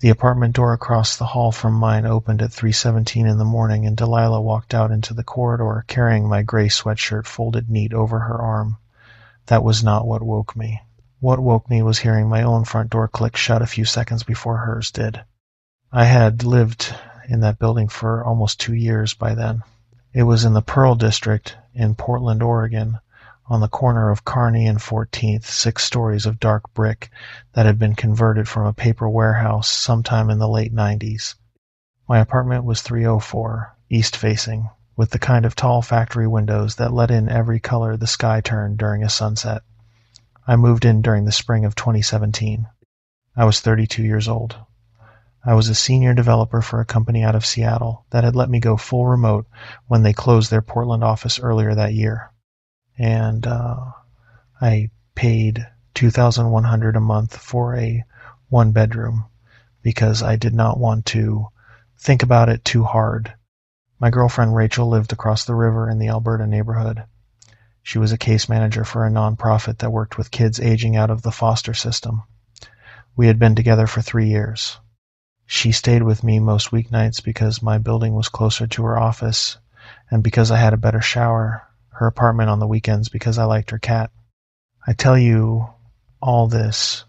The apartment door across the hall from mine opened at 3:17 in the morning, and Delilah walked out into the corridor carrying my gray sweatshirt folded neat over her arm. That was not what woke me. What woke me was hearing my own front door click shut a few seconds before hers did. I had lived in that building for almost 2 years by then. It was in the Pearl District in Portland, Oregon, on the corner of Kearny and 14th, 6 stories of dark brick that had been converted from a paper warehouse sometime in the late 90s. My apartment was 304, east-facing, with the kind of tall factory windows that let in every color the sky turned during a sunset. I moved in during the spring of 2017. I was 32 years old. I was a senior developer for a company out of Seattle that had let me go full remote when they closed their Portland office earlier that year. And I paid $2,100 a month for a one-bedroom because I did not want to think about it too hard. My girlfriend Rachel lived across the river in the Alberta neighborhood. She was a case manager for a nonprofit that worked with kids aging out of the foster system. We had been together for 3 years. She stayed with me most weeknights because my building was closer to her office, and because I had a better shower, her apartment on the weekends because I liked her cat. I tell you all this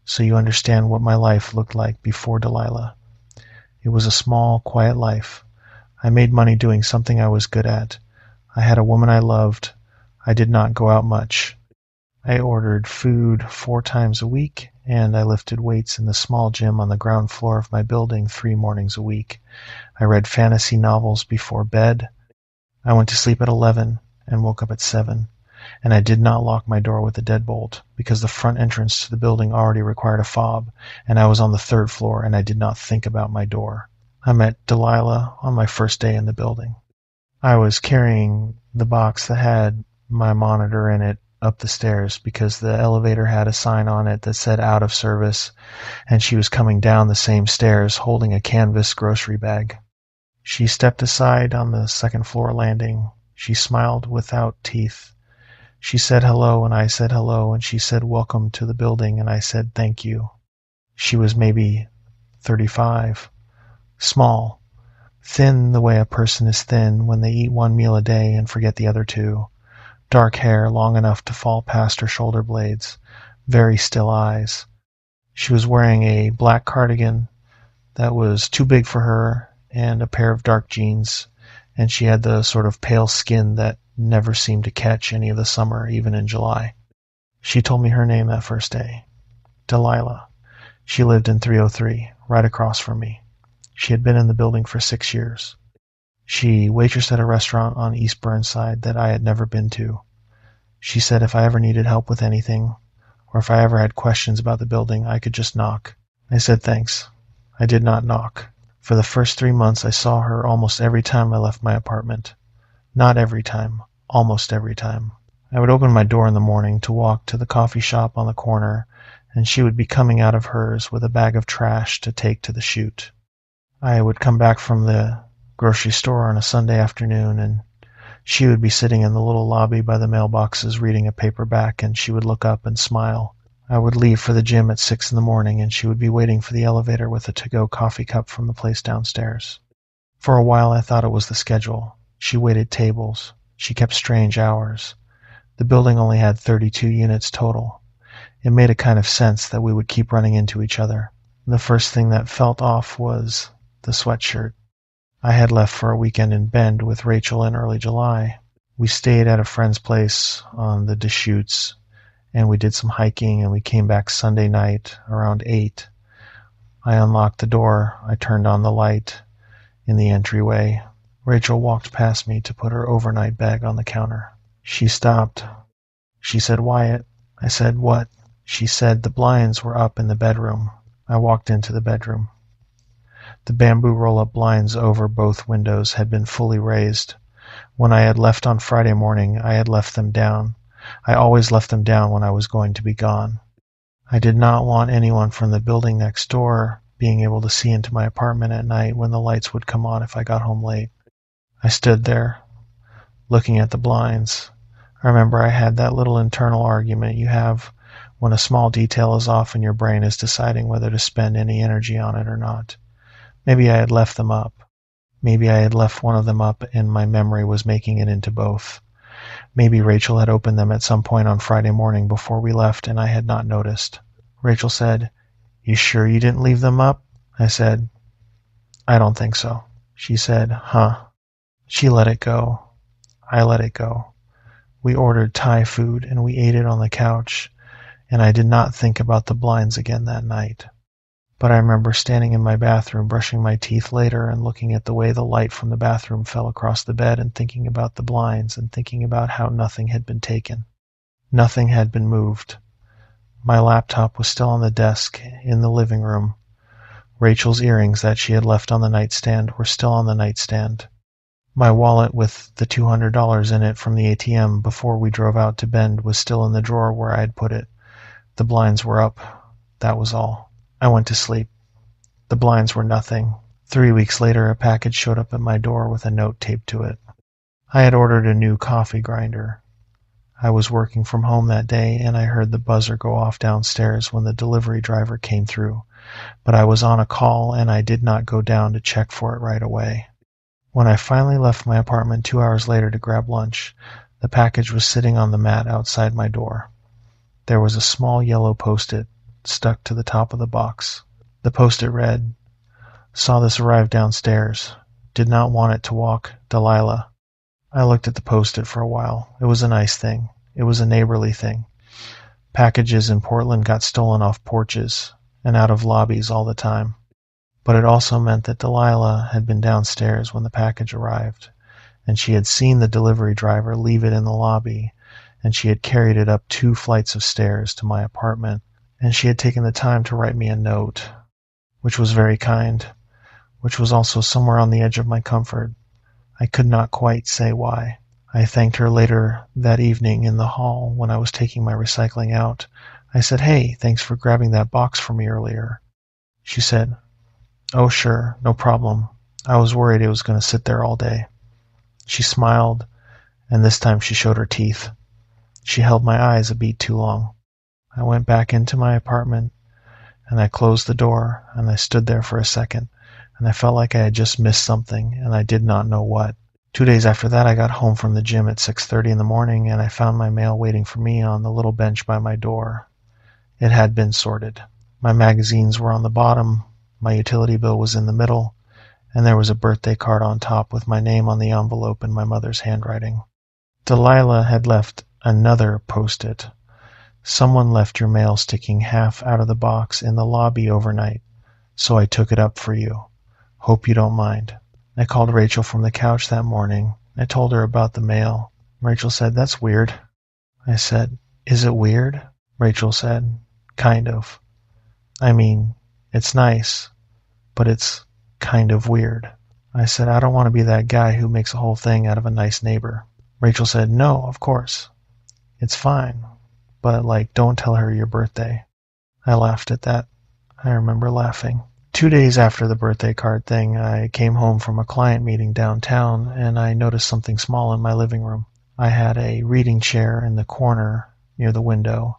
so you understand what my life looked like before Delilah. It was a small, quiet life. I made money doing something I was good at. I had a woman I loved. I did not go out much. I ordered food 4 times a week, and I lifted weights in the small gym on the ground floor of my building 3 mornings a week. I read fantasy novels before bed. I went to sleep at 11 and woke up at 7, and I did not lock my door with a deadbolt because the front entrance to the building already required a fob, and I was on the 3rd floor and I did not think about my door. I met Delilah on my first day in the building. I was carrying the box that had my monitor in it up the stairs because the elevator had a sign on it that said out of service, and she was coming down the same stairs holding a canvas grocery bag. She stepped aside on the 2nd floor landing. She smiled without teeth. She said hello, and I said hello, and she said welcome to the building, and I said thank you. She was maybe 35, small, thin the way a person is thin when they eat 1 meal a day and forget the other 2. Dark hair long enough to fall past her shoulder blades, very still eyes. She was wearing a black cardigan that was too big for her and a pair of dark jeans, and she had the sort of pale skin that never seemed to catch any of the summer, even in July. She told me her name that first day. Delilah. She lived in 303, right across from me. She had been in the building for 6 years. She waitressed at a restaurant on East Burnside that I had never been to. She said if I ever needed help with anything, or if I ever had questions about the building, I could just knock. I said thanks. I did not knock. For the first 3 months, I saw her almost every time I left my apartment. Not every time, almost every time. I would open my door in the morning to walk to the coffee shop on the corner, and she would be coming out of hers with a bag of trash to take to the chute. I would come back from the grocery store on a Sunday afternoon, and she would be sitting in the little lobby by the mailboxes reading a paperback, and she would look up and smile. I would leave for the gym at 6 in the morning, and she would be waiting for the elevator with a to-go coffee cup from the place downstairs. For a while I thought it was the schedule. She waited tables. She kept strange hours. The building only had 32 units total. It made a kind of sense that we would keep running into each other. The first thing that felt off was the sweatshirt. I had left for a weekend in Bend with Rachel in early July. We stayed at a friend's place on the Deschutes, and we did some hiking, and we came back Sunday night around 8. I unlocked the door. I turned on the light in the entryway. Rachel walked past me to put her overnight bag on the counter. She stopped. She said, "Wyatt." I said, "What?" She said the blinds were up in the bedroom. I walked into the bedroom. The bamboo roll-up blinds over both windows had been fully raised. When I had left on Friday morning, I had left them down. I always left them down when I was going to be gone. I did not want anyone from the building next door being able to see into my apartment at night when the lights would come on if I got home late. I stood there, looking at the blinds. I remember I had that little internal argument you have when a small detail is off and your brain is deciding whether to spend any energy on it or not. Maybe I had left them up. Maybe I had left one of them up and my memory was making it into both. Maybe Rachel had opened them at some point on Friday morning before we left and I had not noticed. Rachel said, "You sure you didn't leave them up?" I said, "I don't think so." She said, "Huh." She let it go. I let it go. We ordered Thai food and we ate it on the couch, and I did not think about the blinds again that night. But I remember standing in my bathroom brushing my teeth later and looking at the way the light from the bathroom fell across the bed and thinking about the blinds and thinking about how nothing had been taken. Nothing had been moved. My laptop was still on the desk in the living room. Rachel's earrings that she had left on the nightstand were still on the nightstand. My wallet with the $200 in it from the ATM before we drove out to Bend was still in the drawer where I had put it. The blinds were up. That was all. I went to sleep. The blinds were nothing. 3 weeks later, a package showed up at my door with a note taped to it. I had ordered a new coffee grinder. I was working from home that day, and I heard the buzzer go off downstairs when the delivery driver came through, but I was on a call and I did not go down to check for it right away. When I finally left my apartment 2 hours later to grab lunch, the package was sitting on the mat outside my door. There was a small yellow Post-it stuck to the top of the box. The Post-it read, "Saw this arrive downstairs. Did not want it to walk. Delilah." I looked at the Post-it for a while. It was a nice thing. It was a neighborly thing. Packages in Portland got stolen off porches and out of lobbies all the time. But it also meant that Delilah had been downstairs when the package arrived, and she had seen the delivery driver leave it in the lobby, and she had carried it up 2 flights of stairs to my apartment, and she had taken the time to write me a note, which was very kind, which was also somewhere on the edge of my comfort. I could not quite say why. I thanked her later that evening in the hall when I was taking my recycling out. I said, "Hey, thanks for grabbing that box for me earlier." She said, "Oh, sure, no problem. I was worried it was going to sit there all day." She smiled, and this time she showed her teeth. She held my eyes a beat too long. I went back into my apartment, and I closed the door, and I stood there for a second, and I felt like I had just missed something, and I did not know what. 2 days after that, I got home from the gym at 6:30 in the morning, and I found my mail waiting for me on the little bench by my door. It had been sorted. My magazines were on the bottom, my utility bill was in the middle, and there was a birthday card on top with my name on the envelope in my mother's handwriting. Delilah had left another Post-it. "Someone left your mail sticking half out of the box in the lobby overnight, so I took it up for you. Hope you don't mind." I called Rachel from the couch that morning. I told her about the mail. Rachel said, "That's weird." I said, "Is it weird?" Rachel said, "Kind of. I mean, it's nice, but it's kind of weird." I said, "I don't want to be that guy who makes a whole thing out of a nice neighbor." Rachel said, "No, of course. It's fine. But, don't tell her your birthday." I laughed at that. I remember laughing. 2 days after the birthday card thing, I came home from a client meeting downtown, and I noticed something small in my living room. I had a reading chair in the corner near the window,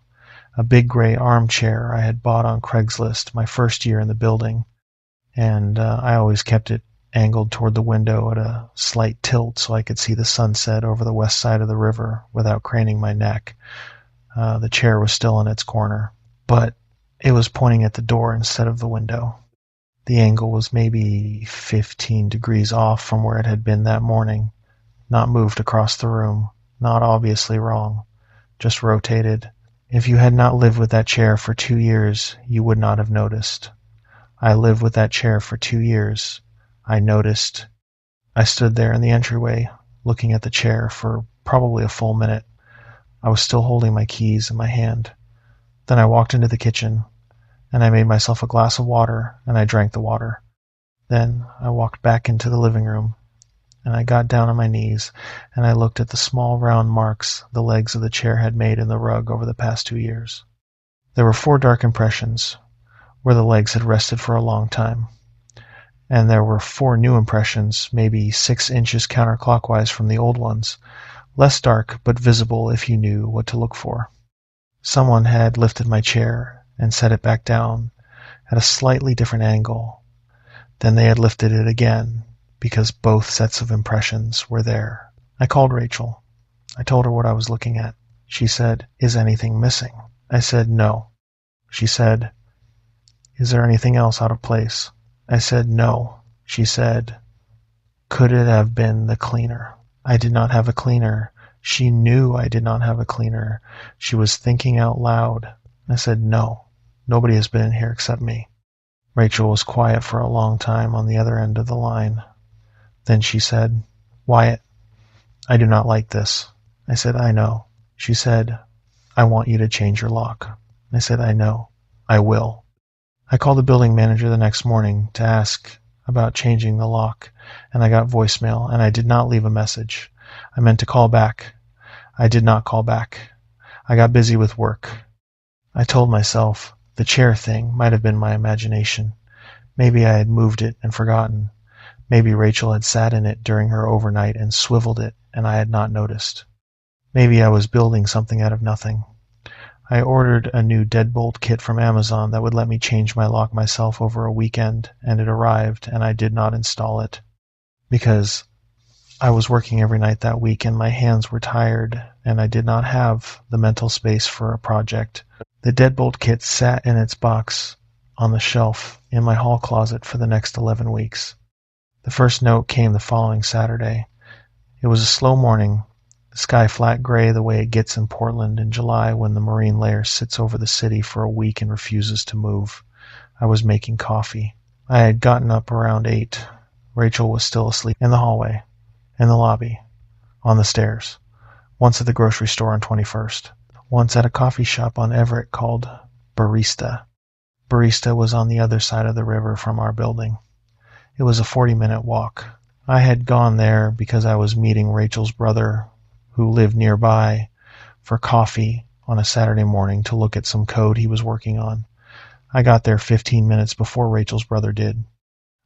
a big gray armchair I had bought on Craigslist my first year in the building, and I always kept it angled toward the window at a slight tilt so I could see the sunset over the west side of the river without craning my neck. The chair was still in its corner, but it was pointing at the door instead of the window. The angle was maybe 15 degrees off from where it had been that morning, not moved across the room, not obviously wrong, just rotated. If you had not lived with that chair for 2 years, you would not have noticed. I lived with that chair for 2 years. I noticed. I stood there in the entryway, looking at the chair for probably a full minute. I was still holding my keys in my hand. Then I walked into the kitchen, and I made myself a glass of water, and I drank the water. Then I walked back into the living room, and I got down on my knees, and I looked at the small round marks the legs of the chair had made in the rug over the past 2 years. There were 4 dark impressions, where the legs had rested for a long time. And there were 4 new impressions, maybe 6 inches counterclockwise from the old ones, less dark but visible if you knew what to look for. Someone had lifted my chair and set it back down at a slightly different angle. Then they had lifted it again, because both sets of impressions were there. I called Rachel. I told her what I was looking at. She said, "Is anything missing?" I said, "No." She said, "Is there anything else out of place?" I said, "No." She said, "Could it have been the cleaner?" I did not have a cleaner. She knew I did not have a cleaner. She was thinking out loud. I said, "No. Nobody has been in here except me." Rachel was quiet for a long time on the other end of the line. Then she said, "Wyatt, I do not like this." I said, "I know." She said, "I want you to change your lock." I said, "I know. I will." I called the building manager the next morning to ask about changing the lock, and I got voicemail, and I did not leave a message. I meant to call back. I did not call back. I got busy with work. I told myself the chair thing might have been my imagination. Maybe I had moved it and forgotten. Maybe Rachel had sat in it during her overnight and swiveled it, and I had not noticed. Maybe I was building something out of nothing. I ordered a new deadbolt kit from Amazon that would let me change my lock myself over a weekend, and it arrived, and I did not install it because I was working every night that week and my hands were tired, and I did not have the mental space for a project. The deadbolt kit sat in its box on the shelf in my hall closet for the next 11 weeks. The first note came the following Saturday. It was a slow morning, the sky flat gray the way it gets in Portland in July when the marine layer sits over the city for a week and refuses to move. I was making coffee. I had gotten up around 8. Rachel was still asleep in the hallway, in the lobby, on the stairs, once at the grocery store on 21st, once at a coffee shop on Everett called Barista. Barista was on the other side of the river from our building. It was a 40-minute walk. I had gone there because I was meeting Rachel's brother, who lived nearby, for coffee on a Saturday morning to look at some code he was working on. I got there 15 minutes before Rachel's brother did.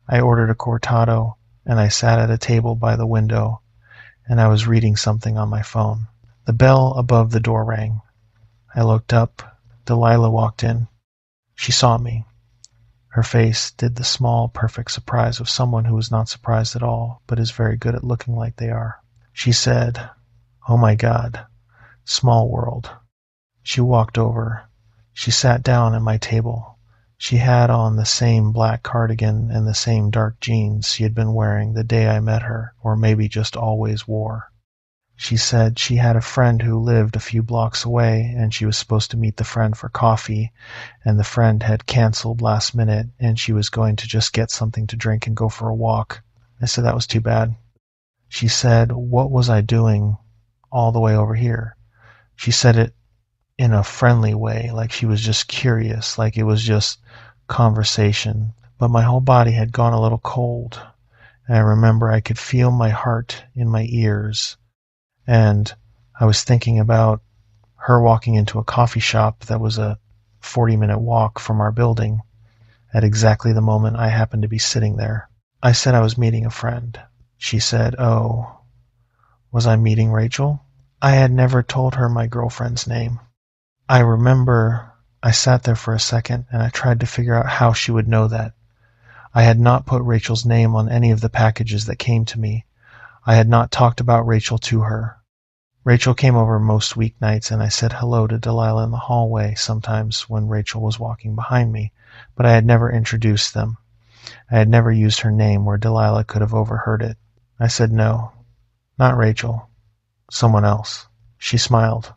I ordered a cortado, and I sat at a table by the window, and I was reading something on my phone. The bell above the door rang. I looked up. Delilah walked in. She saw me. Her face did the small, perfect surprise of someone who is not surprised at all, but is very good at looking like they are. She said, "Oh my God, small world." She walked over. She sat down at my table. She had on the same black cardigan and the same dark jeans she had been wearing the day I met her, or maybe just always wore. She said she had a friend who lived a few blocks away, and she was supposed to meet the friend for coffee, and the friend had canceled last minute, and she was going to just get something to drink and go for a walk. I said that was too bad. She said, "What was I doing all the way over here?" She said it in a friendly way, like she was just curious, like it was just conversation. But my whole body had gone a little cold, and I remember I could feel my heart in my ears. And I was thinking about her walking into a coffee shop that was a 40-minute walk from our building at exactly the moment I happened to be sitting there. I said I was meeting a friend. She said, "Oh, was I meeting Rachel?" I had never told her my girlfriend's name. I remember I sat there for a second and I tried to figure out how she would know that. I had not put Rachel's name on any of the packages that came to me. I had not talked about Rachel to her. Rachel came over most weeknights, and I said hello to Delilah in the hallway sometimes when Rachel was walking behind me, but I had never introduced them. I had never used her name where Delilah could have overheard it. I said no, not Rachel, someone else. She smiled.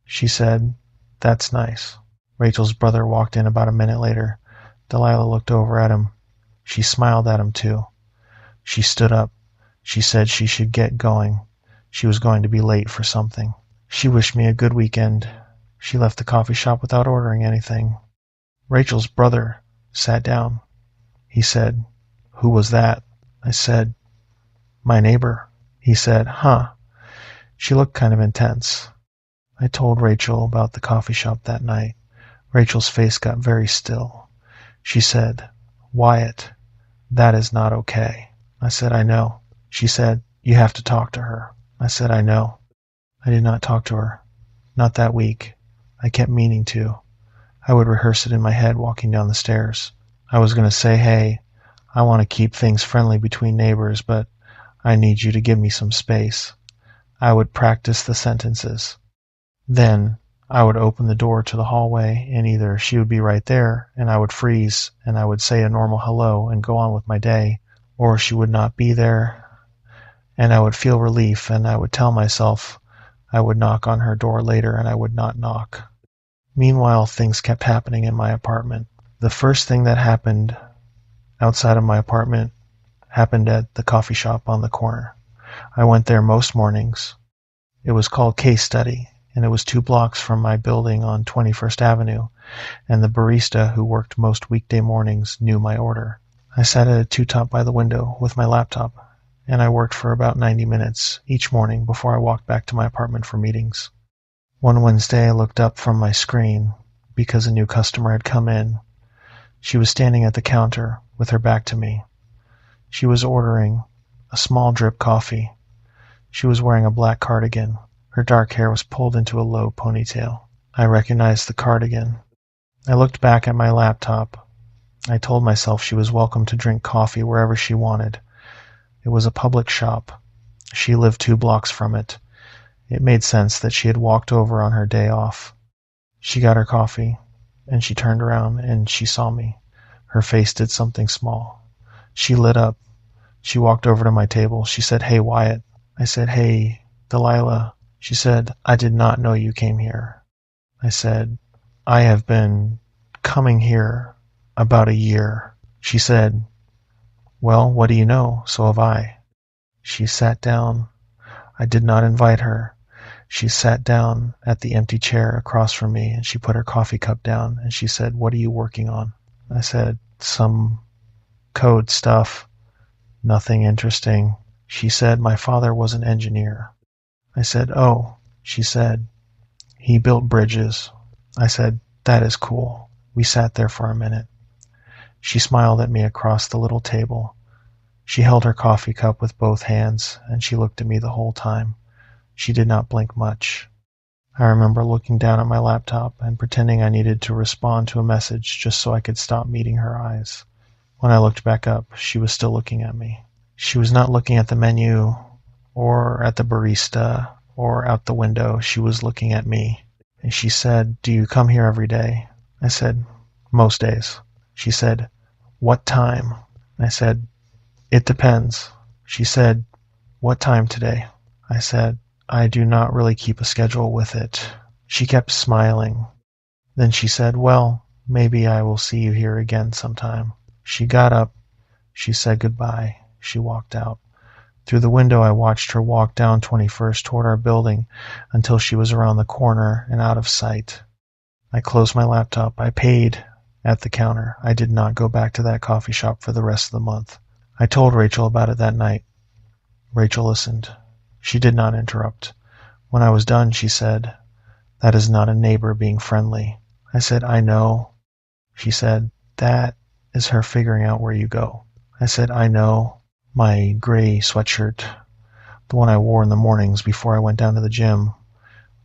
She said, "That's nice." Rachel's brother walked in about a minute later. Delilah looked over at him. She smiled at him too. She stood up. She said she should get going. She was going to be late for something. She wished me a good weekend. She left the coffee shop without ordering anything. Rachel's brother sat down. He said, "Who was that?" I said, "My neighbor." He said, "Huh." She looked kind of intense. I told Rachel about the coffee shop that night. Rachel's face got very still. She said, "Wyatt, that is not okay." I said, "I know." She said, "You have to talk to her." I said, "I know." I did not talk to her. Not that week. I kept meaning to. I would rehearse it in my head walking down the stairs. I was going to say, hey, I want to keep things friendly between neighbors, but I need you to give me some space. I would practice the sentences. Then I would open the door to the hallway, and either she would be right there, and I would freeze, and I would say a normal hello and go on with my day, or she would not be there, and I would feel relief, and I would tell myself I would knock on her door later, and I would not knock. Meanwhile, things kept happening in my apartment. The first thing that happened outside of my apartment happened at the coffee shop on the corner. I went there most mornings. It was called Case Study, and it was 2 blocks from my building on 21st Avenue, and the barista who worked most weekday mornings knew my order. I sat at a two-top by the window with my laptop, and I worked for about 90 minutes each morning before I walked back to my apartment for meetings. One Wednesday I looked up from my screen because a new customer had come in. She was standing at the counter with her back to me. She was ordering a small drip coffee. She was wearing a black cardigan. Her dark hair was pulled into a low ponytail. I recognized the cardigan. I looked back at my laptop. I told myself she was welcome to drink coffee wherever she wanted. It was a public shop. She lived 2 blocks from it. It made sense that she had walked over on her day off. She got her coffee, and she turned around and she saw me. Her face did something small. She lit up. She walked over to my table. She said, "Hey, Wyatt." I said, "Hey, Delilah." She said, "I did not know you came here." I said, "I have been coming here about a year." She said, "Well, what do you know? So have I." She sat down. I did not invite her. She sat down at the empty chair across from me, and she put her coffee cup down, and she said, "What are you working on?" I said, "Some code stuff. Nothing interesting." She said, "My father was an engineer." I said, "Oh." She said, "He built bridges." I said, "That is cool." We sat there for a minute. She smiled at me across the little table. She held her coffee cup with both hands, and she looked at me the whole time. She did not blink much. I remember looking down at my laptop and pretending I needed to respond to a message just so I could stop meeting her eyes. When I looked back up, she was still looking at me. She was not looking at the menu or at the barista or out the window. She was looking at me. And she said, "Do you come here every day?" I said, "Most days." She said, "What time?" I said, "It depends." She said, "What time today?" I said, "I do not really keep a schedule with it." She kept smiling. Then she said, "Well, maybe I will see you here again sometime." She got up. She said goodbye. She walked out. Through the window I watched her walk down 21st toward our building until she was around the corner and out of sight. I closed my laptop. I paid at the counter. I did not go back to that coffee shop for the rest of the month. I told Rachel about it that night. Rachel listened. She did not interrupt. When I was done, she said, "That is not a neighbor being friendly." I said, "I know." She said, "That is her figuring out where you go." I said, "I know." My gray sweatshirt, the one I wore in the mornings before I went down to the gym,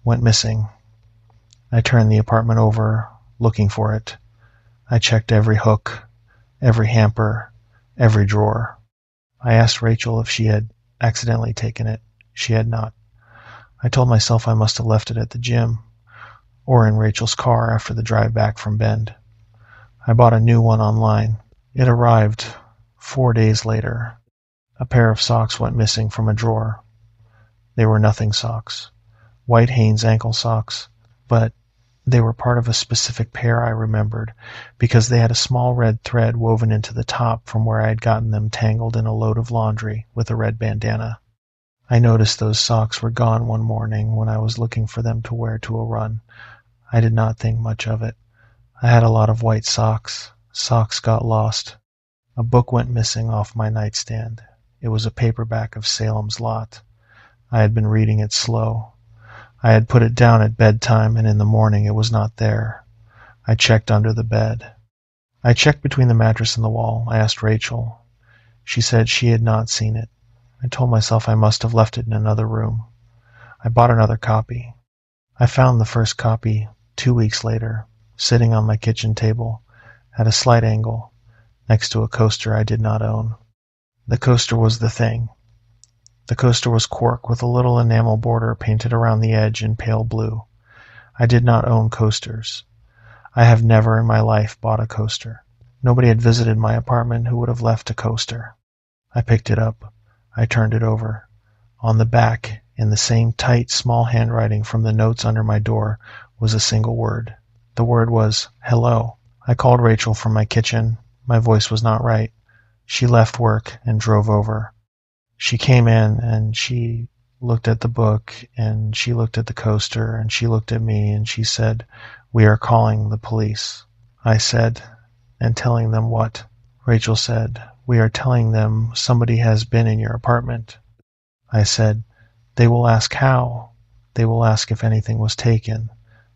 went missing. I turned the apartment over, looking for it. I checked every hook, every hamper, every drawer. I asked Rachel if she had accidentally taken it. She had not. I told myself I must have left it at the gym, or in Rachel's car after the drive back from Bend. I bought a new one online. It arrived 4 days later. A pair of socks went missing from a drawer. They were nothing socks. White Hanes ankle socks, but they were part of a specific pair I remembered because they had a small red thread woven into the top from where I had gotten them tangled in a load of laundry with a red bandana. I noticed those socks were gone one morning when I was looking for them to wear to a run. I did not think much of it. I had a lot of white socks. Socks got lost. A book went missing off my nightstand. It was a paperback of Salem's Lot. I had been reading it slow. I had put it down at bedtime, and in the morning it was not there. I checked under the bed. I checked between the mattress and the wall. I asked Rachel. She said she had not seen it. I told myself I must have left it in another room. I bought another copy. I found the first copy 2 weeks later, sitting on my kitchen table, at a slight angle, next to a coaster I did not own. The coaster was the thing. The coaster was cork with a little enamel border painted around the edge in pale blue. I did not own coasters. I have never in my life bought a coaster. Nobody had visited my apartment who would have left a coaster. I picked it up. I turned it over. On the back, in the same tight, small handwriting from the notes under my door, was a single word. The word was, hello. I called Rachel from my kitchen. My voice was not right. She left work and drove over. She came in and she looked at the book and she looked at the coaster and she looked at me and she said, "We are calling the police." I said, "And telling them what?" Rachel said, "We are telling them somebody has been in your apartment." I said, "They will ask how. They will ask if anything was taken.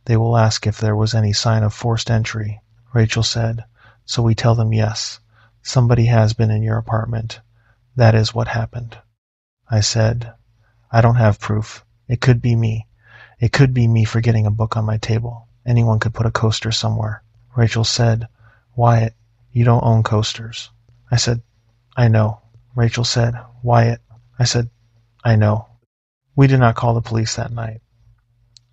They will ask if there was any sign of forced entry." Rachel said, "So we tell them yes, somebody has been in your apartment. That is what happened." I said, "I don't have proof. It could be me. It could be me forgetting a book on my table. Anyone could put a coaster somewhere." Rachel said, "Wyatt, you don't own coasters." I said, "I know." Rachel said, "Wyatt." I said, "I know." We did not call the police that night.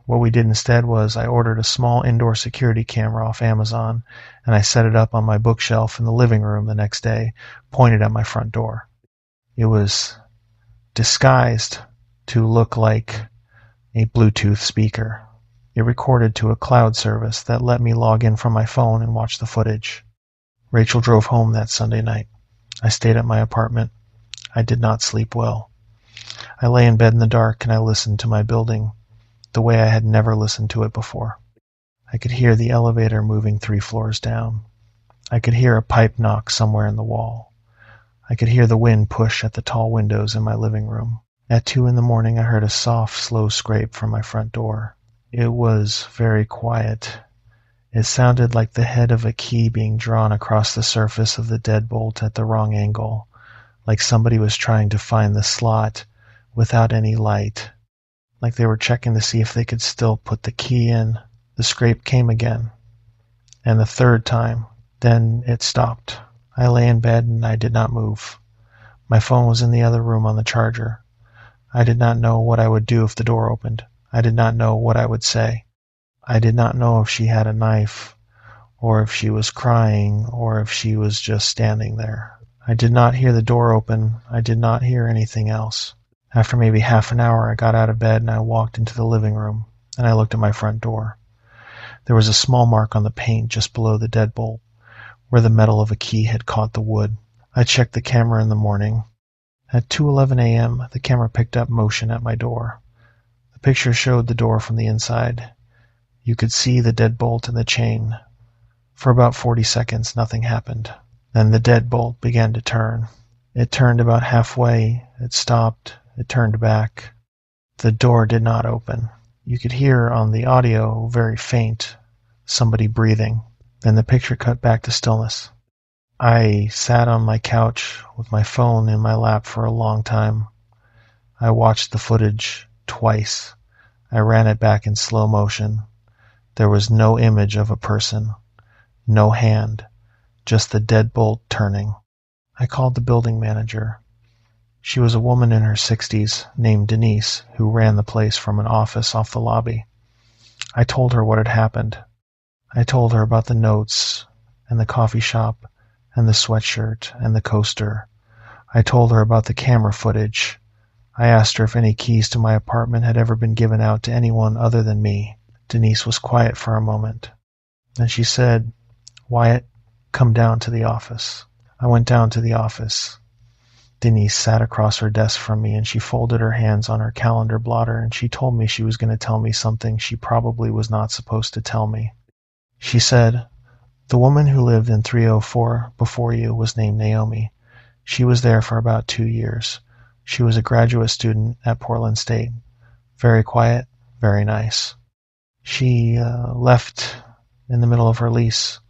What we did instead was I ordered a small indoor security camera off Amazon, and I set it up on my bookshelf in the living room the next day, pointed at my front door. It was disguised to look like a Bluetooth speaker. It recorded to a cloud service that let me log in from my phone and watch the footage. Rachel drove home that Sunday night. I stayed at my apartment. I did not sleep well. I lay in bed in the dark and I listened to my building the way I had never listened to it before. I could hear the elevator moving 3 floors down. I could hear a pipe knock somewhere in the wall. I could hear the wind push at the tall windows in my living room. At 2 in the morning, I heard a soft, slow scrape from my front door. It was very quiet. It sounded like the head of a key being drawn across the surface of the deadbolt at the wrong angle, like somebody was trying to find the slot without any light, like they were checking to see if they could still put the key in. The scrape came again, and the third time. Then it stopped. I lay in bed and I did not move. My phone was in the other room on the charger. I did not know what I would do if the door opened. I did not know what I would say. I did not know if she had a knife, or if she was crying, or if she was just standing there. I did not hear the door open. I did not hear anything else. After maybe half an hour, I got out of bed and I walked into the living room, and I looked at my front door. There was a small mark on the paint just below the deadbolt, where the metal of a key had caught the wood. I checked the camera in the morning. At 2:11 a.m., the camera picked up motion at my door. The picture showed the door from the inside. You could see the deadbolt and the chain. For about 40 seconds, nothing happened. Then the deadbolt began to turn. It turned about halfway. It stopped. It turned back. The door did not open. You could hear on the audio, very faint, somebody breathing. Then the picture cut back to stillness. I sat on my couch with my phone in my lap for a long time. I watched the footage twice. I ran it back in slow motion. There was no image of a person, no hand, just the deadbolt turning. I called the building manager. She was a woman in her 60s named Denise who ran the place from an office off the lobby. I told her what had happened. I told her about the notes and the coffee shop and the sweatshirt and the coaster. I told her about the camera footage. I asked her if any keys to my apartment had ever been given out to anyone other than me. Denise was quiet for a moment. Then she said, "Wyatt, come down to the office." I went down to the office. Denise sat across her desk from me and she folded her hands on her calendar blotter and she told me she was going to tell me something she probably was not supposed to tell me. She said, "The woman who lived in 304 before you was named Naomi. She was there for about 2 years. She was a graduate student at Portland State. Very quiet, very nice. She left in the middle of her lease,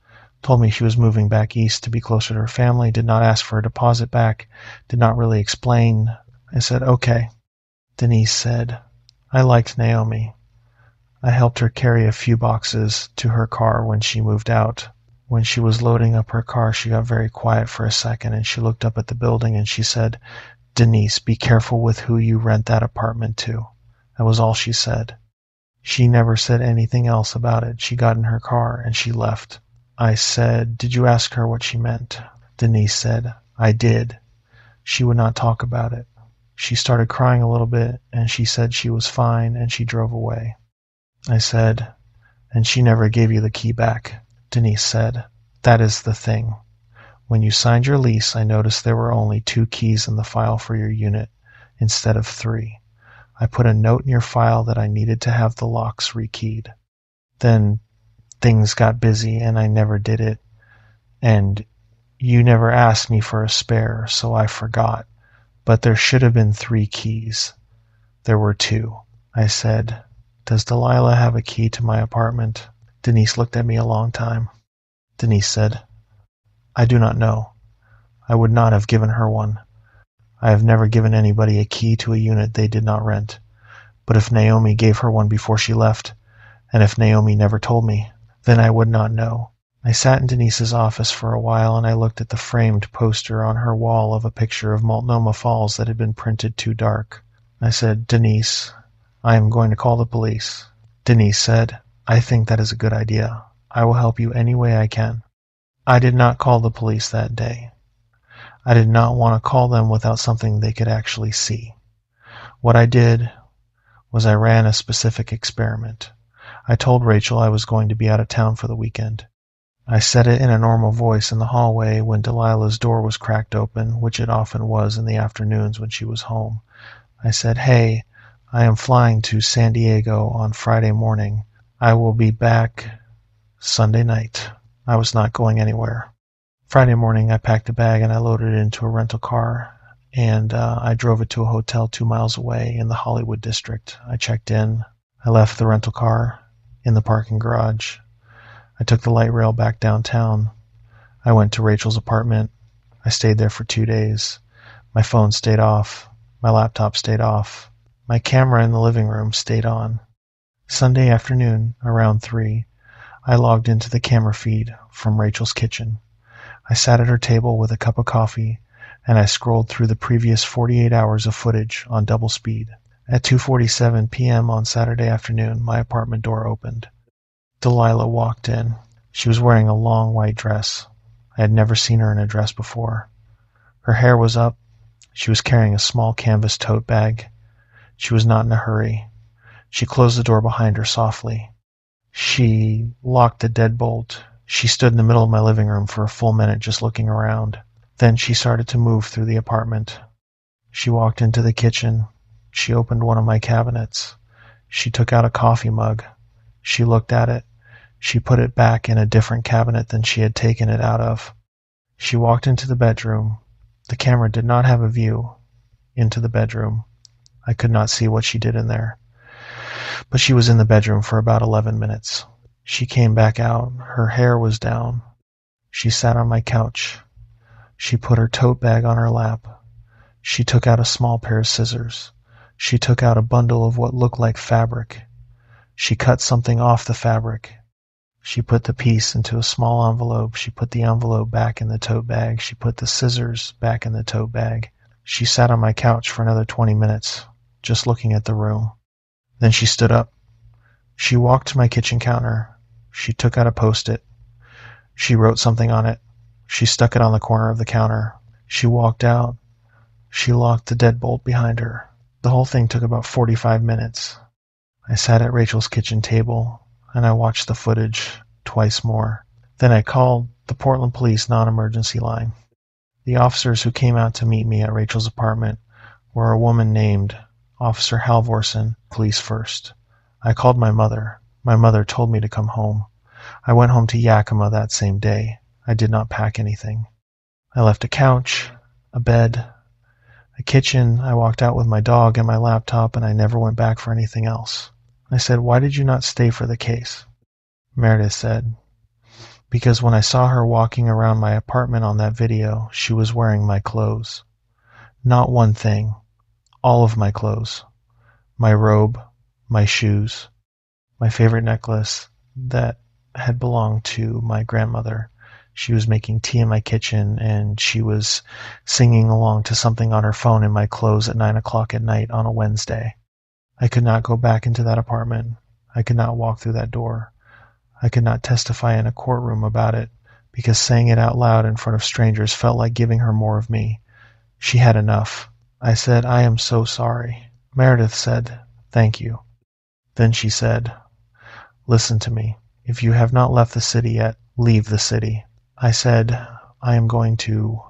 told me she was moving back east to be closer to her family, did not ask for a deposit back, did not really explain." I said, "Okay." Denise said, "I liked Naomi. I helped her carry a few boxes to her car when she moved out. When she was loading up her car, she got very quiet for a second and she looked up at the building and she said, "Denise, be careful with who you rent that apartment to." That was all she said. She never said anything else about it. She got in her car and she left. I said, "Did you ask her what she meant?" Denise said, "I did." She would not talk about it. She started crying a little bit and she said she was fine and she drove away. I said, "And she never gave you the key back?" Denise said, "That is the thing. When you signed your lease, I noticed there were only 2 keys in the file for your unit instead of 3. I put a note in your file that I needed to have the locks rekeyed. Then things got busy and I never did it, and you never asked me for a spare, so I forgot. But there should have been 3 keys. There were 2. I said, "Does Delilah have a key to my apartment?" Denise looked at me a long time. Denise said, "I do not know. I would not have given her one. I have never given anybody a key to a unit they did not rent. But if Naomi gave her one before she left, and if Naomi never told me, then I would not know." I sat in Denise's office for a while and I looked at the framed poster on her wall of a picture of Multnomah Falls that had been printed too dark. I said, "Denise, I am going to call the police." Denise said, "I think that is a good idea. I will help you any way I can." I did not call the police that day. I did not want to call them without something they could actually see. What I did was I ran a specific experiment. I told Rachel I was going to be out of town for the weekend. I said it in a normal voice in the hallway when Delilah's door was cracked open, which it often was in the afternoons when she was home. I said, "Hey, I am flying to San Diego on Friday morning. I will be back Sunday night." I was not going anywhere. Friday morning, I packed a bag and I loaded it into a rental car, and I drove it to a hotel 2 miles away in the Hollywood district. I checked in. I left the rental car in the parking garage. I took the light rail back downtown. I went to Rachel's apartment. I stayed there for 2 days. My phone stayed off. My laptop stayed off. My camera in the living room stayed on. Sunday afternoon, around 3, I logged into the camera feed from Rachel's kitchen. I sat at her table with a cup of coffee, and I scrolled through the previous 48 hours of footage on double speed. At 2:47 p.m. on Saturday afternoon, my apartment door opened. Delilah walked in. She was wearing a long white dress. I had never seen her in a dress before. Her hair was up. She was carrying a small canvas tote bag. She was not in a hurry. She closed the door behind her softly. She locked the deadbolt. She stood in the middle of my living room for a full minute just looking around. Then she started to move through the apartment. She walked into the kitchen. She opened one of my cabinets. She took out a coffee mug. She looked at it. She put it back in a different cabinet than she had taken it out of. She walked into the bedroom. The camera did not have a view into the bedroom. I could not see what she did in there. But she was in the bedroom for about 11 minutes. She came back out. Her hair was down. She sat on my couch. She put her tote bag on her lap. She took out a small pair of scissors. She took out a bundle of what looked like fabric. She cut something off the fabric. She put the piece into a small envelope. She put the envelope back in the tote bag. She put the scissors back in the tote bag. She sat on my couch for another 20 minutes, just looking at the room. Then she stood up. She walked to my kitchen counter. She took out a Post-it. She wrote something on it. She stuck it on the corner of the counter. She walked out. She locked the deadbolt behind her. The whole thing took about 45 minutes. I sat at Rachel's kitchen table, and I watched the footage twice more. Then I called the Portland Police non-emergency line. The officers who came out to meet me at Rachel's apartment were a woman named Officer Halvorsen, Police First. I called my mother. My mother told me to come home. I went home to Yakima that same day. I did not pack anything. I left a couch, a bed, a kitchen. I walked out with my dog and my laptop, and I never went back for anything else. I said, "Why did you not stay for the case?" Meredith said, "Because when I saw her walking around my apartment on that video, she was wearing my clothes. Not one thing. All of my clothes. My robe, my shoes, my favorite necklace that had belonged to my grandmother. She was making tea in my kitchen, and she was singing along to something on her phone in my clothes at 9 o'clock at night on a Wednesday. I could not go back into that apartment. I could not walk through that door. I could not testify in a courtroom about it, because saying it out loud in front of strangers felt like giving her more of me. She had enough. I said, "I am so sorry." Meredith said, "Thank you." Then she said, "Listen to me. If you have not left the city yet, leave the city." I said, "I am going to."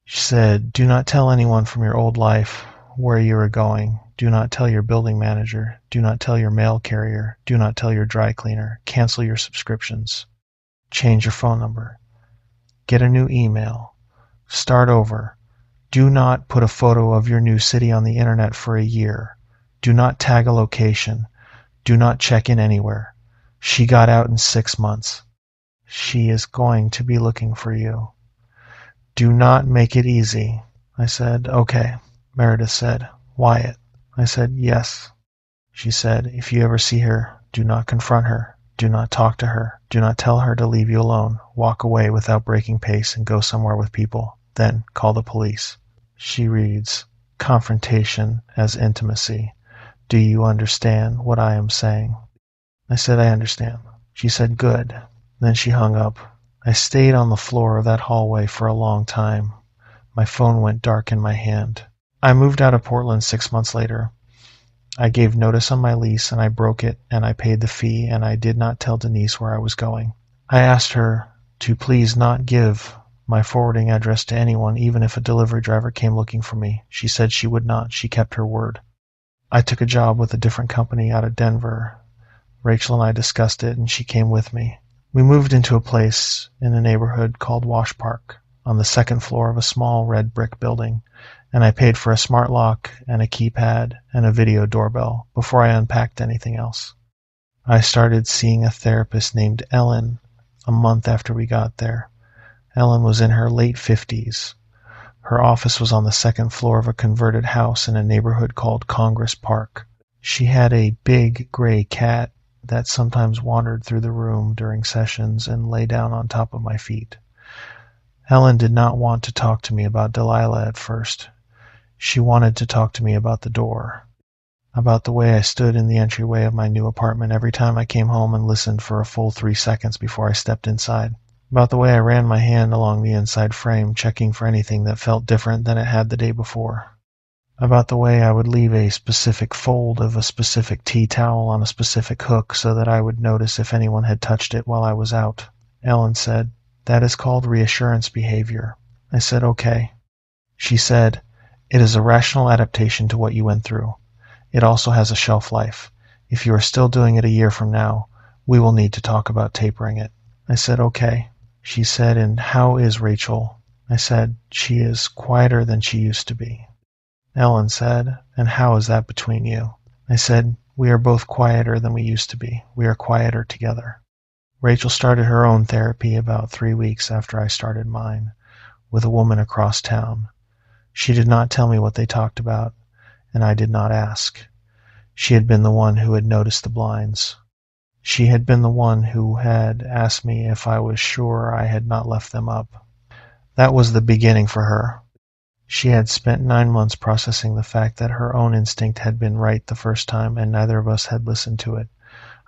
She said, "Do not tell anyone from your old life where you are going. Do not tell your building manager. Do not tell your mail carrier. Do not tell your dry cleaner. Cancel your subscriptions. Change your phone number. Get a new email. Start over. Do not put a photo of your new city on the internet for a year. Do not tag a location. Do not check in anywhere. She got out in 6 months. She is going to be looking for you. Do not make it easy." I said, "Okay." Meredith said, "Wyatt." I said, "Yes." She said, "If you ever see her, do not confront her. Do not talk to her. Do not tell her to leave you alone. Walk away without breaking pace and go somewhere with people. Then call the police." She reads, "Confrontation as intimacy. Do you understand what I am saying?" I said, "I understand." She said, "Good." Then she hung up. I stayed on the floor of that hallway for a long time. My phone went dark in my hand. I moved out of Portland 6 months later. I gave notice on my lease, and I broke it, and I paid the fee, and I did not tell Denise where I was going. I asked her to please not give my forwarding address to anyone, even if a delivery driver came looking for me. She said she would not. She kept her word. I took a job with a different company out of Denver. Rachel and I discussed it, and she came with me. We moved into a place in a neighborhood called Wash Park, on the second floor of a small red brick building, and I paid for a smart lock and a keypad and a video doorbell before I unpacked anything else. I started seeing a therapist named Ellen a month after we got there. Ellen was in her late 50s. Her office was on the second floor of a converted house in a neighborhood called Congress Park. She had a big gray cat that sometimes wandered through the room during sessions and lay down on top of my feet. Ellen did not want to talk to me about Delilah at first. She wanted to talk to me about the door, about the way I stood in the entryway of my new apartment every time I came home and listened for a full 3 seconds before I stepped inside, about the way I ran my hand along the inside frame, checking for anything that felt different than it had the day before, about the way I would leave a specific fold of a specific tea towel on a specific hook so that I would notice if anyone had touched it while I was out. Ellen said, "That is called reassurance behavior." I said, "Okay." She said, "It is a rational adaptation to what you went through. It also has a shelf life. If you are still doing it a year from now, we will need to talk about tapering it." I said, "Okay." She said, "And how is Rachel?" I said, "She is quieter than she used to be." Ellen said, "And how is that between you?" I said, "We are both quieter than we used to be. We are quieter together." Rachel started her own therapy about 3 weeks after I started mine, with a woman across town. She did not tell me what they talked about, and I did not ask. She had been the one who had noticed the blinds. She had been the one who had asked me if I was sure I had not left them up. That was the beginning for her. She had spent 9 months processing the fact that her own instinct had been right the first time, and neither of us had listened to it.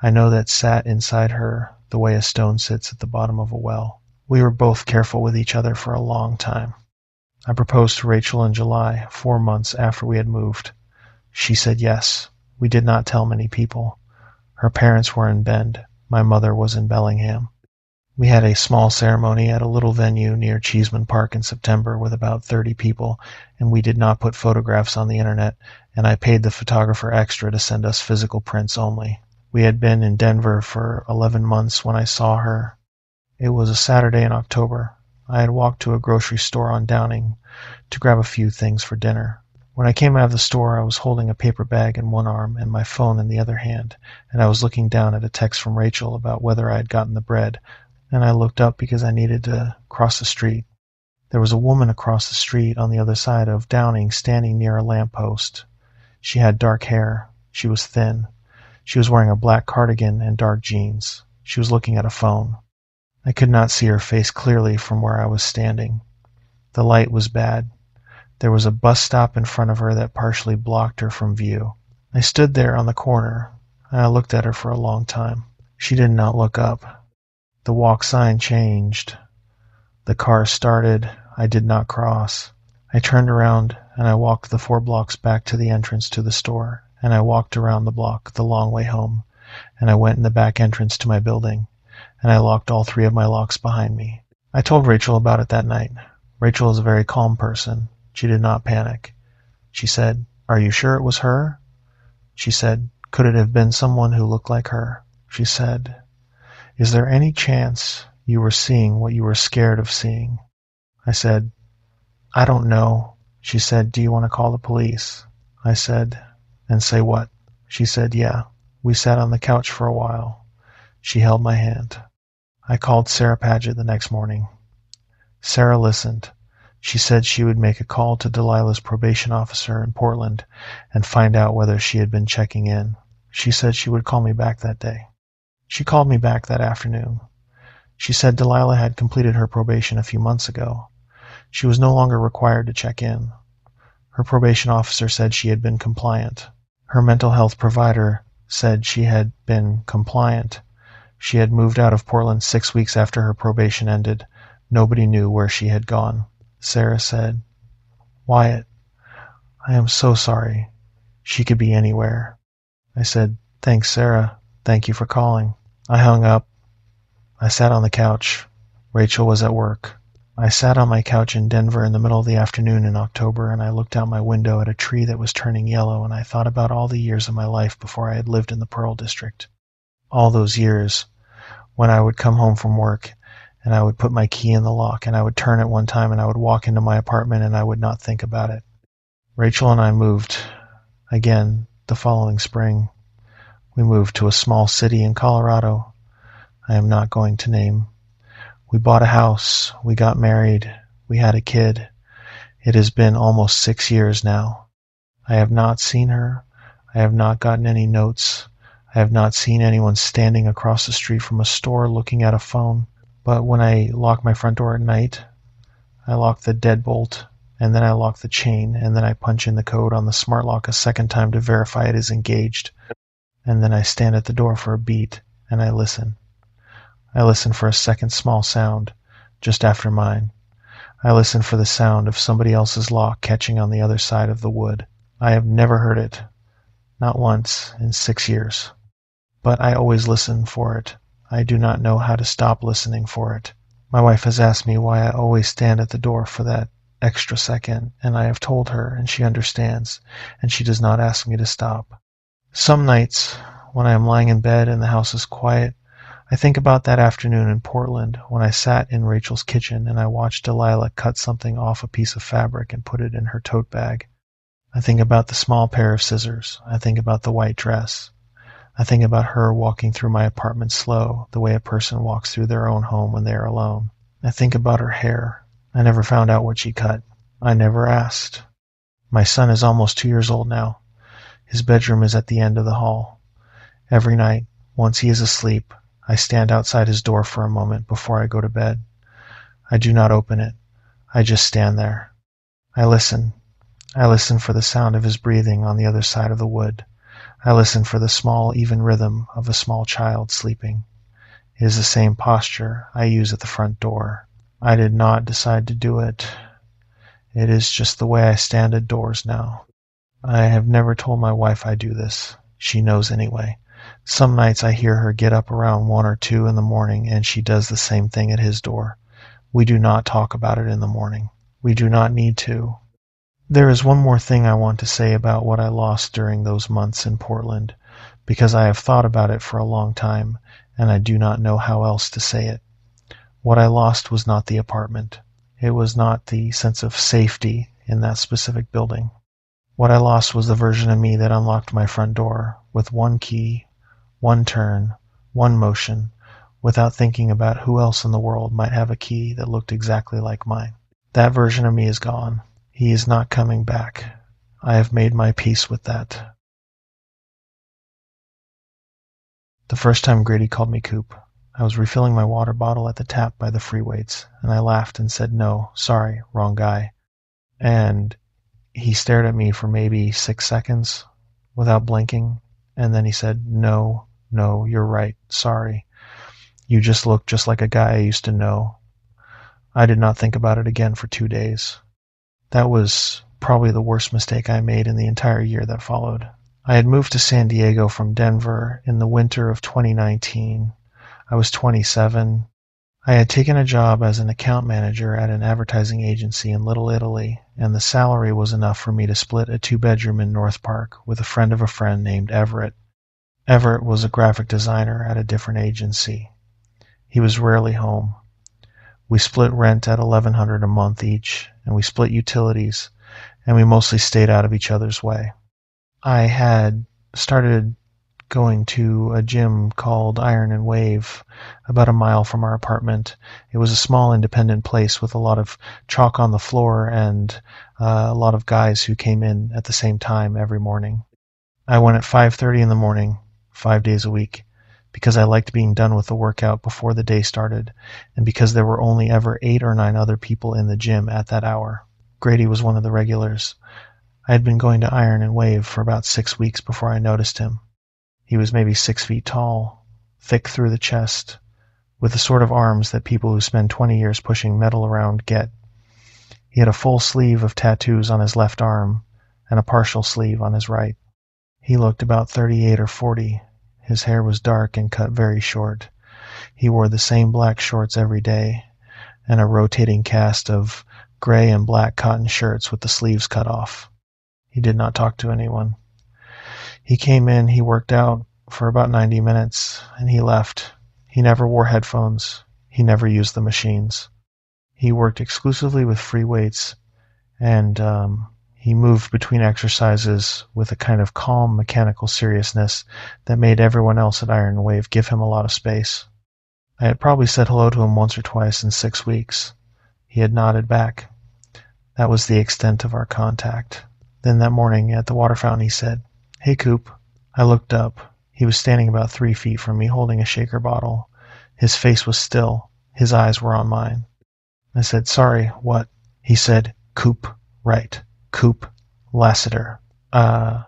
I know that sat inside her the way a stone sits at the bottom of a well. We were both careful with each other for a long time. I proposed to Rachel in July, 4 months after we had moved. She said yes. We did not tell many people. Her parents were in Bend. My mother was in Bellingham. We had a small ceremony at a little venue near Cheeseman Park in September with about 30 people, and we did not put photographs on the internet, and I paid the photographer extra to send us physical prints only. We had been in Denver for 11 months when I saw her. It was a Saturday in October. I had walked to a grocery store on Downing to grab a few things for dinner. When I came out of the store, I was holding a paper bag in one arm and my phone in the other hand, and I was looking down at a text from Rachel about whether I had gotten the bread, and I looked up because I needed to cross the street. There was a woman across the street on the other side of Downing standing near a lamppost. She had dark hair. She was thin. She was wearing a black cardigan and dark jeans. She was looking at a phone. I could not see her face clearly from where I was standing. The light was bad. There was a bus stop in front of her that partially blocked her from view. I stood there on the corner, and I looked at her for a long time. She did not look up. The walk sign changed. The car started. I did not cross. I turned around, and I walked the 4 blocks back to the entrance to the store, and I walked around the block the long way home, and I went in the back entrance to my building, and I locked all 3 of my locks behind me. I told Rachel about it that night. Rachel is a very calm person. She did not panic. She said, "Are you sure it was her?" She said, "Could it have been someone who looked like her?" She said, "Is there any chance you were seeing what you were scared of seeing?" I said, "I don't know." She said, "Do you want to call the police?" I said, "And say what?" She said, "Yeah." We sat on the couch for a while. She held my hand. I called Sarah Paget the next morning. Sarah listened. She said she would make a call to Delilah's probation officer in Portland and find out whether she had been checking in. She said she would call me back that day. She called me back that afternoon. She said Delilah had completed her probation a few months ago. She was no longer required to check in. Her probation officer said she had been compliant. Her mental health provider said she had been compliant. She had moved out of Portland 6 weeks after her probation ended. Nobody knew where she had gone. Sarah said, "Wyatt, I am so sorry. She could be anywhere." I said, "Thanks, Sarah. Thank you for calling." I hung up. I sat on the couch. Rachel was at work. I sat on my couch in Denver in the middle of the afternoon in October, and I looked out my window at a tree that was turning yellow, and I thought about all the years of my life before I had lived in the Pearl District. All those years when I would come home from work, and I would put my key in the lock, and I would turn it one time, and I would walk into my apartment, and I would not think about it. Rachel and I moved again the following spring. We moved to a small city in Colorado I am not going to name. We bought a house. We got married. We had a kid. It has been almost 6 years now. I have not seen her. I have not gotten any notes. I have not seen anyone standing across the street from a store looking at a phone. But when I lock my front door at night, I lock the deadbolt, and then I lock the chain, and then I punch in the code on the smart lock a second time to verify it is engaged. And then I stand at the door for a beat, and I listen. I listen for a second small sound, just after mine. I listen for the sound of somebody else's lock catching on the other side of the wood. I have never heard it, not once in 6 years. But I always listen for it. I do not know how to stop listening for it. My wife has asked me why I always stand at the door for that extra second, and I have told her, and she understands, and she does not ask me to stop. Some nights, when I am lying in bed and the house is quiet, I think about that afternoon in Portland when I sat in Rachel's kitchen and I watched Delilah cut something off a piece of fabric and put it in her tote bag. I think about the small pair of scissors. I think about the white dress. I think about her walking through my apartment slow, the way a person walks through their own home when they are alone. I think about her hair. I never found out what she cut. I never asked. My son is almost 2 years old now. His bedroom is at the end of the hall. Every night, once he is asleep, I stand outside his door for a moment before I go to bed. I do not open it. I just stand there. I listen. I listen for the sound of his breathing on the other side of the wood. I listen for the small, even rhythm of a small child sleeping. It is the same posture I use at the front door. I did not decide to do it. It is just the way I stand at doors now. I have never told my wife I do this. She knows anyway. Some nights I hear her get up around 1 or 2 in the morning, and she does the same thing at his door. We do not talk about it in the morning. We do not need to. There is one more thing I want to say about what I lost during those months in Portland, because I have thought about it for a long time, and I do not know how else to say it. What I lost was not the apartment. It was not the sense of safety in that specific building. What I lost was the version of me that unlocked my front door with one key, one turn, one motion, without thinking about who else in the world might have a key that looked exactly like mine. That version of me is gone. He is not coming back. I have made my peace with that. The first time Grady called me Coop, I was refilling my water bottle at the tap by the free weights, and I laughed and said, "No, sorry, wrong guy." And he stared at me for maybe 6 seconds without blinking, and then he said, "No, no, you're right, sorry. You just look just like a guy I used to know." I did not think about it again for 2 days. That was probably the worst mistake I made in the entire year that followed. I had moved to San Diego from Denver in the winter of 2019. I was 27. I had taken a job as an account manager at an advertising agency in Little Italy, and the salary was enough for me to split a 2-bedroom in North Park with a friend of a friend named Everett. Everett was a graphic designer at a different agency. He was rarely home. We split rent at $1,100 a month each, and we split utilities, and we mostly stayed out of each other's way. I had started going to a gym called Iron and Wave about a mile from our apartment. It was a small independent place with a lot of chalk on the floor and a lot of guys who came in at the same time every morning. I went at 5:30 in the morning, 5 days a week, because I liked being done with the workout before the day started, and because there were only ever 8 or 9 other people in the gym at that hour. Grady was one of the regulars. I had been going to Iron and Wave for about 6 weeks before I noticed him. He was maybe 6 feet tall, thick through the chest, with the sort of arms that people who spend 20 years pushing metal around get. He had a full sleeve of tattoos on his left arm and a partial sleeve on his right. He looked about 38 or 40. His hair was dark and cut very short. He wore the same black shorts every day and a rotating cast of gray and black cotton shirts with the sleeves cut off. He did not talk to anyone. He came in, he worked out for about 90 minutes, and he left. He never wore headphones. He never used the machines. He worked exclusively with free weights, and he moved between exercises with a kind of calm mechanical seriousness that made everyone else at Iron Wave give him a lot of space. I had probably said hello to him once or twice in 6 weeks. He had nodded back. That was the extent of our contact. Then that morning at the water fountain he said, "Hey, Coop." I looked up. He was standing about 3 feet from me holding a shaker bottle. His face was still. His eyes were on mine. I said, "Sorry, what?" He said, "Coop, right. Coop Lassiter." I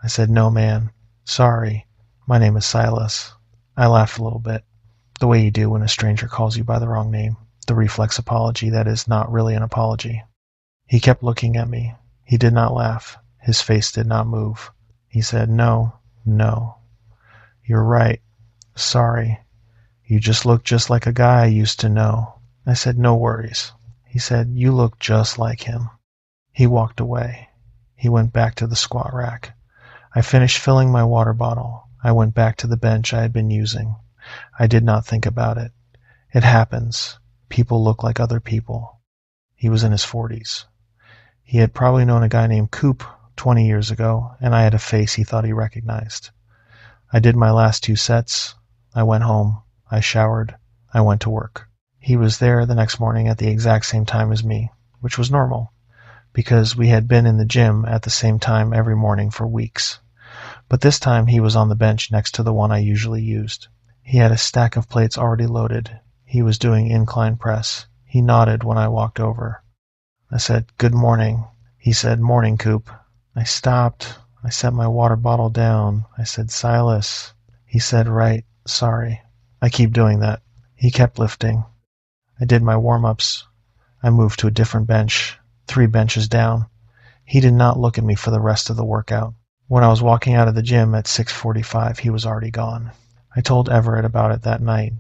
said, "No, man. Sorry. My name is Silas." I laughed a little bit, the way you do when a stranger calls you by the wrong name, the reflex apology that is not really an apology. He kept looking at me. He did not laugh. His face did not move. He said, "No, no. You're right. Sorry. You just look just like a guy I used to know." I said, "No worries." He said, "You look just like him." He walked away. He went back to the squat rack. I finished filling my water bottle. I went back to the bench I had been using. I did not think about it. It happens. People look like other people. He was in his 40s. He had probably known a guy named Coop 20 years ago, and I had a face he thought he recognized. I did my last 2 sets. I went home. I showered. I went to work. He was there the next morning at the exact same time as me, which was normal, because we had been in the gym at the same time every morning for weeks. But this time he was on the bench next to the one I usually used. He had a stack of plates already loaded. He was doing incline press. He nodded when I walked over. I said, "Good morning." He said, "Morning, Coop." I stopped. I set my water bottle down. I said, "Silas." He said, "Right, sorry." I keep doing that. He kept lifting. I did my warm-ups. I moved to a different bench, 3 benches down. He did not look at me for the rest of the workout. When I was walking out of the gym at 6:45, he was already gone. I told Everett about it that night.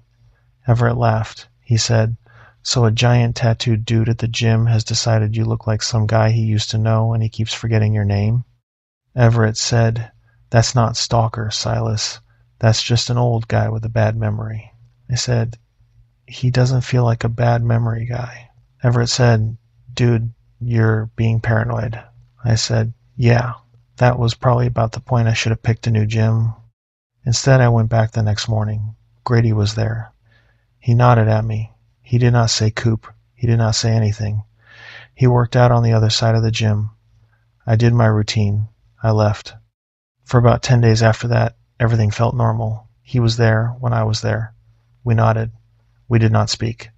Everett laughed. He said, "So a giant tattooed dude at the gym has decided you look like some guy he used to know and he keeps forgetting your name?" Everett said, "That's not Stalker, Silas. That's just an old guy with a bad memory." I said, "He doesn't feel like a bad memory guy." Everett said, "Dude, you're being paranoid." I said, "Yeah, that was probably about the point I should have picked a new gym." Instead, I went back the next morning. Grady was there. He nodded at me. He did not say Coop. He did not say anything. He worked out on the other side of the gym. I did my routine. I left. For about 10 days after that, everything felt normal. He was there when I was there. We nodded. We did not speak.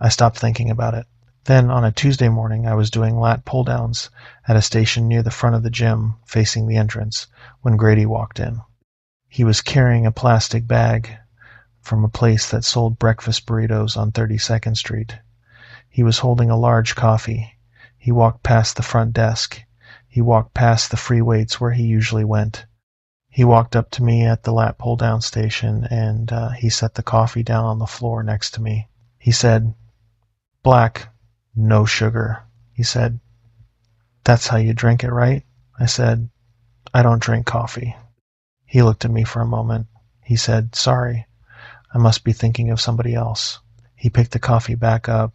I stopped thinking about it. Then, on a Tuesday morning, I was doing lat pull-downs at a station near the front of the gym, facing the entrance, when Grady walked in. He was carrying a plastic bag from a place that sold breakfast burritos on 32nd Street. He was holding a large coffee. He walked past the front desk. He walked past the free weights where he usually went. He walked up to me at the lat pull-down station, and he set the coffee down on the floor next to me. He said, "Black, no sugar." He said, "That's how you drink it, right?" I said, "I don't drink coffee." He looked at me for a moment. He said, "Sorry, I must be thinking of somebody else." He picked the coffee back up.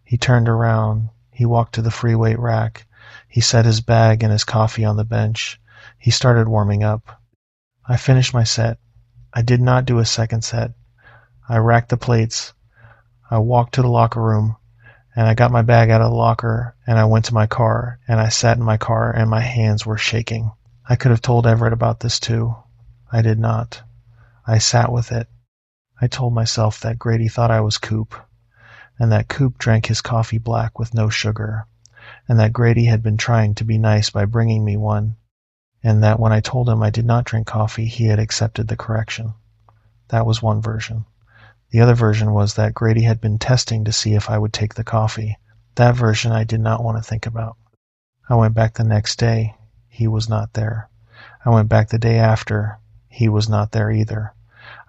He turned around. He walked to the free weight rack. He set his bag and his coffee on the bench. He started warming up. I finished my set. I did not do a second set. I racked the plates. I walked to the locker room, and I got my bag out of the locker, and I went to my car, and I sat in my car, and my hands were shaking. I could have told Everett about this too. I did not. I sat with it. I told myself that Grady thought I was Coop, and that Coop drank his coffee black with no sugar, and that Grady had been trying to be nice by bringing me one, and that when I told him I did not drink coffee, he had accepted the correction. That was one version. The other version was that Grady had been testing to see if I would take the coffee. That version I did not want to think about. I went back the next day. He was not there. I went back the day after. He was not there either.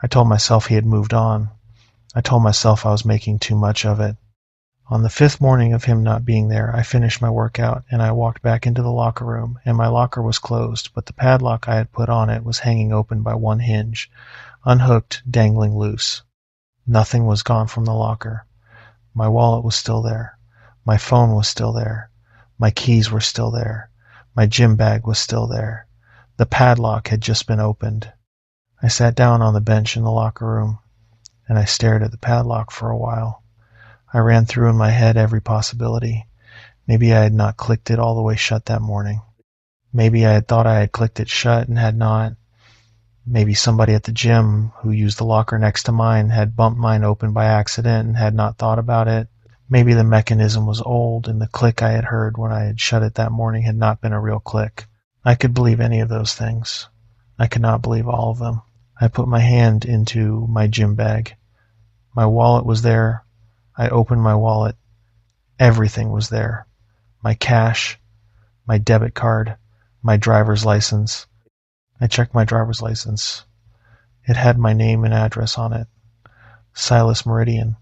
I told myself he had moved on. I told myself I was making too much of it. On the 5th morning of him not being there, I finished my workout, and I walked back into the locker room, and my locker was closed, but the padlock I had put on it was hanging open by one hinge, unhooked, dangling loose. Nothing was gone from the locker. My wallet was still there. My phone was still there. My keys were still there. My gym bag was still there. The padlock had just been opened. I sat down on the bench in the locker room, and I stared at the padlock for a while. I ran through in my head every possibility. Maybe I had not clicked it all the way shut that morning. Maybe I had thought I had clicked it shut and had not. Maybe somebody at the gym who used the locker next to mine had bumped mine open by accident and had not thought about it. Maybe the mechanism was old and the click I had heard when I had shut it that morning had not been a real click. I could believe any of those things. I could not believe all of them. I put my hand into my gym bag. My wallet was there. I opened my wallet. Everything was there. My cash, my debit card, my driver's license. I checked my driver's license. It had my name and address on it. Silas Meridian,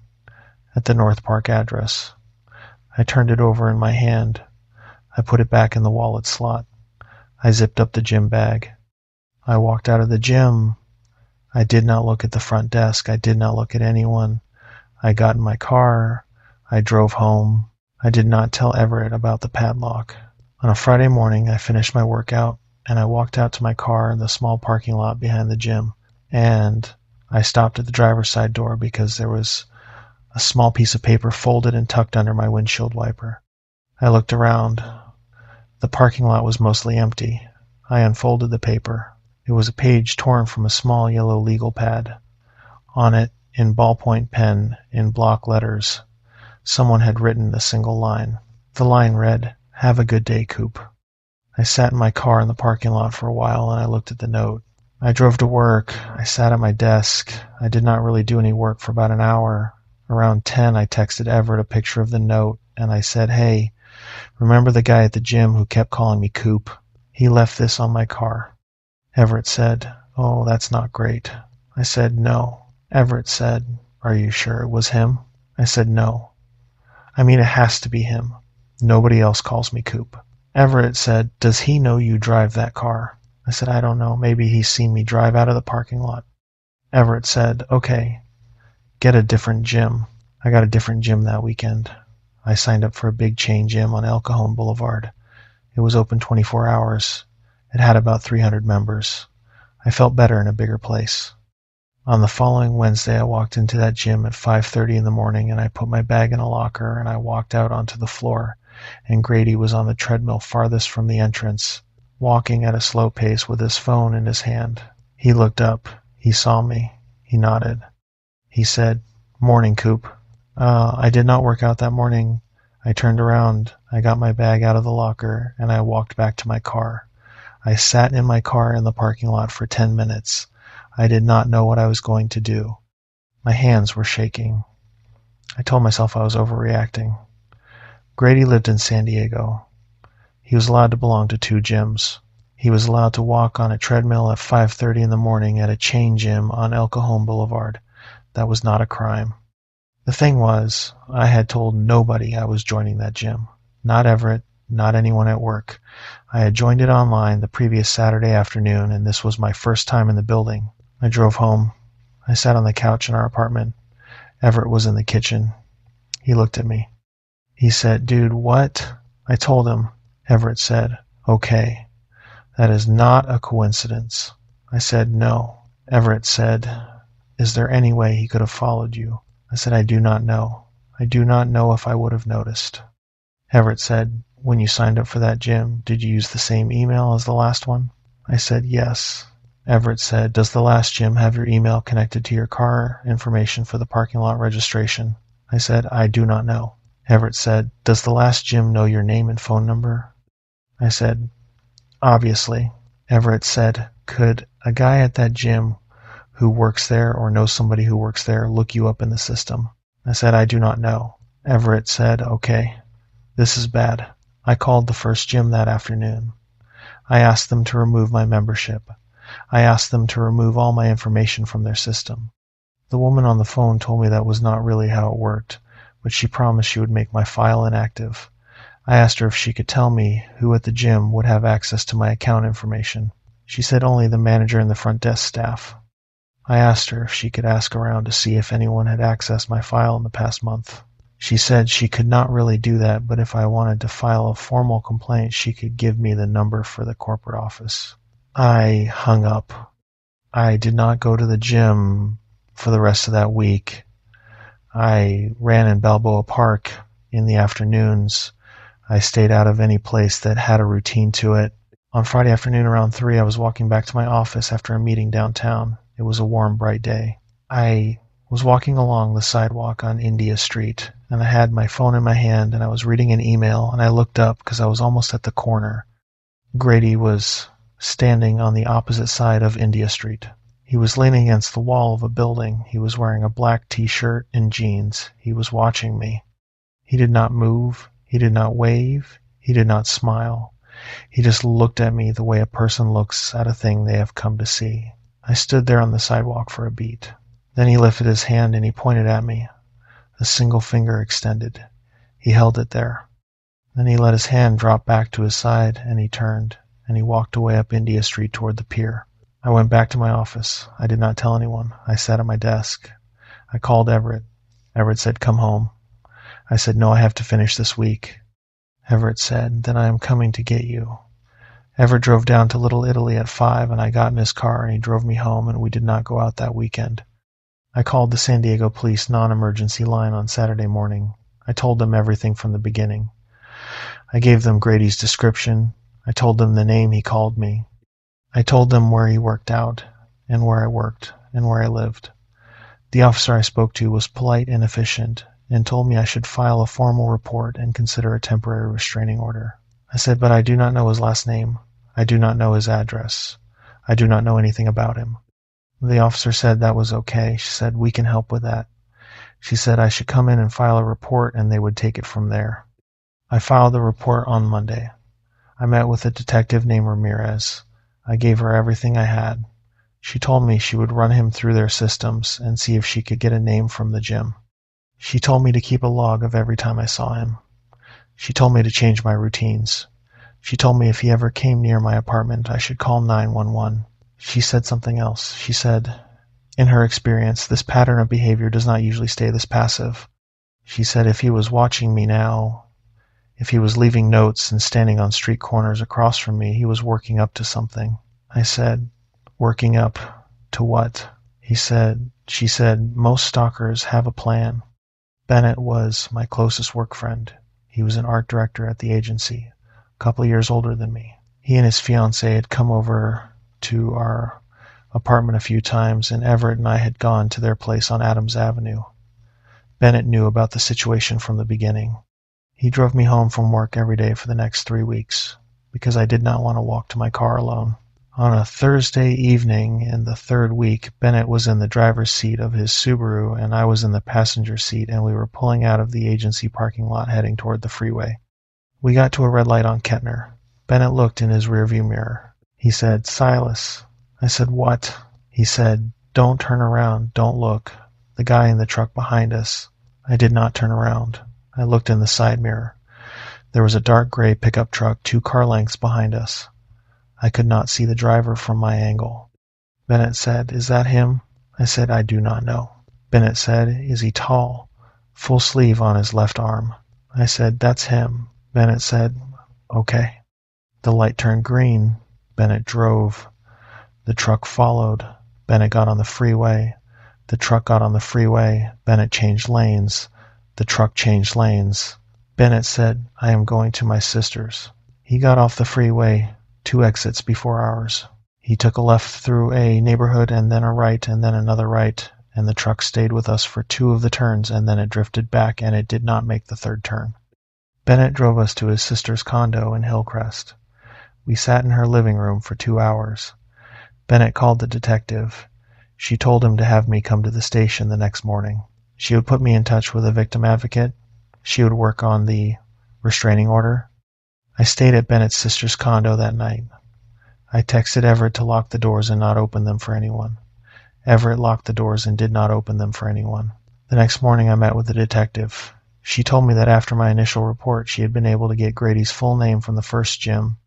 at the North Park address. I turned it over in my hand. I put it back in the wallet slot. I zipped up the gym bag. I walked out of the gym. I did not look at the front desk. I did not look at anyone. I got in my car. I drove home. I did not tell Everett about the padlock. On a Friday morning, I finished my workout, and I walked out to my car in the small parking lot behind the gym. And I stopped at the driver's side door because there was a small piece of paper folded and tucked under my windshield wiper. I looked around. The parking lot was mostly empty. I unfolded the paper. It was a page torn from a small yellow legal pad. On it, in ballpoint pen, in block letters, someone had written a single line. The line read, "Have a good day, Coop." I sat in my car in the parking lot for a while, and I looked at the note. I drove to work. I sat at my desk. I did not really do any work for about an hour. Around 10, I texted Everett a picture of the note, and I said, "Hey, remember the guy at the gym who kept calling me Coop? He left this on my car." Everett said, "Oh, that's not great." I said, "No." Everett said, "Are you sure it was him?" I said, "No. I mean, it has to be him. Nobody else calls me Coop." Everett said, "Does he know you drive that car?" I said, "I don't know. Maybe he's seen me drive out of the parking lot." Everett said, "Okay, get a different gym." I got a different gym that weekend. I signed up for a big chain gym on El Cajon Boulevard. It was open 24 hours. It had about 300 members. I felt better in a bigger place. On the following Wednesday, I walked into that gym at 5:30 in the morning, and I put my bag in a locker, and I walked out onto the floor, and Grady was on the treadmill farthest from the entrance, walking at a slow pace with his phone in his hand. He looked up. He saw me. He nodded. He said, "Morning, Coop." I did not work out that morning. I turned around, I got my bag out of the locker, and I walked back to my car. I sat in my car in the parking lot for 10 minutes. I did not know what I was going to do. My hands were shaking. I told myself I was overreacting. Grady lived in San Diego. He was allowed to belong to 2 gyms. He was allowed to walk on a treadmill at 5:30 in the morning at a chain gym on El Cajon Boulevard. That was not a crime. The thing was, I had told nobody I was joining that gym. Not Everett, not anyone at work. I had joined it online the previous Saturday afternoon, and this was my first time in the building. I drove home. I sat on the couch in our apartment. Everett was in the kitchen. He looked at me. He said, "Dude, what?" I told him. Everett said, "Okay. That is not a coincidence." I said, "No." Everett said, "Is there any way he could have followed you?" I said, "I do not know. I do not know if I would have noticed." Everett said, "When you signed up for that gym, did you use the same email as the last one?" I said, "Yes." Everett said, "Does the last gym have your email connected to your car information for the parking lot registration?" I said, "I do not know." Everett said, "Does the last gym know your name and phone number?" I said, "Obviously." Everett said, "Could a guy at that gym who works there or knows somebody who works there look you up in the system?" I said, "I do not know." Everett said, "Okay, this is bad." I called the first gym that afternoon. I asked them to remove my membership. I asked them to remove all my information from their system. The woman on the phone told me that was not really how it worked, but she promised she would make my file inactive. I asked her if she could tell me who at the gym would have access to my account information. She said only the manager and the front desk staff. I asked her if she could ask around to see if anyone had accessed my file in the past month. She said she could not really do that, but if I wanted to file a formal complaint, she could give me the number for the corporate office. I hung up. I did not go to the gym for the rest of that week. I ran in Balboa Park in the afternoons. I stayed out of any place that had a routine to it. On Friday afternoon around 3, I was walking back to my office after a meeting downtown. It was a warm, bright day. I was walking along the sidewalk on India Street, and I had my phone in my hand, and I was reading an email, and I looked up because I was almost at the corner. Grady was standing on the opposite side of India Street. He was leaning against the wall of a building. He was wearing a black t-shirt and jeans. He was watching me. He did not move. He did not wave. He did not smile. He just looked at me the way a person looks at a thing they have come to see. I stood there on the sidewalk for a beat. Then he lifted his hand and he pointed at me, a single finger extended. He held it there. Then he let his hand drop back to his side and he turned, and he walked away up India Street toward the pier. I went back to my office. I did not tell anyone. I sat at my desk. I called Everett. Everett said, "Come home." I said, "No, I have to finish this week." Everett said, "Then I am coming to get you." Everett drove down to Little Italy at 5, and I got in his car, and he drove me home, and we did not go out that weekend. I called the San Diego Police non-emergency line on Saturday morning. I told them everything from the beginning. I gave them Grady's description. I told them the name he called me. I told them where he worked out, and where I worked, and where I lived. The officer I spoke to was polite and efficient, and told me I should file a formal report and consider a temporary restraining order. I said, "But I do not know his last name. I do not know his address. I do not know anything about him." The officer said that was okay. She said, "We can help with that." She said I should come in and file a report and they would take it from there. I filed the report on Monday. I met with a detective named Ramirez. I gave her everything I had. She told me she would run him through their systems and see if she could get a name from the gym. She told me to keep a log of every time I saw him. She told me to change my routines. She told me if he ever came near my apartment, I should call 911. She said something else. She said, in her experience, this pattern of behavior does not usually stay this passive. She said if he was watching me now, if he was leaving notes and standing on street corners across from me, he was working up to something. I said, "Working up to what?" She said, "Most stalkers have a plan." Bennett was my closest work friend. He was an art director at the agency, a couple of years older than me. He and his fiancée had come over to our apartment a few times, and Everett and I had gone to their place on Adams Avenue. Bennett knew about the situation from the beginning. He drove me home from work every day for the next 3 weeks, because I did not want to walk to my car alone. On a Thursday evening in the 3rd week, Bennett was in the driver's seat of his Subaru and I was in the passenger seat, and we were pulling out of the agency parking lot heading toward the freeway. We got to a red light on Kettner. Bennett looked in his rearview mirror. He said, "Silas." I said, "What?" He said, "Don't turn around, don't look. The guy in the truck behind us." I did not turn around. I looked in the side mirror. There was a dark gray pickup truck 2 car lengths behind us. I could not see the driver from my angle. Bennett said, "Is that him?" I said, "I do not know." Bennett said, "Is he tall? Full sleeve on his left arm?" I said, "That's him." Bennett said, "Okay." The light turned green. Bennett drove. The truck followed. Bennett got on the freeway. The truck got on the freeway. Bennett changed lanes. The truck changed lanes. Bennett said, "I am going to my sister's." He got off the freeway 2 exits before ours. He took a left through a neighborhood and then a right and then another right, and the truck stayed with us for 2 of the turns, and then it drifted back and it did not make the 3rd turn. Bennett drove us to his sister's condo in Hillcrest. We sat in her living room for 2 hours. Bennett called the detective. She told him to have me come to the station the next morning. She would put me in touch with a victim advocate. She would work on the restraining order. I stayed at Bennett's sister's condo that night. I texted Everett to lock the doors and not open them for anyone. Everett locked the doors and did not open them for anyone. The next morning I met with the detective. She told me that after my initial report she had been able to get Grady's full name from the first Jim.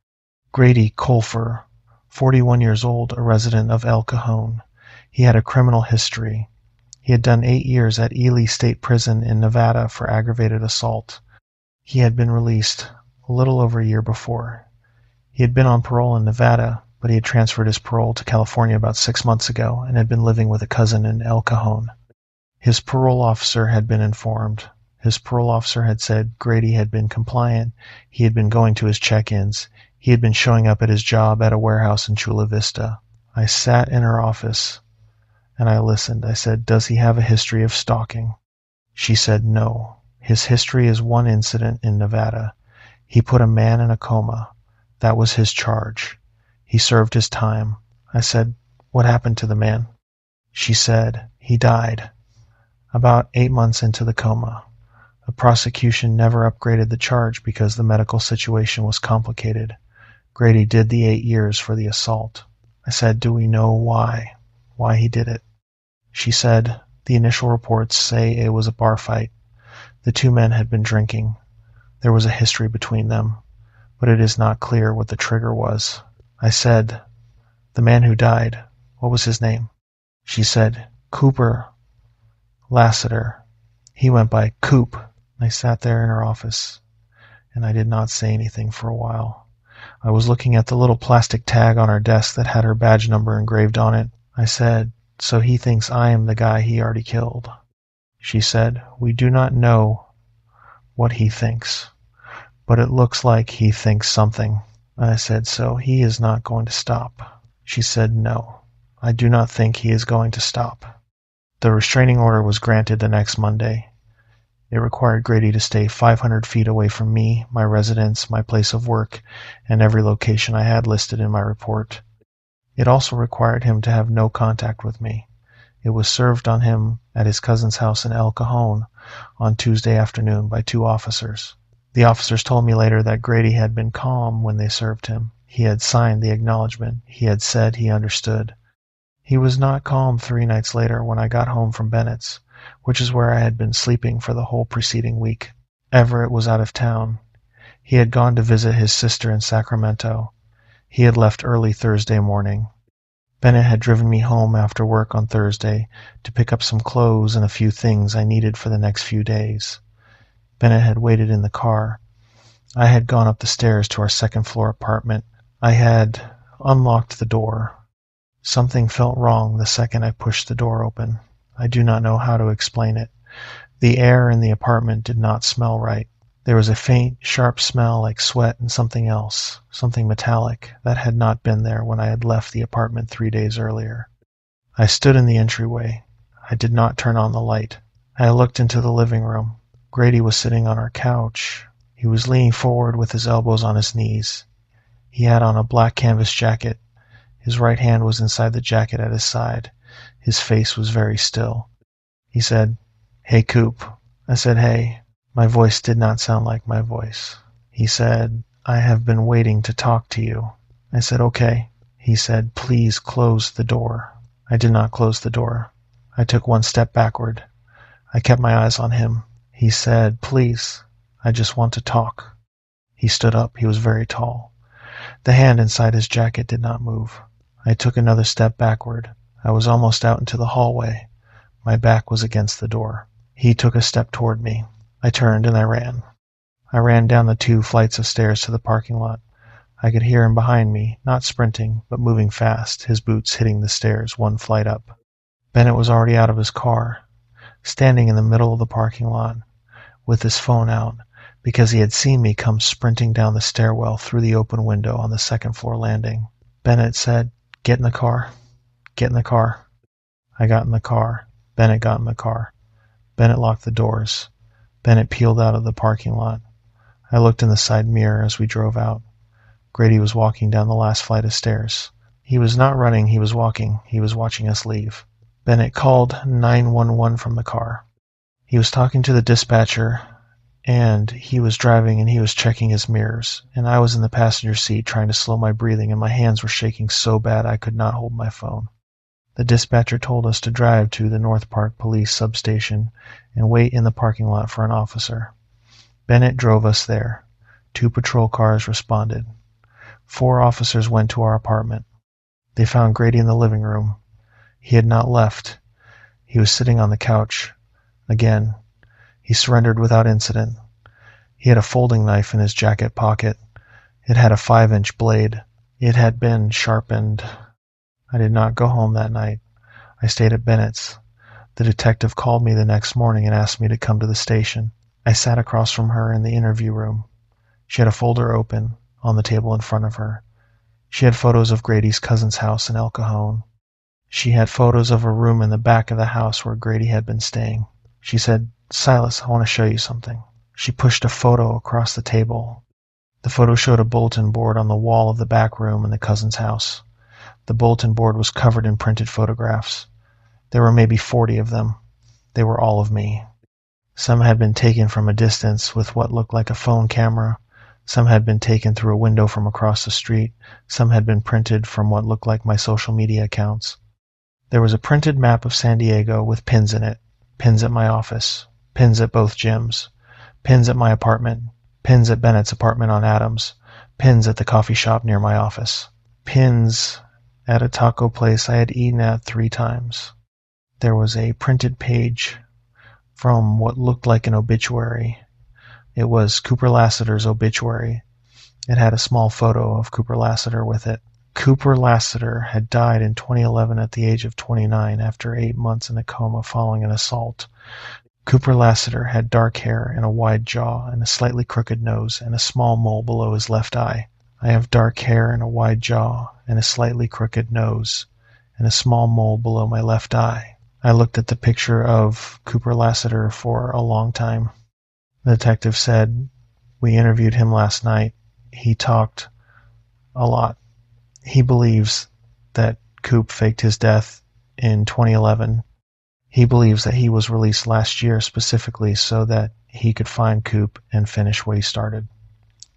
Grady Colfer, 41 years old, a resident of El Cajon. He had a criminal history. He had done 8 years at Ely State Prison in Nevada for aggravated assault. He had been released a little over a year before. He had been on parole in Nevada, but he had transferred his parole to California about 6 months ago and had been living with a cousin in El Cajon. His parole officer had been informed. His parole officer had said Grady had been compliant. He had been going to his check-ins. He had been showing up at his job at a warehouse in Chula Vista. I sat in her office and I listened. I said, "Does he have a history of stalking?" She said, "No. His history is one incident in Nevada. He put a man in a coma. That was his charge. He served his time." I said, "What happened to the man?" She said, "He died about 8 months into the coma. The prosecution never upgraded the charge because the medical situation was complicated. Grady did the 8 years for the assault." I said, "Do we know why he did it?" She said, "The initial reports say it was a bar fight. The 2 men had been drinking. There was a history between them, but it is not clear what the trigger was." I said, "The man who died, what was his name?" She said, "Cooper Lassiter. He went by Coop." I sat there in her office, and I did not say anything for a while. I was looking at the little plastic tag on her desk that had her badge number engraved on it. I said, "So he thinks I am the guy he already killed." She said, "We do not know what he thinks, but it looks like he thinks something." I said, "So he is not going to stop?" She said, "No, I do not think he is going to stop." The restraining order was granted the next Monday. It required Grady to stay 500 feet away from me, my residence, my place of work, and every location I had listed in my report. It also required him to have no contact with me. It was served on him at his cousin's house in El Cajon on Tuesday afternoon by 2 officers. The officers told me later that Grady had been calm when they served him. He had signed the acknowledgement. He had said he understood. He was not calm 3 nights later when I got home from Bennett's, which is where I had been sleeping for the whole preceding week. Everett was out of town. He had gone to visit his sister in Sacramento. He had left early Thursday morning. Bennett had driven me home after work on Thursday to pick up some clothes and a few things I needed for the next few days. Bennett had waited in the car. I had gone up the stairs to our 2nd floor apartment. I had unlocked the door. Something felt wrong the second I pushed the door open. I do not know how to explain it. The air in the apartment did not smell right. There was a faint, sharp smell like sweat and something else, something metallic, that had not been there when I had left the apartment 3 days earlier. I stood in the entryway. I did not turn on the light. I looked into the living room. Grady was sitting on our couch. He was leaning forward with his elbows on his knees. He had on a black canvas jacket. His right hand was inside the jacket at his side. His face was very still. He said, "Hey, Coop." I said, "Hey." My voice did not sound like my voice. He said, "I have been waiting to talk to you." I said, "Okay." He said, "Please close the door." I did not close the door. I took one step backward. I kept my eyes on him. He said, "Please, I just want to talk." He stood up. He was very tall. The hand inside his jacket did not move. I took another step backward. I was almost out into the hallway. My back was against the door. He took a step toward me. I turned and I ran. I ran down the 2 flights of stairs to the parking lot. I could hear him behind me, not sprinting, but moving fast, his boots hitting the stairs 1 flight up. Bennett was already out of his car, standing in the middle of the parking lot, with his phone out, because he had seen me come sprinting down the stairwell through the open window on the 2nd floor landing. Bennett said, "Get in the car. Get in the car." I got in the car. Bennett got in the car. Bennett locked the doors. Bennett peeled out of the parking lot. I looked in the side mirror as we drove out. Grady was walking down the last flight of stairs. He was not running, he was walking. He was watching us leave. Bennett called 911 from the car. He was talking to the dispatcher, and he was driving and he was checking his mirrors, and I was in the passenger seat trying to slow my breathing, and my hands were shaking so bad I could not hold my phone. The dispatcher told us to drive to the North Park Police substation and wait in the parking lot for an officer. Bennett drove us there. 2 patrol cars responded. 4 officers went to our apartment. They found Grady in the living room. He had not left. He was sitting on the couch. Again, he surrendered without incident. He had a folding knife in his jacket pocket. It had a 5-inch blade. It had been sharpened. I did not go home that night. I stayed at Bennett's. The detective called me the next morning and asked me to come to the station. I sat across from her in the interview room. She had a folder open on the table in front of her. She had photos of Grady's cousin's house in El Cajon. She had photos of a room in the back of the house where Grady had been staying. She said, "Silas, I want to show you something." She pushed a photo across the table. The photo showed a bulletin board on the wall of the back room in the cousin's house. The bulletin board was covered in printed photographs. There were maybe 40 of them. They were all of me. Some had been taken from a distance with what looked like a phone camera. Some had been taken through a window from across the street. Some had been printed from what looked like my social media accounts. There was a printed map of San Diego with pins in it. Pins at my office. Pins at both gyms. Pins at my apartment. Pins at Bennett's apartment on Adams. Pins at the coffee shop near my office. Pins at a taco place I had eaten at 3 times. There was a printed page from what looked like an obituary. It was Cooper Lassiter's obituary. It had a small photo of Cooper Lassiter with it. Cooper Lassiter had died in 2011 at the age of 29 after 8 months in a coma following an assault. Cooper Lassiter had dark hair and a wide jaw and a slightly crooked nose and a small mole below his left eye. I have dark hair and a wide jaw and a slightly crooked nose and a small mole below my left eye. I looked at the picture of Cooper Lassiter for a long time. The detective said, "We interviewed him last night. He talked a lot. He believes that Coop faked his death in 2011. He believes that he was released last year specifically so that he could find Coop and finish what he started.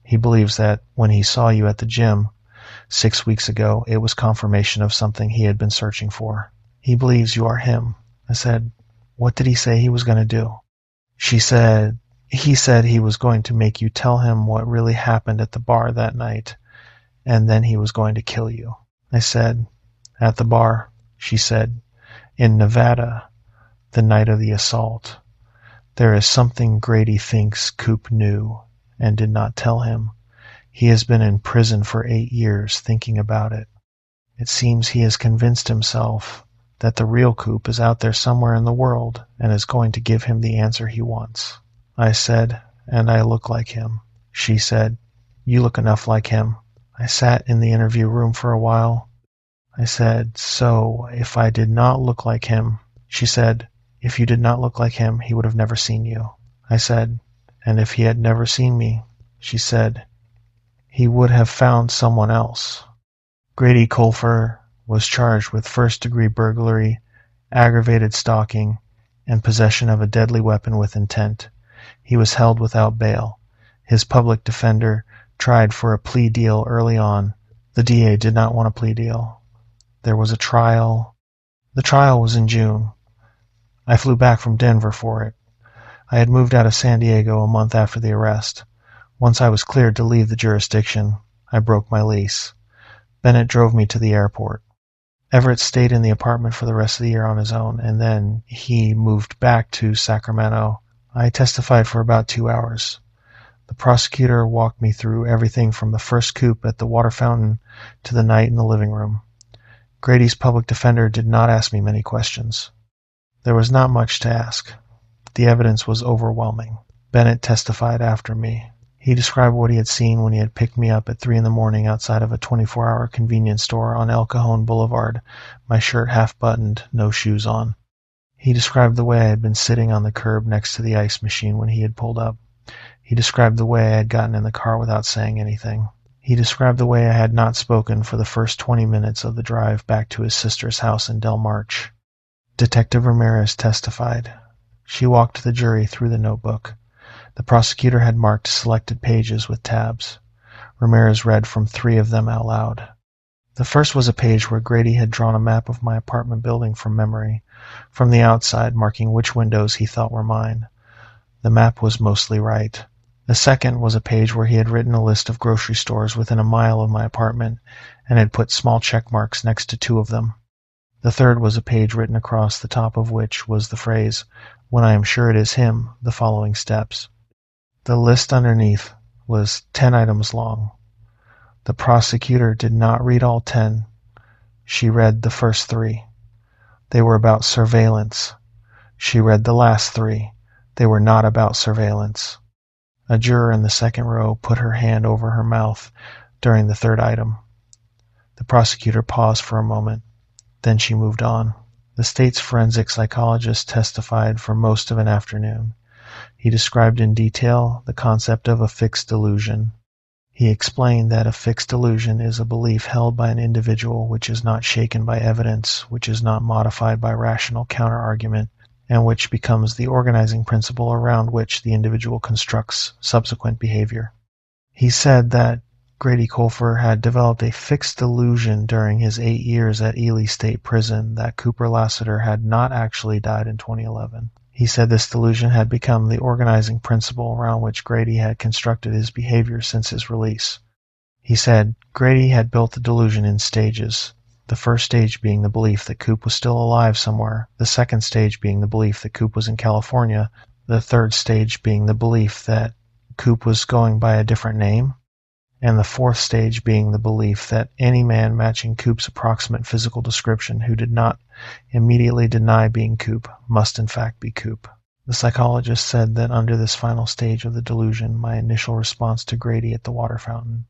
He believes that when he saw you at the gym 6 weeks ago, it was confirmation of something he had been searching for. He believes you are him." I said, "What did he say he was going to do?" She said, "He said he was going to make you tell him what really happened at the bar that night, and then he was going to kill you." I said, "At the bar?" She said, "In Nevada, the night of the assault. There is something Grady thinks Coop knew and did not tell him. He has been in prison for 8 years thinking about it. It seems he has convinced himself that the real Coop is out there somewhere in the world and is going to give him the answer he wants." I said, "And I look like him." She said, "You look enough like him." I sat in the interview room for a while. I said, "So, if I did not look like him?" She said, "If you did not look like him, he would have never seen you." I said, "And if he had never seen me?" She said, "He would have found someone else." Grady Colfer was charged with first-degree burglary, aggravated stalking, and possession of a deadly weapon with intent. He was held without bail. His public defender tried for a plea deal early on. The DA did not want a plea deal. There was a trial. The trial was in June. I flew back from Denver for it. I had moved out of San Diego a month after the arrest. Once I was cleared to leave the jurisdiction, I broke my lease. Bennett drove me to the airport. Everett stayed in the apartment for the rest of the year on his own, and then he moved back to Sacramento. I testified for about 2 hours. The prosecutor walked me through everything from the first coup at the water fountain to the night in the living room. Grady's public defender did not ask me many questions. There was not much to ask. The evidence was overwhelming. Bennett testified after me. He described what he had seen when he had picked me up at 3 in the morning outside of a 24-hour convenience store on El Cajon Boulevard, my shirt half-buttoned, no shoes on. He described the way I had been sitting on the curb next to the ice machine when he had pulled up. He described the way I had gotten in the car without saying anything. He described the way I had not spoken for the first 20 minutes of the drive back to his sister's house in Del March. Detective Ramirez testified. She walked the jury through the notebook. The prosecutor had marked selected pages with tabs. Ramirez read from 3 of them out loud. The first was a page where Grady had drawn a map of my apartment building from memory, from the outside marking which windows he thought were mine. The map was mostly right. The second was a page where he had written a list of grocery stores within a mile of my apartment and had put small check marks next to 2 of them. The third was a page written across the top of which was the phrase, "When I am sure it is him, the following steps." The list underneath was 10 items long. The prosecutor did not read all 10. She read the first 3. They were about surveillance. She read the last 3. They were not about surveillance. A juror in the second row put her hand over her mouth during the third item. The prosecutor paused for a moment. Then she moved on. The state's forensic psychologist testified for most of an afternoon. He described in detail the concept of a fixed delusion. He explained that a fixed delusion is a belief held by an individual which is not shaken by evidence, which is not modified by rational counter-argument, and which becomes the organizing principle around which the individual constructs subsequent behavior. He said that Grady Colfer had developed a fixed delusion during his 8 years at Ely State Prison that Cooper Lassiter had not actually died in 2011. He said this delusion had become the organizing principle around which Grady had constructed his behavior since his release. He said Grady had built the delusion in stages, the first stage being the belief that Coop was still alive somewhere, the second stage being the belief that Coop was in California, the third stage being the belief that Coop was going by a different name, and the fourth stage being the belief that any man matching Coop's approximate physical description who did not immediately deny being Coop must in fact be Coop. The psychologist said that under this final stage of the delusion, my initial response to Grady at the water fountain,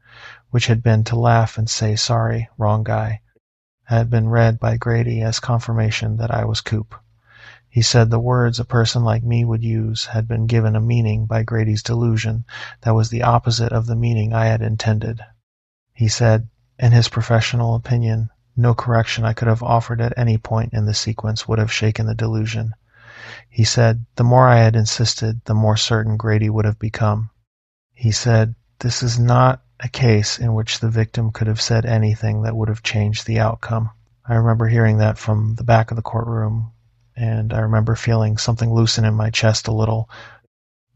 which had been to laugh and say, "Sorry, wrong guy," had been read by Grady as confirmation that I was Coop. He said the words a person like me would use had been given a meaning by Grady's delusion that was the opposite of the meaning I had intended. He said, in his professional opinion, no correction I could have offered at any point in the sequence would have shaken the delusion. He said, the more I had insisted, the more certain Grady would have become. He said, this is not a case in which the victim could have said anything that would have changed the outcome. I remember hearing that from the back of the courtroom, and I remember feeling something loosen in my chest a little,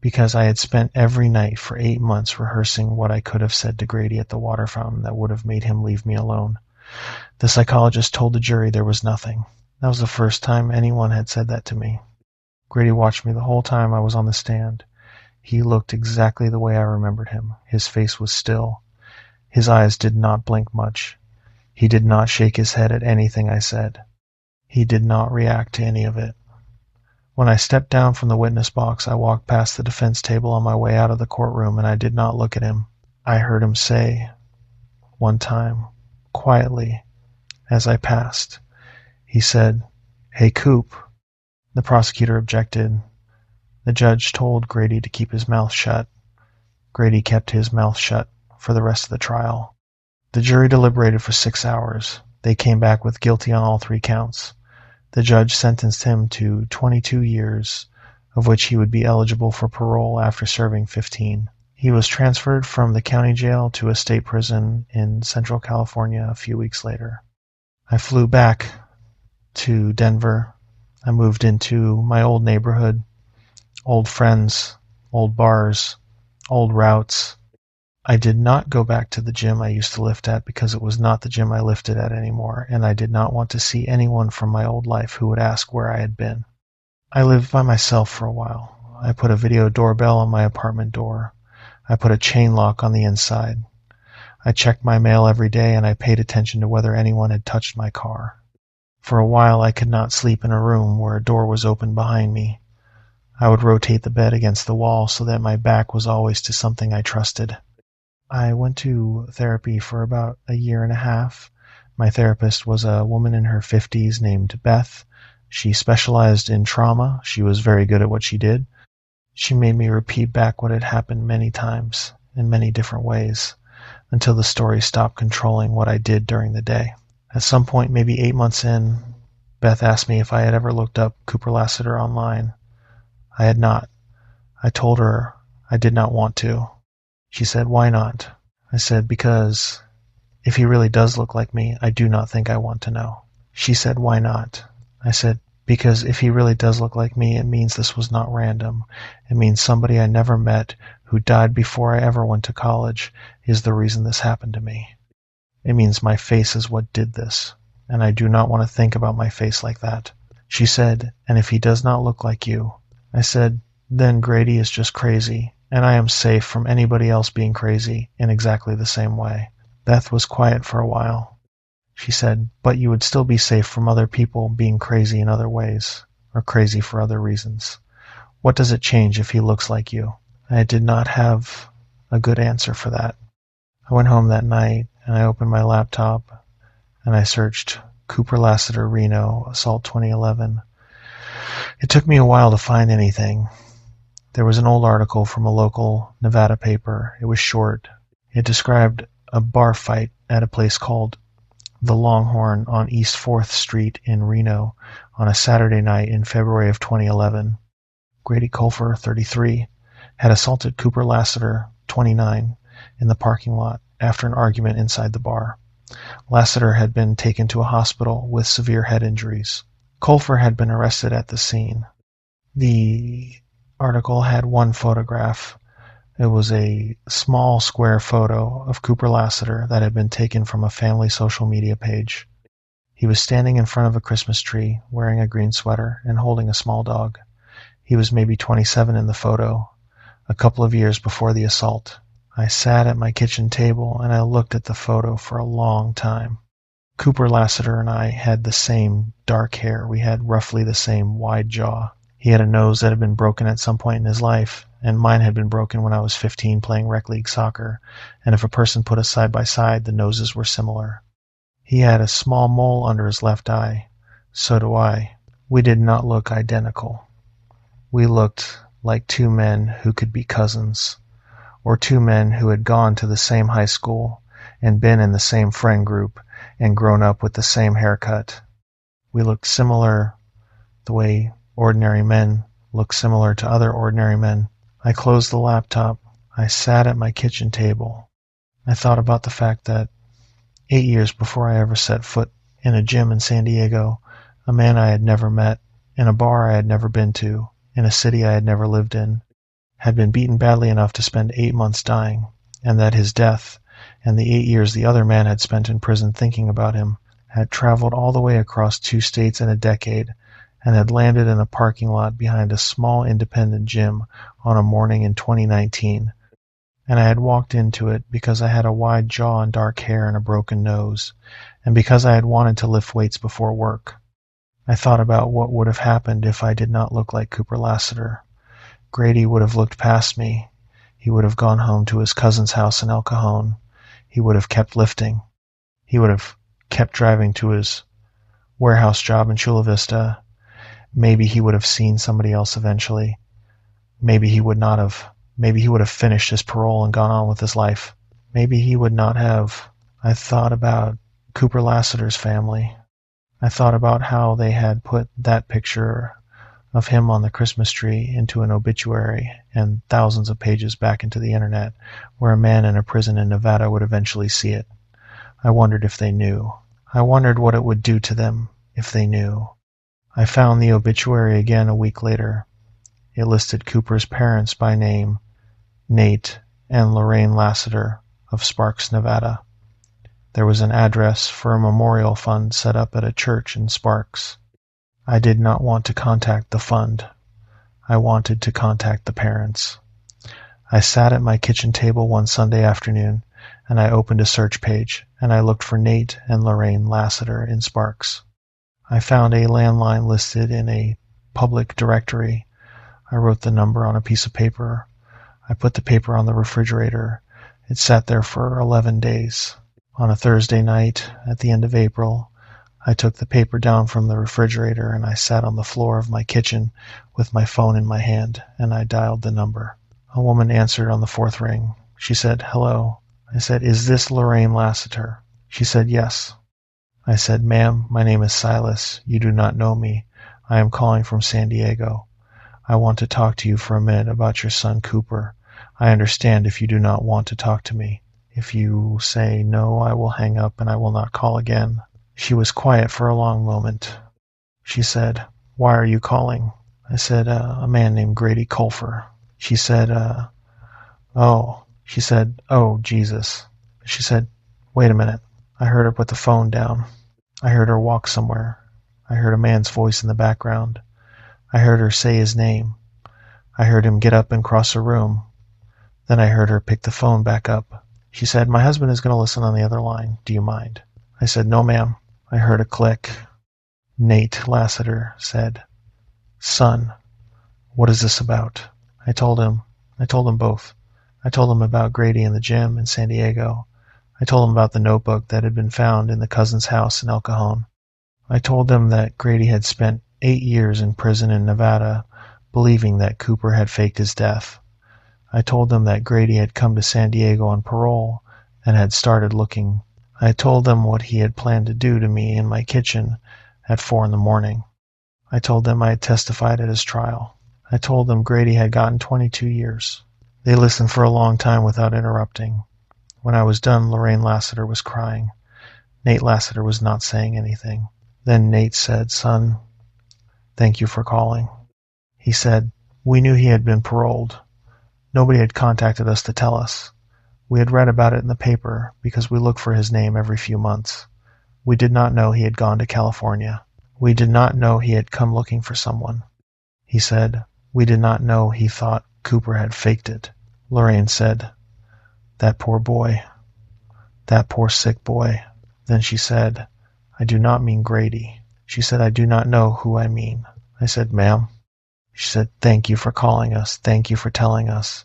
because I had spent every night for 8 months rehearsing what I could have said to Grady at the water fountain that would have made him leave me alone. The psychologist told the jury there was nothing. That was the first time anyone had said that to me. Grady watched me the whole time I was on the stand. He looked exactly the way I remembered him. His face was still. His eyes did not blink much. He did not shake his head at anything I said. He did not react to any of it. When I stepped down from the witness box, I walked past the defense table on my way out of the courtroom, and I did not look at him. I heard him say, one time, quietly, as I passed. He said, "Hey, Coop." The prosecutor objected. The judge told Grady to keep his mouth shut. Grady kept his mouth shut for the rest of the trial. The jury deliberated for 6 hours. They came back with guilty on all 3 counts. The judge sentenced him to 22 years, of which he would be eligible for parole after serving 15. He was transferred from the county jail to a state prison in Central California a few weeks later. I flew back to Denver. I moved into my old neighborhood, old friends, old bars, old routes. I did not go back to the gym I used to lift at because it was not the gym I lifted at anymore, and I did not want to see anyone from my old life who would ask where I had been. I lived by myself for a while. I put a video doorbell on my apartment door. I put a chain lock on the inside. I checked my mail every day, and I paid attention to whether anyone had touched my car. For a while I could not sleep in a room where a door was open behind me. I would rotate the bed against the wall so that my back was always to something I trusted. I went to therapy for about a year and a half. My therapist was a woman in her 50s named Beth. She specialized in trauma. She was very good at what she did. She made me repeat back what had happened many times, in many different ways, until the story stopped controlling what I did during the day. At some point, maybe 8 months in, Beth asked me if I had ever looked up Cooper Lassiter online. I had not. I told her I did not want to. She said, "Why not?" I said, "Because if he really does look like me, I do not think I want to know." She said, "Why not?" I said, "Because if he really does look like me, it means this was not random. It means somebody I never met, who died before I ever went to college, is the reason this happened to me. It means my face is what did this, and I do not want to think about my face like that." She said, "And if he does not look like you?" I said, "Then Grady is just crazy, and I am safe from anybody else being crazy in exactly the same way." Beth was quiet for a while. She said, "But you would still be safe from other people being crazy in other ways, or crazy for other reasons. What does it change if he looks like you?" I did not have a good answer for that. I went home that night, and I opened my laptop, and I searched Cooper Lassiter Reno, Assault 2011. It took me a while to find anything. There was an old article from a local Nevada paper. It was short. It described a bar fight at a place called The Longhorn on East 4th Street in Reno on a Saturday night in February of 2011. Grady Colfer, 33, had assaulted Cooper Lassiter, 29, in the parking lot after an argument inside the bar. Lassiter had been taken to a hospital with severe head injuries. Colfer had been arrested at the scene. The article had one photograph. It was a small square photo of Cooper Lassiter that had been taken from a family social media page. He was standing in front of a Christmas tree, wearing a green sweater and holding a small dog. He was maybe 27 in the photo, a couple of years before the assault. I sat at my kitchen table and I looked at the photo for a long time. Cooper Lassiter and I had the same dark hair. We had roughly the same wide jaw. He had a nose that had been broken at some point in his life, and mine had been broken when I was 15 playing rec league soccer, and if a person put us side by side, the noses were similar. He had a small mole under his left eye. So do I. We did not look identical. We looked like two men who could be cousins, or two men who had gone to the same high school and been in the same friend group and grown up with the same haircut. We looked similar the way ordinary men look similar to other ordinary men. I closed the laptop. I sat at my kitchen table. I thought about the fact that 8 years before I ever set foot in a gym in San Diego, a man I had never met, in a bar I had never been to, in a city I had never lived in, had been beaten badly enough to spend 8 months dying, and that his death, and the 8 years the other man had spent in prison thinking about him, had traveled all the way across 2 states in a decade, and had landed in a parking lot behind a small independent gym on a morning in 2019. And I had walked into it because I had a wide jaw and dark hair and a broken nose, and because I had wanted to lift weights before work. I thought about what would have happened if I did not look like Cooper Lassiter. Grady would have looked past me. He would have gone home to his cousin's house in El Cajon. He would have kept lifting. He would have kept driving to his warehouse job in Chula Vista, maybe he would have seen somebody else eventually. Maybe he would not have. Maybe he would have finished his parole and gone on with his life. Maybe he would not have. I thought about Cooper Lassiter's family. I thought about how they had put that picture of him on the Christmas tree into an obituary and thousands of pages back into the internet, where a man in a prison in Nevada would eventually see it. I wondered if they knew. I wondered what it would do to them if they knew. I found the obituary again a week later. It listed Cooper's parents by name, Nate and Lorraine Lassiter of Sparks, Nevada. There was an address for a memorial fund set up at a church in Sparks. I did not want to contact the fund. I wanted to contact the parents. I sat at my kitchen table one Sunday afternoon, and I opened a search page, and I looked for Nate and Lorraine Lassiter in Sparks. I found a landline listed in a public directory. I wrote the number on a piece of paper. I put the paper on the refrigerator. It sat there for 11 days. On a Thursday night, at the end of April, I took the paper down from the refrigerator and I sat on the floor of my kitchen with my phone in my hand, and I dialed the number. A woman answered on the fourth ring. She said, "Hello." I said, "Is this Lorraine Lassiter?" She said, "Yes." I said, "Ma'am, my name is Silas. You do not know me. I am calling from San Diego. I want to talk to you for a minute about your son Cooper. I understand if you do not want to talk to me. If you say no, I will hang up and I will not call again." She was quiet for a long moment. She said, "Why are you calling?" I said, "A man named Grady Colfer." She said, "Oh." She said, "Oh, Jesus." She said, "Wait a minute." I heard her put the phone down. I heard her walk somewhere. I heard a man's voice in the background. I heard her say his name. I heard him get up and cross a room. Then I heard her pick the phone back up. She said, "My husband is going to listen on the other line. Do you mind?" I said, "No, ma'am." I heard a click. Nate Lassiter said, "Son, what is this about?" I told him both. I told him about Grady in the gym in San Diego. I told him about the notebook that had been found in the cousin's house in El Cajon. I told him that Grady had spent 8 years in prison in Nevada, believing that Cooper had faked his death. I told them that Grady had come to San Diego on parole and had started looking. I told them what he had planned to do to me in my kitchen at 4 a.m. I told them I had testified at his trial. I told them Grady had gotten 22 years. They listened for a long time without interrupting. When I was done, Lorraine Lassiter was crying. Nate Lassiter was not saying anything. Then Nate said, "Son, thank you for calling." He said, "We knew he had been paroled. Nobody had contacted us to tell us. We had read about it in the paper because we look for his name every few months. We did not know he had gone to California. We did not know he had come looking for someone." He said, "We did not know he thought Cooper had faked it." Lorraine said, "That poor boy. That poor sick boy." Then she said, "I do not mean Grady." She said, "I do not know who I mean." I said, "Ma'am." She said, "Thank you for calling us. Thank you for telling us.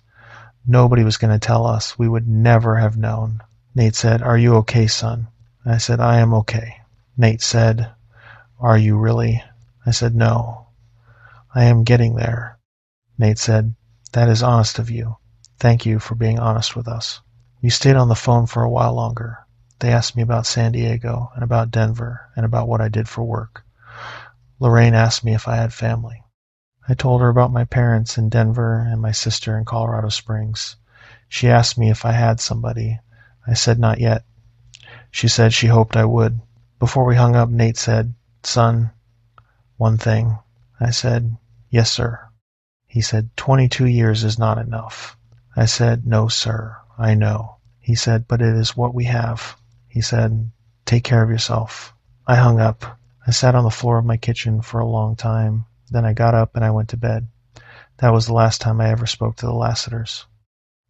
Nobody was going to tell us. We would never have known." Nate said, "Are you okay, son?" I said, "I am okay." Nate said, "Are you really?" I said, "No. I am getting there." Nate said, "That is honest of you. Thank you for being honest with us." We stayed on the phone for a while longer. They asked me about San Diego and about Denver and about what I did for work. Lorraine asked me if I had family. I told her about my parents in Denver and my sister in Colorado Springs. She asked me if I had somebody. I said not yet. She said she hoped I would. Before we hung up, Nate said, "Son, one thing." I said, "Yes, sir." He said, 22 years is not enough." I said, "No, sir, I know." He said, "But it is what we have." He said, "Take care of yourself." I hung up. I sat on the floor of my kitchen for a long time. Then I got up and I went to bed. That was the last time I ever spoke to the Lassiters.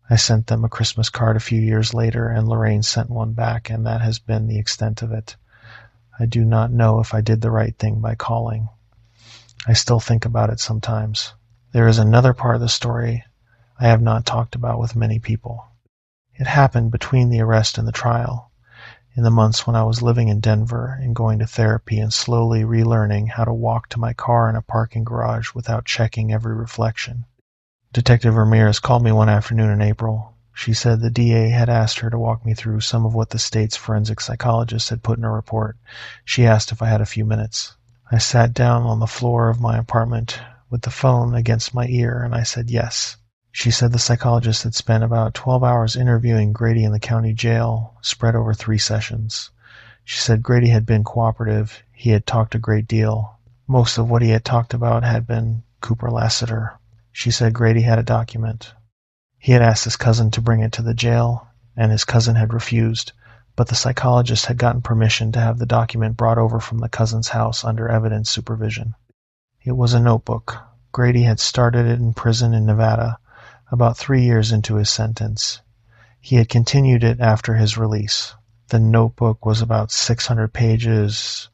I sent them a Christmas card a few years later, and Lorraine sent one back, and that has been the extent of it. I do not know if I did the right thing by calling. I still think about it sometimes. There is another part of the story I have not talked about with many people. It happened between the arrest and the trial. in the months when I was living in Denver and going to therapy and slowly relearning how to walk to my car in a parking garage without checking every reflection. Detective Ramirez called me one afternoon in April. She said the DA had asked her to walk me through some of what the state's forensic psychologist had put in her report. She asked if I had a few minutes. I sat down on the floor of my apartment with the phone against my ear, and I said yes. She said the psychologist had spent about 12 hours interviewing Grady in the county jail, spread over 3 sessions. She said Grady had been cooperative. He had talked a great deal. Most of what he had talked about had been Cooper Lassiter. She said Grady had a document. He had asked his cousin to bring it to the jail, and his cousin had refused, but the psychologist had gotten permission to have the document brought over from the cousin's house under evidence supervision. It was a notebook. Grady had started it in prison in Nevada, about 3 years into his sentence. He had continued it after his release. The notebook was about 600 pages.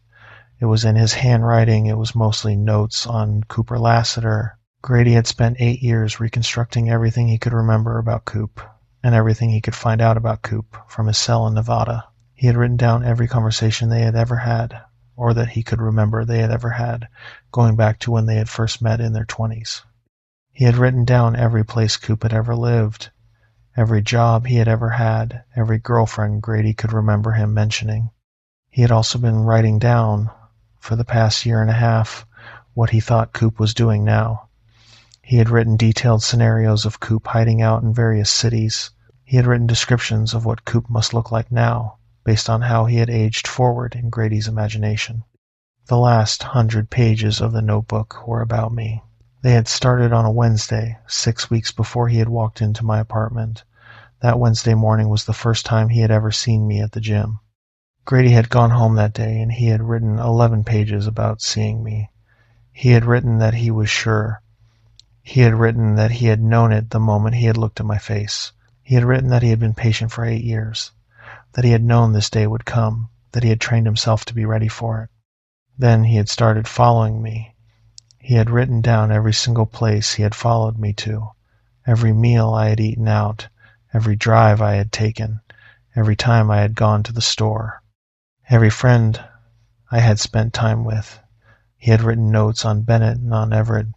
It was in his handwriting. It was mostly notes on Cooper Lassiter. Grady had spent 8 years reconstructing everything he could remember about Coop and everything he could find out about Coop from his cell in Nevada. He had written down every conversation they had ever had, or that he could remember they had ever had, going back to when they had first met in their 20s. He had written down every place Coop had ever lived, every job he had ever had, every girlfriend Grady could remember him mentioning. He had also been writing down, for the past year and a half, what he thought Coop was doing now. He had written detailed scenarios of Coop hiding out in various cities. He had written descriptions of what Coop must look like now, based on how he had aged forward in Grady's imagination. The last 100 pages of the notebook were about me. They had started on a Wednesday, 6 weeks before he had walked into my apartment. That Wednesday morning was the first time he had ever seen me at the gym. Grady had gone home that day, and he had written 11 pages about seeing me. He had written that he was sure. He had written that he had known it the moment he had looked at my face. He had written that he had been patient for 8 years, that he had known this day would come, that he had trained himself to be ready for it. Then he had started following me. He had written down every single place he had followed me to, every meal I had eaten out, every drive I had taken, every time I had gone to the store, every friend I had spent time with. He had written notes on Bennett and on Everett.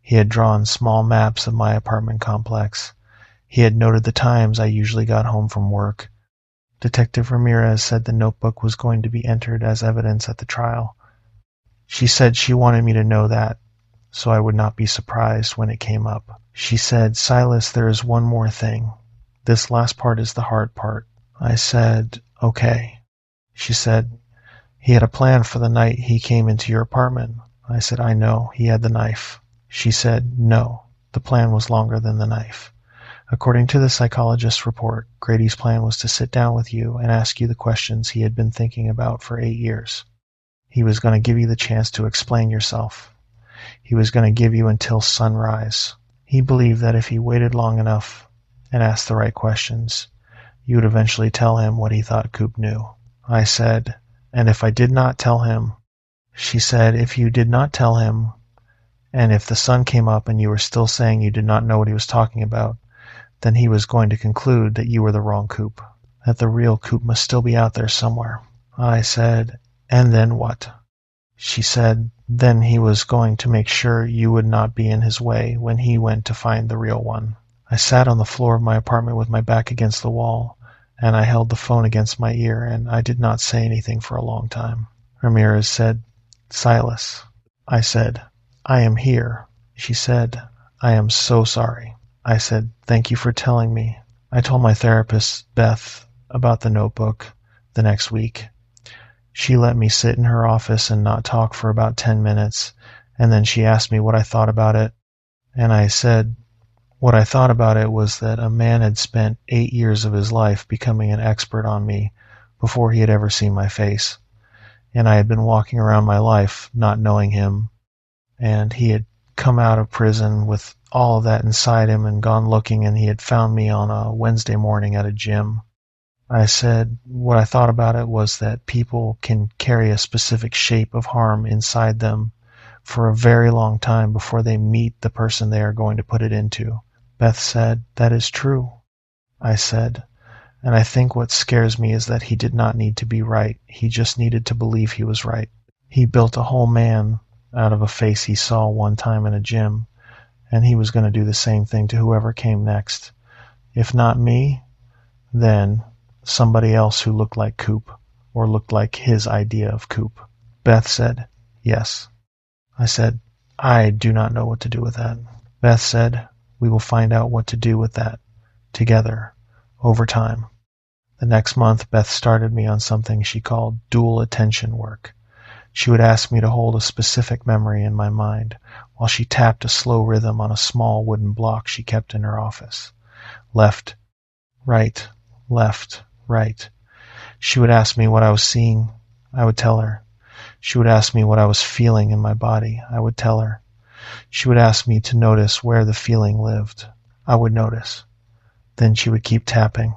He had drawn small maps of my apartment complex. He had noted the times I usually got home from work. Detective Ramirez said the notebook was going to be entered as evidence at the trial. She said she wanted me to know that, so I would not be surprised when it came up. She said, "Silas, there is one more thing. This last part is the hard part." I said, "Okay." She said, "He had a plan for the night he came into your apartment." I said, "I know, he had the knife." She said, "No, the plan was longer than the knife. According to the psychologist's report, Grady's plan was to sit down with you and ask you the questions he had been thinking about for 8 years. He was going to give you the chance to explain yourself. He was going to give you until sunrise. He believed that if he waited long enough and asked the right questions, you would eventually tell him what he thought Coop knew." I said, "And if I did not tell him?" She said, "If you did not tell him, and if the sun came up and you were still saying you did not know what he was talking about, then he was going to conclude that you were the wrong Coop, that the real Coop must still be out there somewhere." I said, "And then what?" She said, "Then he was going to make sure you would not be in his way when he went to find the real one." I sat on the floor of my apartment with my back against the wall, and I held the phone against my ear, and I did not say anything for a long time. Ramirez said, "Silas." I said, "I am here." She said, "I am so sorry." I said, "Thank you for telling me." I told my therapist, Beth, about the notebook the next week. She let me sit in her office and not talk for about 10 minutes, and then she asked me what I thought about it, and I said what I thought about it was that a man had spent 8 years of his life becoming an expert on me before he had ever seen my face, and I had been walking around my life not knowing him, and he had come out of prison with all of that inside him and gone looking, and he had found me on a Wednesday morning at a gym. I said what I thought about it was that people can carry a specific shape of harm inside them for a very long time before they meet the person they are going to put it into. Beth said, "That is true." I said, And I think what scares me is that he did not need to be right. He just needed to believe he was right. He built a whole man out of a face he saw one time in a gym, and he was going to do the same thing to whoever came next. If not me, then somebody else who looked like Coop, or looked like his idea of Coop. Beth said, "Yes." I said, "I do not know what to do with that." Beth said, "We will find out what to do with that, together, over time." The next month, Beth started me on something she called dual attention work. She would ask me to hold a specific memory in my mind while she tapped a slow rhythm on a small wooden block she kept in her office. Left, right, left, right. She would ask me what I was seeing. I would tell her. She would ask me what I was feeling in my body. I would tell her. She would ask me to notice where the feeling lived. I would notice. Then she would keep tapping.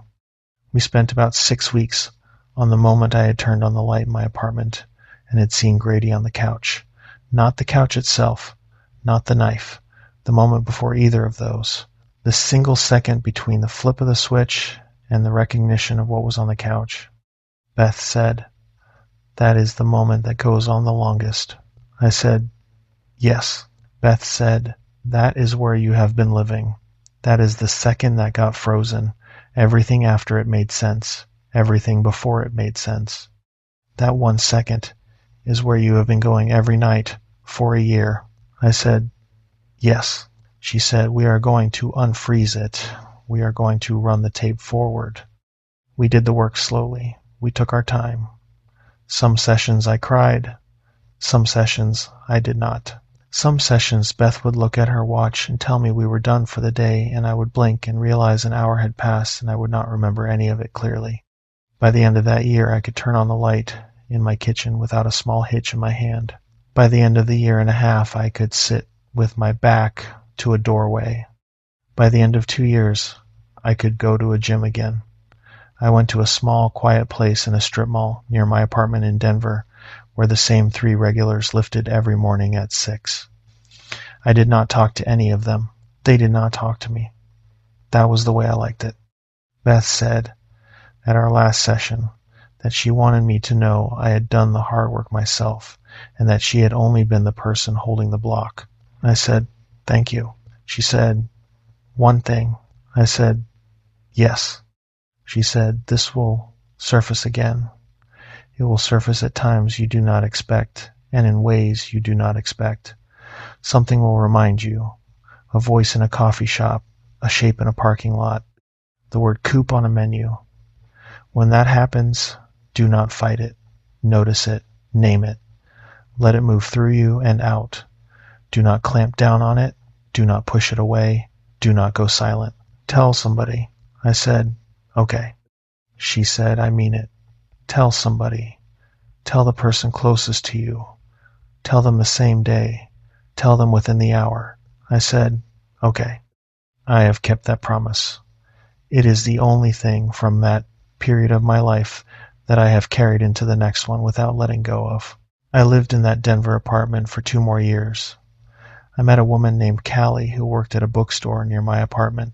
We spent about 6 weeks on the moment I had turned on the light in my apartment and had seen Grady on the couch. Not the couch itself, not the knife, the moment before either of those. The single second between the flip of the switch and the recognition of what was on the couch. Beth said, "That is the moment that goes on the longest." I said, "Yes." Beth said, "That is where you have been living. That is the second that got frozen. Everything after it made sense. Everything before it made sense. That 1 second is where you have been going every night for a year." I said, "Yes." She said, "We are going to unfreeze it. We are going to run the tape forward." We did the work slowly. We took our time. Some sessions I cried. Some sessions I did not. Some sessions Beth would look at her watch and tell me we were done for the day, and I would blink and realize an hour had passed and I would not remember any of it clearly. By the end of that year, I could turn on the light in my kitchen without a small hitch in my hand. By the end of the year and a half, I could sit with my back to a doorway. By the end of 2 years, I could go to a gym again. I went to a small, quiet place in a strip mall near my apartment in Denver, where the same 3 regulars lifted every morning at 6. I did not talk to any of them. They did not talk to me. That was the way I liked it. Beth said at our last session that she wanted me to know I had done the hard work myself and that she had only been the person holding the block. I said, "Thank you." She said, "One thing." I said, "Yes." She said, "This will surface again. It will surface at times you do not expect, and in ways you do not expect. Something will remind you. A voice in a coffee shop, a shape in a parking lot, the word Coop on a menu. When that happens, do not fight it. Notice it. Name it. Let it move through you and out. Do not clamp down on it. Do not push it away. Do not go silent. Tell somebody." I said, "Okay." She said, "I mean it. Tell somebody. Tell the person closest to you. Tell them the same day. Tell them within the hour." I said, "Okay." I have kept that promise. It is the only thing from that period of my life that I have carried into the next one without letting go of. I lived in that Denver apartment for 2 more years. I met a woman named Callie who worked at a bookstore near my apartment.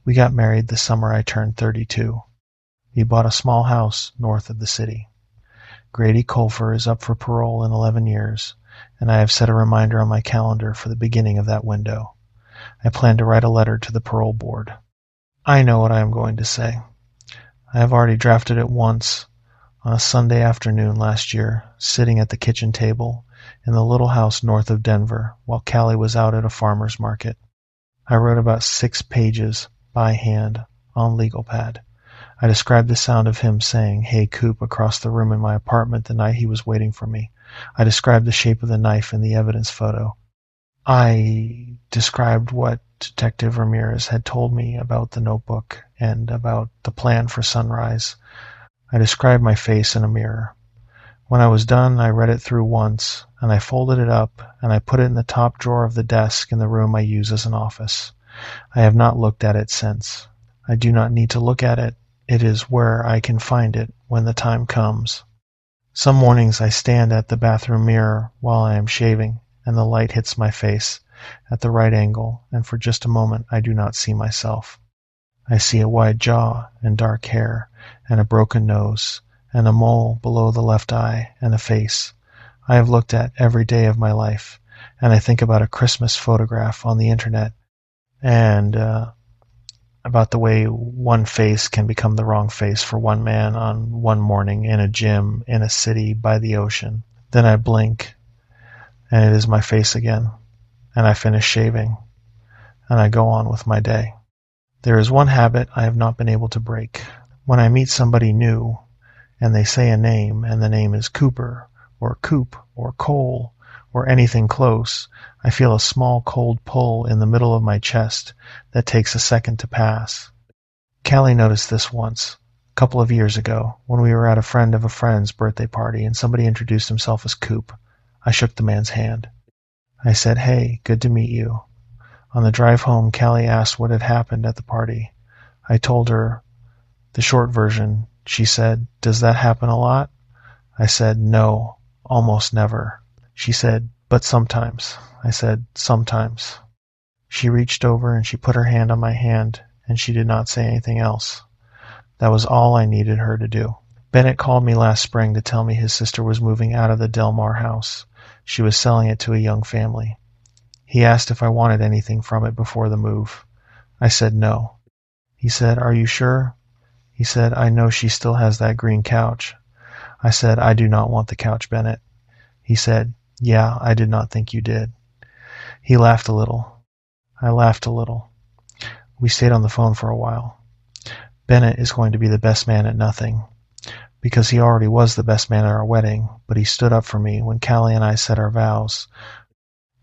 We got married the summer I turned 32. We bought a small house north of the city. Grady Colfer is up for parole in 11 years, and I have set a reminder on my calendar for the beginning of that window. I plan to write a letter to the parole board. I know what I am going to say. I have already drafted it once on a Sunday afternoon last year, sitting at the kitchen table in the little house north of Denver while Callie was out at a farmer's market. I wrote about 6 pages by hand on legal pad. I described the sound of him saying, "Hey, Coop," across the room in my apartment the night he was waiting for me. I described the shape of the knife in the evidence photo. I described what Detective Ramirez had told me about the notebook and about the plan for Sunrise. I described my face in a mirror. When I was done, I read it through once, and I folded it up, and I put it in the top drawer of the desk in the room I use as an office. I have not looked at it since. I do not need to look at it. It is where I can find it when the time comes. Some mornings I stand at the bathroom mirror while I am shaving, and the light hits my face at the right angle, and for just a moment I do not see myself. I see a wide jaw and dark hair and a broken nose and a mole below the left eye and a face I have looked at every day of my life, and I think about a Christmas photograph on the internet and about the way one face can become the wrong face for one man on one morning in a gym in a city by the ocean. Then I blink, and it is my face again, and I finish shaving, and I go on with my day. There is one habit I have not been able to break. When I meet somebody new, and they say a name, and the name is Cooper, or Coop, or Cole, or anything close, I feel a small cold pull in the middle of my chest that takes a second to pass. Callie noticed this once, a couple of years ago, when we were at a friend of a friend's birthday party and somebody introduced himself as Coop. I shook the man's hand. I said, "Hey, good to meet you." On the drive home, Callie asked what had happened at the party. I told her the short version. She said, "Does that happen a lot?" I said, "No, almost never." She said, "But sometimes." I said, "Sometimes." She reached over and she put her hand on my hand, and she did not say anything else. That was all I needed her to do. Bennett called me last spring to tell me his sister was moving out of the Del Mar house. She was selling it to a young family. He asked if I wanted anything from it before the move. I said no. He said, "Are you sure?" He said, "I know she still has that green couch." I said, "I do not want the couch, Bennett." He said, "Yeah, I did not think you did." He laughed a little. I laughed a little. We stayed on the phone for a while. Bennett is going to be the best man at nothing, because he already was the best man at our wedding, but he stood up for me when Callie and I said our vows,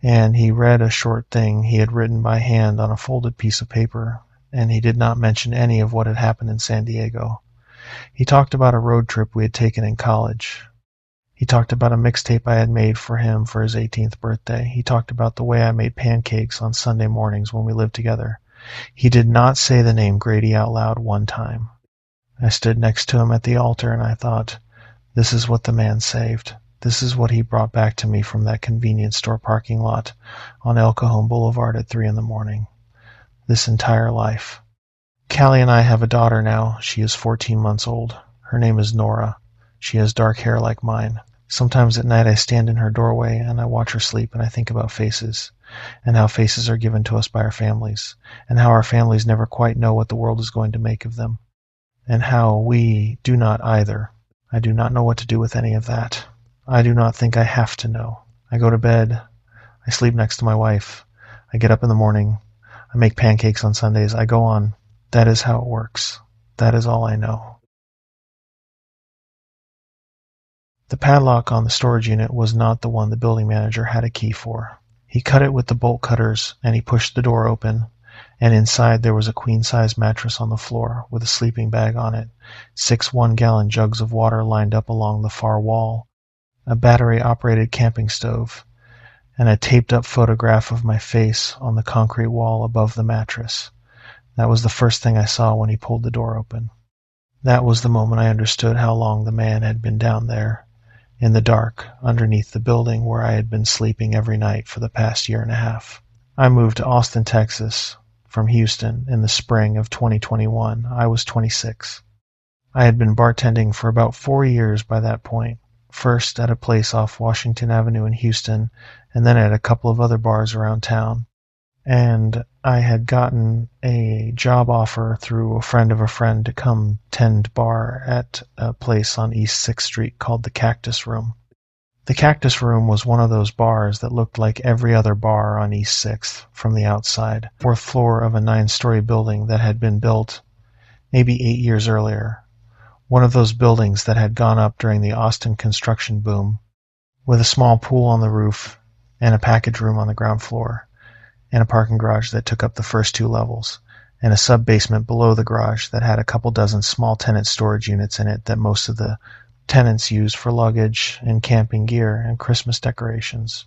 and he read a short thing he had written by hand on a folded piece of paper, and he did not mention any of what had happened in San Diego. He talked about a road trip we had taken in college. He talked about a mixtape I had made for him for his 18th birthday. He talked about the way I made pancakes on Sunday mornings when we lived together. He did not say the name Grady out loud one time. I stood next to him at the altar and I thought, this is what the man saved. This is what he brought back to me from that convenience store parking lot on El Cajon Boulevard at 3 a.m. This entire life. Callie and I have a daughter now. She is 14 months old. Her name is Nora. She has dark hair like mine. Sometimes at night I stand in her doorway and I watch her sleep and I think about faces, and how faces are given to us by our families, and how our families never quite know what the world is going to make of them, and how we do not either. I do not know what to do with any of that. I do not think I have to know. I go to bed. I sleep next to my wife. I get up in the morning. I make pancakes on Sundays. I go on. That is how it works. That is all I know. The padlock on the storage unit was not the one the building manager had a key for. He cut it with the bolt cutters, and he pushed the door open, and inside there was a queen-size mattress on the floor with a sleeping bag on it, 6 one-gallon jugs of water lined up along the far wall, a battery-operated camping stove, and a taped-up photograph of my face on the concrete wall above the mattress. That was the first thing I saw when he pulled the door open. That was the moment I understood how long the man had been down there, in the dark, underneath the building where I had been sleeping every night for the past year and a half. I moved to Austin, Texas, from Houston in the spring of 2021. I was 26. I had been bartending for about 4 years by that point, first at a place off Washington Avenue in Houston, and then at a couple of other bars around town. And I had gotten a job offer through a friend of a friend to come tend bar at a place on East 6th Street called the Cactus Room. The Cactus Room was one of those bars that looked like every other bar on East 6th from the outside, 4th floor of a 9-story building that had been built maybe 8 years earlier, one of those buildings that had gone up during the Austin construction boom, with a small pool on the roof and a package room on the ground floor, and a parking garage that took up the first 2 levels, and a sub-basement below the garage that had a couple dozen small tenant storage units in it that most of the tenants used for luggage and camping gear and Christmas decorations.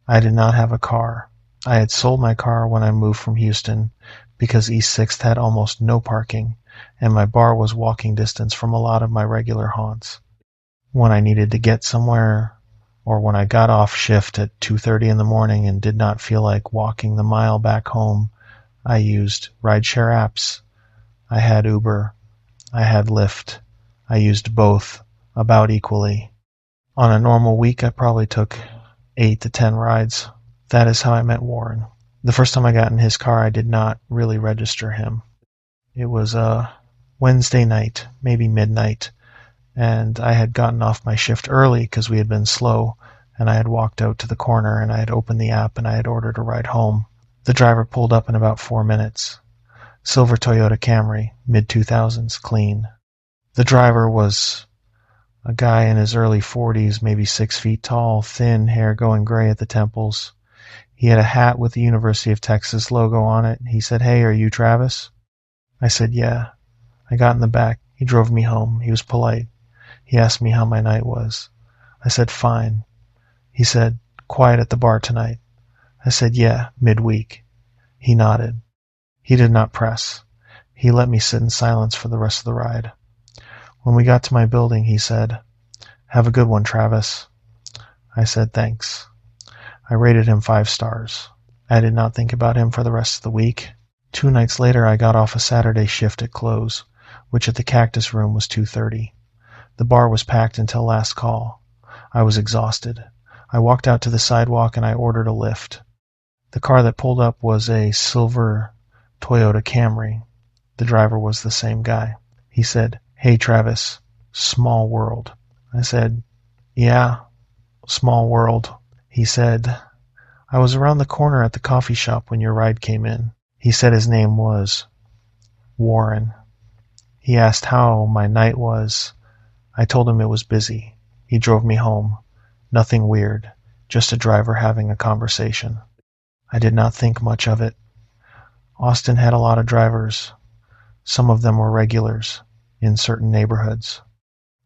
I did not have a car. I had sold my car when I moved from Houston because East 6th had almost no parking, and my bar was walking distance from a lot of my regular haunts. When I needed to get somewhere, or when I got off shift at 2:30 in the morning and did not feel like walking the mile back home, I used rideshare apps I had Uber. I had Lyft. I used both about equally. On a normal week, I probably took 8 to 10 rides. That is how I met Warren. The first time I got in his car, I did not really register him. It was a Wednesday night, maybe midnight, and I had gotten off my shift early because we had been slow, and I had walked out to the corner and I had opened the app and I had ordered a ride home. The driver pulled up in about 4 minutes. Silver Toyota Camry, mid-2000s, clean. The driver was a guy in his early 40s, maybe 6 feet tall, thin, hair going gray at the temples. He had a hat with the University of Texas logo on it. He said, "Hey, are you Travis?" I said, "Yeah." I got in the back. He drove me home. He was polite. He asked me how my night was. I said, "Fine." He said, "Quiet at the bar tonight?" I said, "Yeah, midweek." He nodded. He did not press. He let me sit in silence for the rest of the ride. When we got to my building, he said, "Have a good one, Travis." I said, "Thanks." I rated him 5 stars. I did not think about him for the rest of the week. 2 nights later, I got off a Saturday shift at close, which at the Cactus Room was 2:30. The bar was packed until last call. I was exhausted. I walked out to the sidewalk and I ordered a Lyft. The car that pulled up was a silver Toyota Camry. The driver was the same guy. He said, "Hey, Travis, small world." I said, "Yeah, small world." He said, "I was around the corner at the coffee shop when your ride came in." He said his name was Warren. He asked how my night was. I told him it was busy. He drove me home. Nothing weird, just a driver having a conversation. I did not think much of it. Austin had a lot of drivers. Some of them were regulars in certain neighborhoods.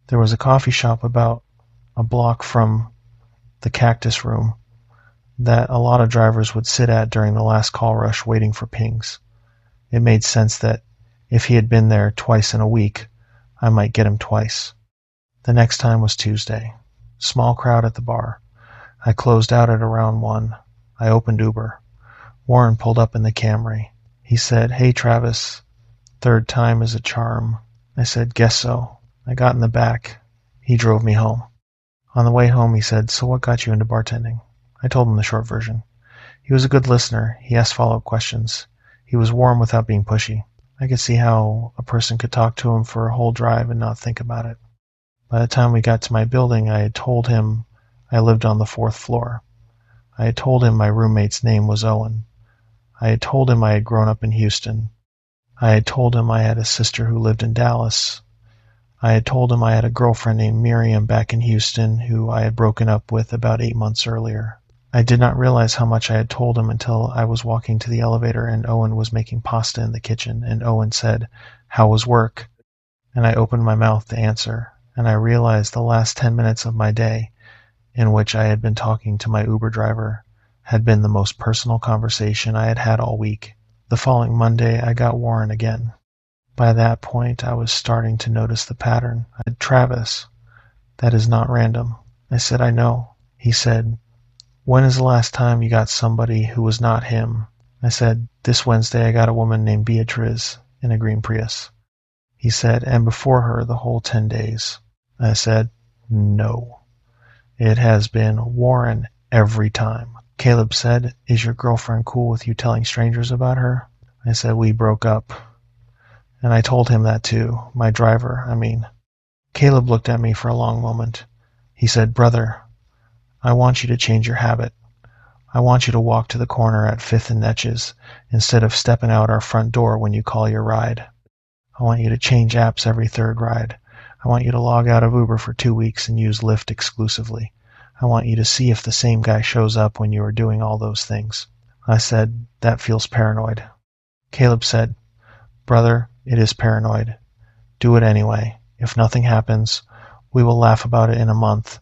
There was a coffee shop about a block from the Cactus Room that a lot of drivers would sit at during the last call rush waiting for pings. It made sense that if he had been there twice in a week, I might get him twice. The next time was Tuesday. Small crowd at the bar. I closed out at around 1. I opened Uber. Warren pulled up in the Camry. He said, "Hey, Travis, 3rd time is a charm." I said, "Guess so." I got in the back. He drove me home. On the way home, he said, "So what got you into bartending?" I told him the short version. He was a good listener. He asked follow-up questions. He was warm without being pushy. I could see how a person could talk to him for a whole drive and not think about it. By the time we got to my building, I had told him I lived on the 4th floor. I had told him my roommate's name was Owen. I had told him I had grown up in Houston. I had told him I had a sister who lived in Dallas. I had told him I had a girlfriend named Miriam back in Houston who I had broken up with about 8 months earlier. I did not realize how much I had told him until I was walking to the elevator and Owen was making pasta in the kitchen, and Owen said, "How was work?" And I opened my mouth to answer, and I realized the last 10 minutes of my day, in which I had been talking to my Uber driver, had been the most personal conversation I had had all week. The following Monday, I got Warren again. By that point, I was starting to notice the pattern. I said, "Travis, that is not random." I said, "I know." He said, "When is the last time you got somebody who was not him?" I said, "This Wednesday I got a woman named Beatriz in a green Prius." He said, "And before her the whole 10 days. I said, "No. It has been Warren every time." Caleb said, "Is your girlfriend cool with you telling strangers about her?" I said, "We broke up." And I told him that too. My driver, I mean. Caleb looked at me for a long moment. He said, "Brother, I want you to change your habit. I want you to walk to the corner at 5th and Netches instead of stepping out our front door when you call your ride. I want you to change apps every 3rd ride. I want you to log out of Uber for 2 weeks and use Lyft exclusively. I want you to see if the same guy shows up when you are doing all those things." I said, "That feels paranoid." Caleb said, "Brother, it is paranoid. Do it anyway. If nothing happens, we will laugh about it in a month,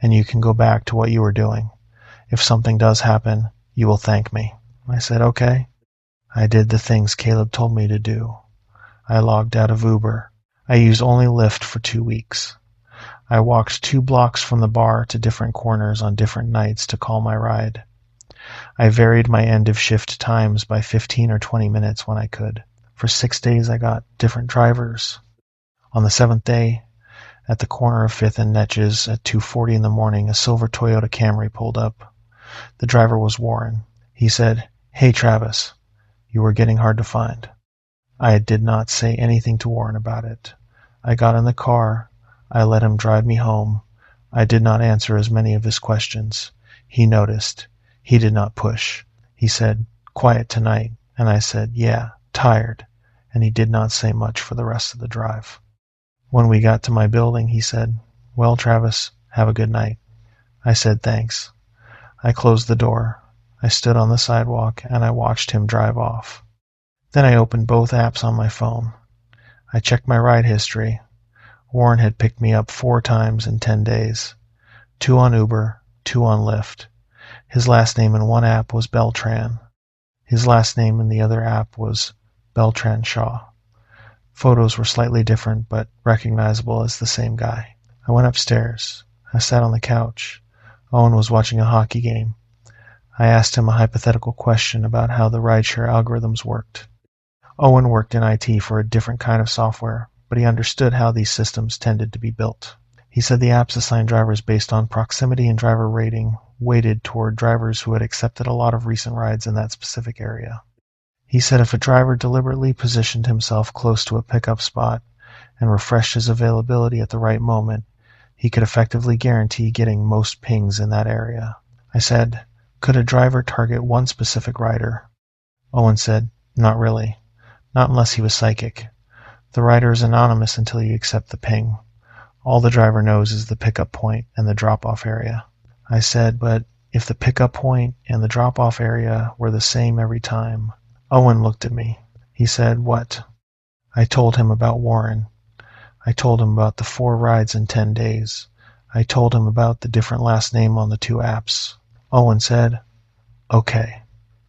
and you can go back to what you were doing. If something does happen, you will thank me." I said, "Okay." I did the things Caleb told me to do. I logged out of Uber. I used only Lyft for 2 weeks. I walked 2 blocks from the bar to different corners on different nights to call my ride. I varied my end of shift times by 15 or 20 minutes when I could. For 6 days I got different drivers. On the 7th day, at the corner of 5th and Netches at 2:40 in the morning, a silver Toyota Camry pulled up. The driver was Warren. He said, "Hey Travis, you were getting hard to find." I did not say anything to Warren about it. I got in the car. I let him drive me home. I did not answer as many of his questions. He noticed. He did not push. He said, "Quiet tonight," and I said, "Yeah, tired," and he did not say much for the rest of the drive. When we got to my building, he said, "Well, Travis, have a good night." I said, "Thanks." I closed the door. I stood on the sidewalk and I watched him drive off. Then I opened both apps on my phone. I checked my ride history. Warren had picked me up 4 times in 10 days. 2 on Uber, 2 on Lyft. His last name in one app was Beltran. His last name in the other app was Beltran Shaw. Photos were slightly different, but recognizable as the same guy. I went upstairs. I sat on the couch. Owen was watching a hockey game. I asked him a hypothetical question about how the rideshare algorithms worked. Owen worked in IT for a different kind of software, but he understood how these systems tended to be built. He said the apps assigned drivers based on proximity and driver rating, weighted toward drivers who had accepted a lot of recent rides in that specific area. He said if a driver deliberately positioned himself close to a pickup spot and refreshed his availability at the right moment, he could effectively guarantee getting most pings in that area. I said, "Could a driver target one specific rider?" Owen said, "Not really. Not unless he was psychic. The rider is anonymous until you accept the ping. All the driver knows is the pickup point and the drop-off area." I said, "But if the pickup point and the drop-off area were the same every time?" Owen looked at me. He said, "What?" I told him about Warren. I told him about the 4 rides in 10 days. I told him about the different last name on the 2 apps. Owen said, "Okay,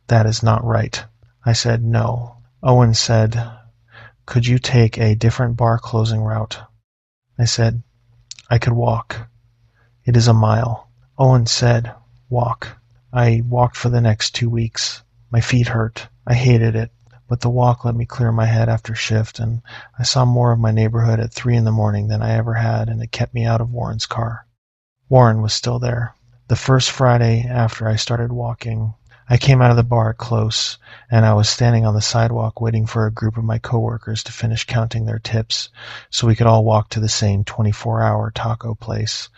that is not right." I said, "No." Owen said, "Could you take a different bar closing route?" I said, "I could walk. It is a mile." Owen said, "Walk." I walked for the next 2 weeks. My feet hurt. I hated it, but the walk let me clear my head after shift, and I saw more of my neighborhood at 3 in the morning than I ever had, and it kept me out of Warren's car. Warren was still there. The first Friday after I started walking, I came out of the bar close, and I was standing on the sidewalk waiting for a group of my coworkers to finish counting their tips so we could all walk to the same 24-hour taco place.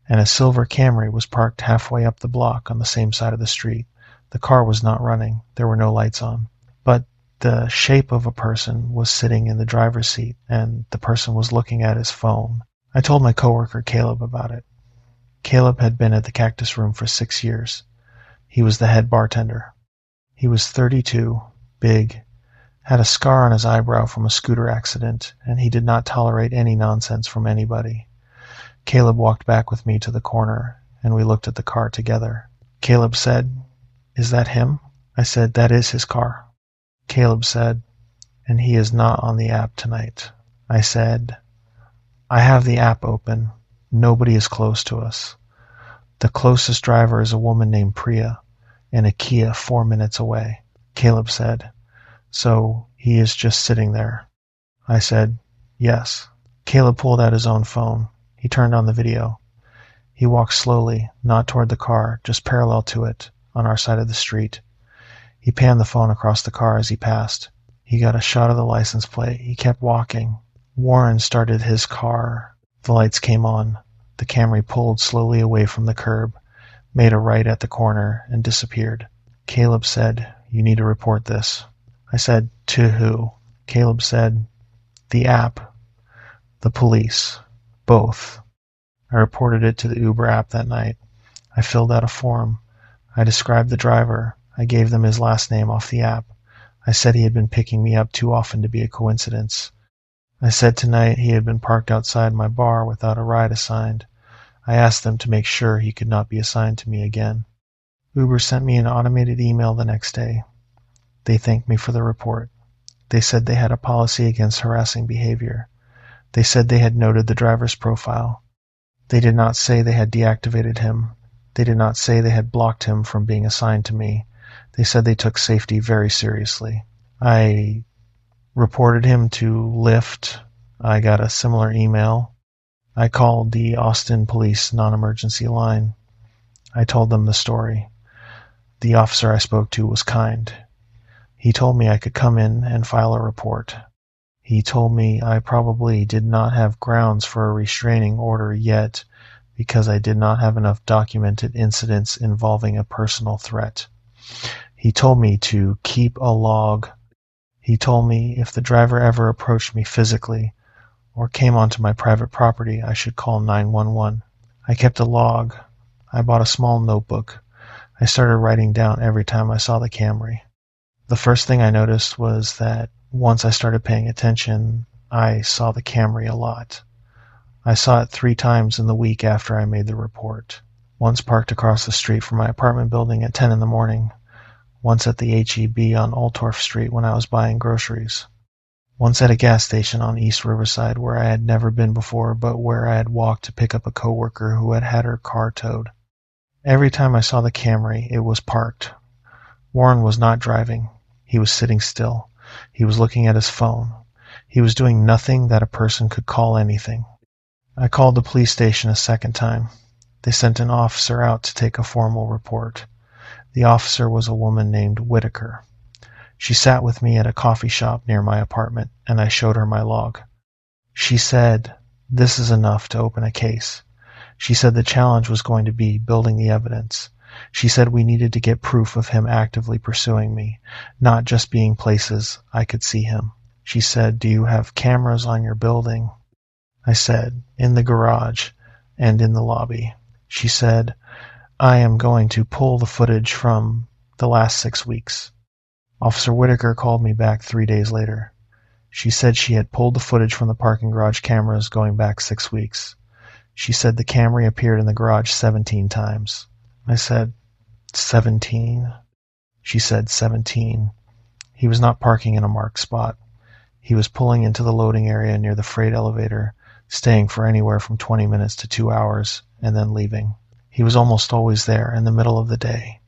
And a silver Camry was parked halfway up the block on the same side of the street. The car was not running. There were no lights on. But the shape of a person was sitting in the driver's seat, and the person was looking at his phone. I told my coworker Caleb about it. Caleb had been at the Cactus Room for 6 years. He was the head bartender. He was 32, big, had a scar on his eyebrow from a scooter accident, and he did not tolerate any nonsense from anybody. Caleb walked back with me to the corner, and we looked at the car together. Caleb said, "Is that him?" I said, "That is his car." Caleb said, "And he is not on the app tonight." I said, "I have the app open. Nobody is close to us. The closest driver is a woman named Priya in a Kia 4 minutes away." Caleb said, "So he is just sitting there?" I said, "Yes." Caleb pulled out his own phone. He turned on the video. He walked slowly, not toward the car, just parallel to it, on our side of the street. He panned the phone across the car as he passed. He got a shot of the license plate. He kept walking. Warren started his car. The lights came on. The Camry pulled slowly away from the curb, made a right at the corner, and disappeared. Caleb said, "You need to report this." I said, "To who?" Caleb said, "The app. The police. Both." I reported it to the Uber app that night. I filled out a form. I described the driver. I gave them his last name off the app. I said he had been picking me up too often to be a coincidence. I said tonight he had been parked outside my bar without a ride assigned. I asked them to make sure he could not be assigned to me again. Uber sent me an automated email the next day. They thanked me for the report. They said they had a policy against harassing behavior. They said they had noted the driver's profile. They did not say they had deactivated him. They did not say they had blocked him from being assigned to me. They said they took safety very seriously. I reported him to Lyft. I got a similar email. I called the Austin Police non-emergency line. I told them the story. The officer I spoke to was kind. He told me I could come in and file a report. He told me I probably did not have grounds for a restraining order yet because I did not have enough documented incidents involving a personal threat. He told me to keep a log. He told me if the driver ever approached me physically or came onto my private property, I should call 911. I kept a log. I bought a small notebook. I started writing down every time I saw the Camry. The first thing I noticed was that once I started paying attention, I saw the Camry a lot. I saw it 3 times in the week after I made the report. Once parked across the street from my apartment building at 10 in the morning. Once at the H-E-B on Altorf Street when I was buying groceries. Once at a gas station on East Riverside where I had never been before, but where I had walked to pick up a coworker who had had her car towed. Every time I saw the Camry, it was parked. Warren was not driving. He was sitting still. He was looking at his phone. He was doing nothing that a person could call anything. I called the police station a second time. They sent an officer out to take a formal report. The officer was a woman named Whitaker. She sat with me at a coffee shop near my apartment, and I showed her my log. She said, "This is enough to open a case." She said the challenge was going to be building the evidence. She said we needed to get proof of him actively pursuing me, not just being places I could see him. She said, "Do you have cameras on your building?" I said, "In the garage and in the lobby." She said, "I am going to pull the footage from the last 6 weeks." Officer Whitaker called me back 3 days later. She said she had pulled the footage from the parking garage cameras going back 6 weeks. She said the Camry appeared in the garage 17 times. I said, 17? She said 17. He was not parking in a marked spot. He was pulling into the loading area near the freight elevator, staying for anywhere from 20 minutes to 2 hours, and then leaving. He was almost always there in the middle of the day,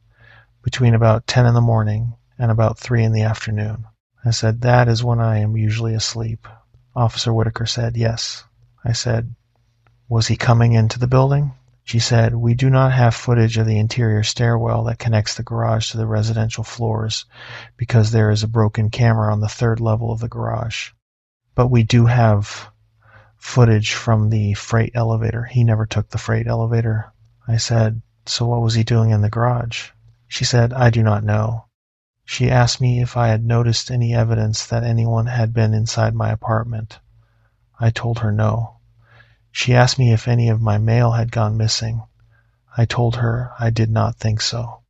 between about 10 in the morning and about 3 in the afternoon. I said, "That is when I am usually asleep." Officer Whitaker said, "Yes." I said, "Was he coming into the building?" She said, "We do not have footage of the interior stairwell that connects the garage to the residential floors because there is a broken camera on the 3rd level of the garage. But we do have footage from the freight elevator. He never took the freight elevator." I said, "So what was he doing in the garage?" She said, "I do not know." She asked me if I had noticed any evidence that anyone had been inside my apartment. I told her no. She asked me if any of my mail had gone missing. I told her I did not think so.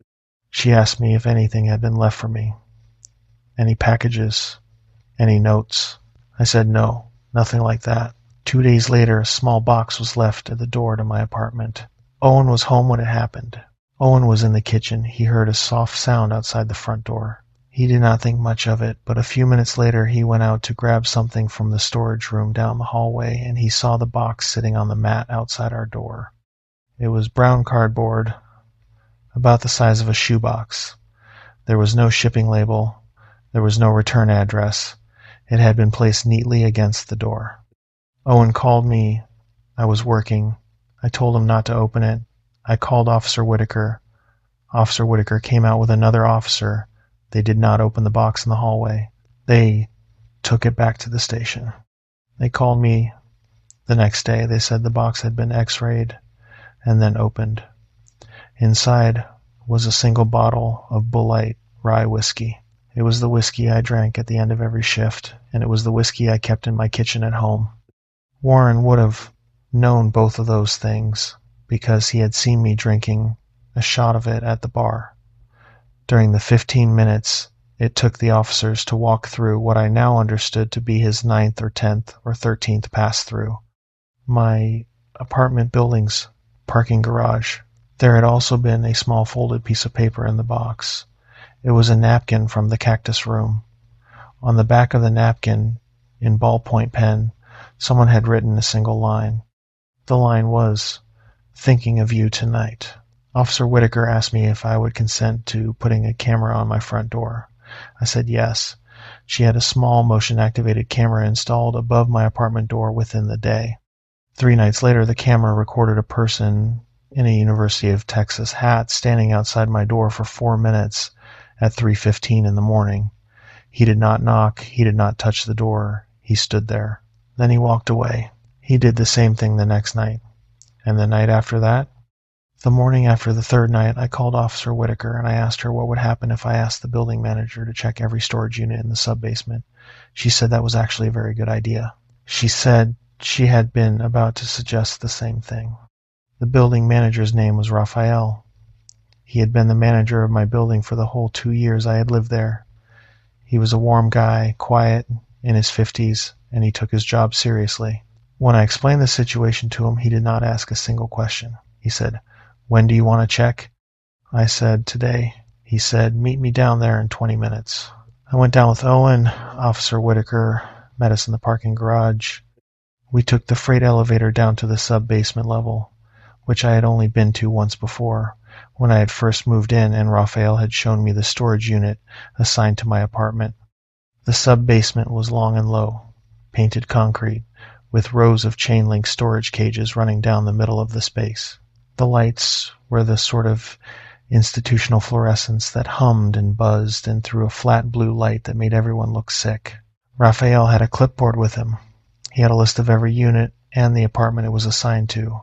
She asked me if anything had been left for me. Any packages? Any notes? I said no, nothing like that. 2 days later, a small box was left at the door to my apartment. Owen was home when it happened. Owen was in the kitchen. He heard a soft sound outside the front door. He did not think much of it, but a few minutes later he went out to grab something from the storage room down the hallway, and he saw the box sitting on the mat outside our door. It was brown cardboard, about the size of a shoebox. There was no shipping label. There was no return address. It had been placed neatly against the door. Owen called me. I was working. I told him not to open it. I called Officer Whitaker. Officer Whitaker came out with another officer. They did not open the box in the hallway. They took it back to the station. They called me the next day. They said the box had been x-rayed and then opened. Inside was a single bottle of Bullite rye whiskey. It was the whiskey I drank at the end of every shift, and it was the whiskey I kept in my kitchen at home. Warren would have known both of those things because he had seen me drinking a shot of it at the bar. During the 15 minutes it took the officers to walk through what I now understood to be his 9th or 10th or 13th pass-through. My apartment building's parking garage. There had also been a small folded piece of paper in the box. It was a napkin from the cactus room. On the back of the napkin, in ballpoint pen, someone had written a single line. The line was, "Thinking of you tonight." Officer Whitaker asked me if I would consent to putting a camera on my front door. I said yes. She had a small motion-activated camera installed above my apartment door within the day. 3 nights later, the camera recorded a person in a University of Texas hat standing outside my door for 4 minutes at 3:15 in the morning. He did not knock. He did not touch the door. He stood there. Then he walked away. He did the same thing the next night. And the night after that? The morning after the 3rd night, I called Officer Whitaker and I asked her what would happen if I asked the building manager to check every storage unit in the sub-basement. She said that was actually a very good idea. She said she had been about to suggest the same thing. The building manager's name was Raphael. He had been the manager of my building for the whole 2 years I had lived there. He was a warm guy, quiet, in his 50s, and he took his job seriously. When I explained the situation to him, he did not ask a single question. He said, "When do you want to check?" I said, "Today." He said, "Meet me down there in 20 minutes. I went down with Owen. Officer Whitaker met us in the parking garage. We took the freight elevator down to the sub-basement level, which I had only been to once before, when I had first moved in and Raphael had shown me the storage unit assigned to my apartment. The sub-basement was long and low, painted concrete, with rows of chain-link storage cages running down the middle of the space. The lights were the sort of institutional fluorescence that hummed and buzzed and threw a flat blue light that made everyone look sick. Raphael had a clipboard with him. He had a list of every unit and the apartment it was assigned to.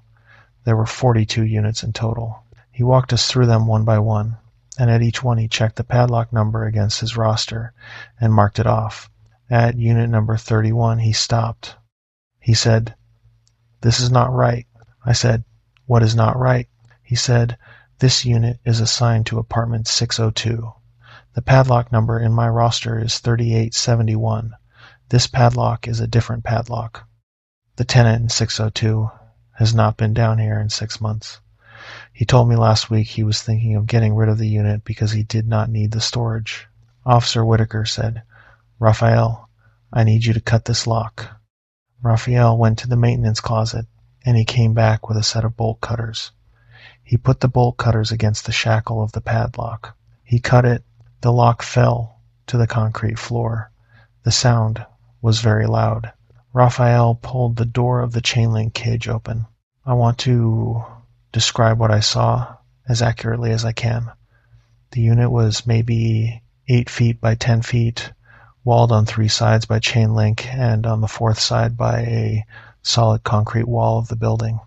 There were 42 units in total. He walked us through them one by one, and at each one he checked the padlock number against his roster and marked it off. At unit number 31 he stopped. He said, "This is not right." I said, "What is not right?" He said, "This unit is assigned to apartment 602. The padlock number in my roster is 3871. This padlock is a different padlock. The tenant in 602 has not been down here in 6 months. He told me last week he was thinking of getting rid of the unit because he did not need the storage." Officer Whitaker said, "Raphael, I need you to cut this lock." Raphael went to the maintenance closet, and he came back with a set of bolt cutters. He put the bolt cutters against the shackle of the padlock. He cut it. The lock fell to the concrete floor. The sound was very loud. Raphael pulled the door of the chain-link cage open. I want to describe what I saw as accurately as I can. The unit was maybe 8 feet by 10 feet, walled on 3 sides by chain link and on the 4th side by a solid concrete wall of the building.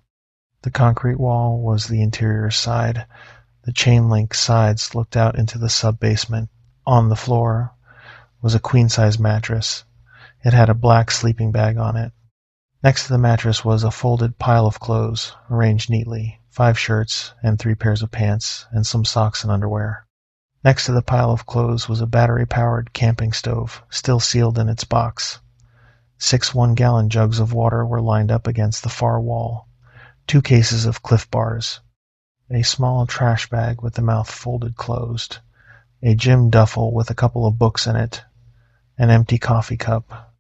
The concrete wall was the interior side. The chain link sides looked out into the sub-basement. On the floor was a queen-size mattress. It had a black sleeping bag on it. Next to the mattress was a folded pile of clothes, arranged neatly, 5 shirts and 3 pairs of pants, and some socks and underwear. Next to the pile of clothes was a battery-powered camping stove, still sealed in its box. 6 one-gallon jugs of water were lined up against the far wall. 2 cases of Cliff Bars. A small trash bag with the mouth folded closed. A gym duffel with a couple of books in it. An empty coffee cup.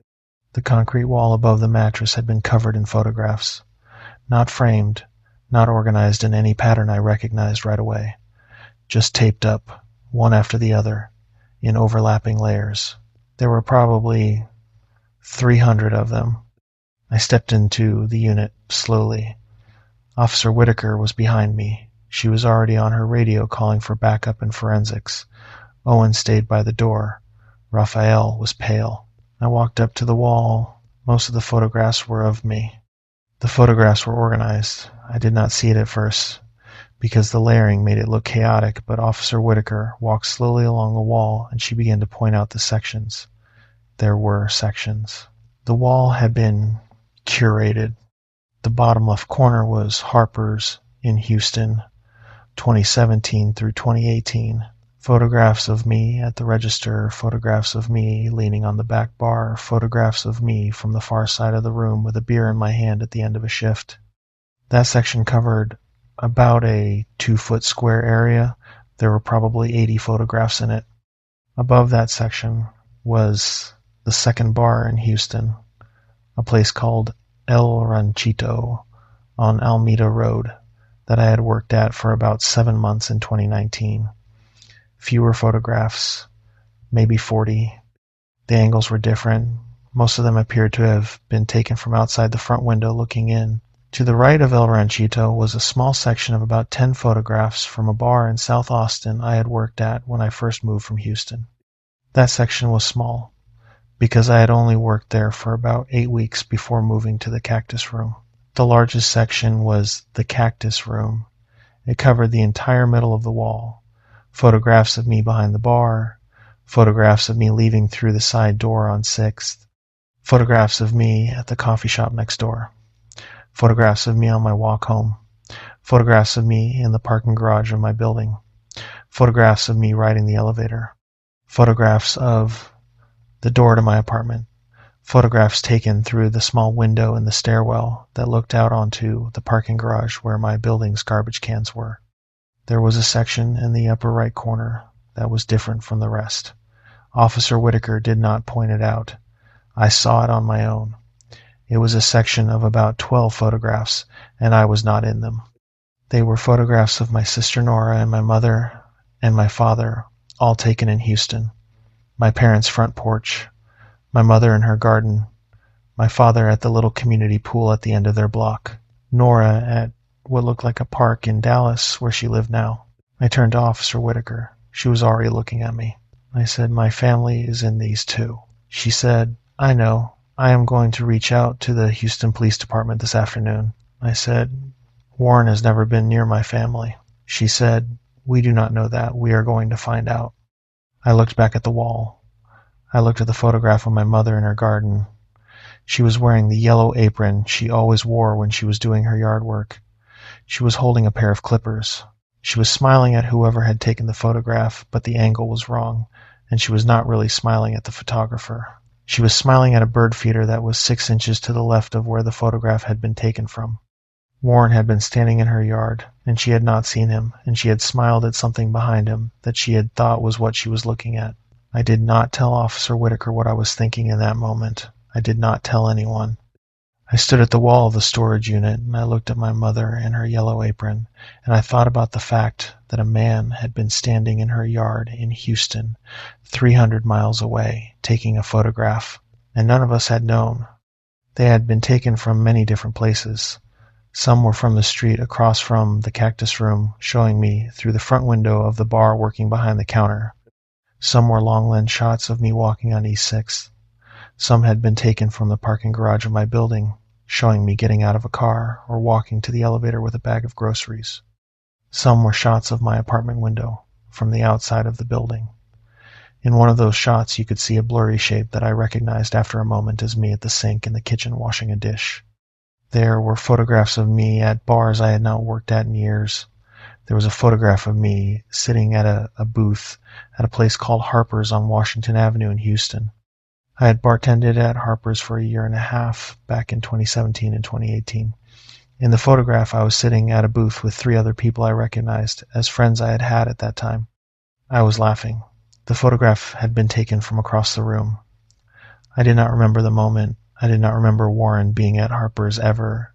The concrete wall above the mattress had been covered in photographs. Not framed, not organized in any pattern I recognized right away. Just taped up, one after the other, in overlapping layers. There were probably 300 of them. I stepped into the unit slowly. Officer Whitaker was behind me. She was already on her radio calling for backup and forensics. Owen stayed by the door. Raphael was pale. I walked up to the wall. Most of the photographs were of me. The photographs were organized. I did not see it at first, because the layering made it look chaotic, but Officer Whitaker walked slowly along the wall, and she began to point out the sections. There were sections. The wall had been curated. The bottom left corner was Harper's in Houston, 2017 through 2018. Photographs of me at the register, photographs of me leaning on the back bar, photographs of me from the far side of the room with a beer in my hand at the end of a shift. That section covered about a 2-foot square area. There were probably 80 photographs in it. Above that section was the second bar in Houston, a place called El Ranchito on Alameda Road that I had worked at for about 7 months in 2019. Fewer photographs, maybe 40. The angles were different. Most of them appeared to have been taken from outside the front window looking in. To the right of El Ranchito was a small section of about 10 photographs from a bar in South Austin I had worked at when I first moved from Houston. That section was small, because I had only worked there for about 8 weeks before moving to the Cactus Room. The largest section was the Cactus Room. It covered the entire middle of the wall. Photographs of me behind the bar, photographs of me leaving through the side door on 6th, photographs of me at the coffee shop next door, photographs of me on my walk home, photographs of me in the parking garage of my building, photographs of me riding the elevator, photographs of the door to my apartment, photographs taken through the small window in the stairwell that looked out onto the parking garage where my building's garbage cans were. There was a section in the upper right corner that was different from the rest. Officer Whitaker did not point it out. I saw it on my own. It was a section of about 12 photographs, and I was not in them. They were photographs of my sister Nora and my mother and my father, all taken in Houston. My parents' front porch, my mother in her garden, my father at the little community pool at the end of their block, Nora at what looked like a park in Dallas where she lived now. I turned to Officer Whitaker. She was already looking at me. I said, "My family is in these too." She said, "I know. I am going to reach out to the Houston Police Department this afternoon." I said, "Warren has never been near my family." She said, "We do not know that. We are going to find out." I looked back at the wall. I looked at the photograph of my mother in her garden. She was wearing the yellow apron she always wore when she was doing her yard work. She was holding a pair of clippers. She was smiling at whoever had taken the photograph, but the angle was wrong, and she was not really smiling at the photographer. She was smiling at a bird feeder that was 6 inches to the left of where the photograph had been taken from. Warren had been standing in her yard, and she had not seen him, and she had smiled at something behind him that she had thought was what she was looking at. I did not tell Officer Whitaker what I was thinking in that moment. I did not tell anyone. I stood at the wall of the storage unit, and I looked at my mother in her yellow apron, and I thought about the fact that a man had been standing in her yard in Houston, 300 miles away, taking a photograph, and none of us had known. They had been taken from many different places. Some were from the street across from the Cactus Room, showing me through the front window of the bar working behind the counter. Some were long lens shots of me walking on East 6th. Some had been taken from the parking garage of my building, showing me getting out of a car or walking to the elevator with a bag of groceries. Some were shots of my apartment window from the outside of the building. In one of those shots you could see a blurry shape that I recognized after a moment as me at the sink in the kitchen washing a dish. There were photographs of me at bars I had not worked at in years. There was a photograph of me sitting at a booth at a place called Harper's on Washington Avenue in Houston. I had bartended at Harper's for a year and a half back in 2017 and 2018. In the photograph, I was sitting at a booth with 3 other people I recognized as friends I had had at that time. I was laughing. The photograph had been taken from across the room. I did not remember the moment. I did not remember Warren being at Harper's ever.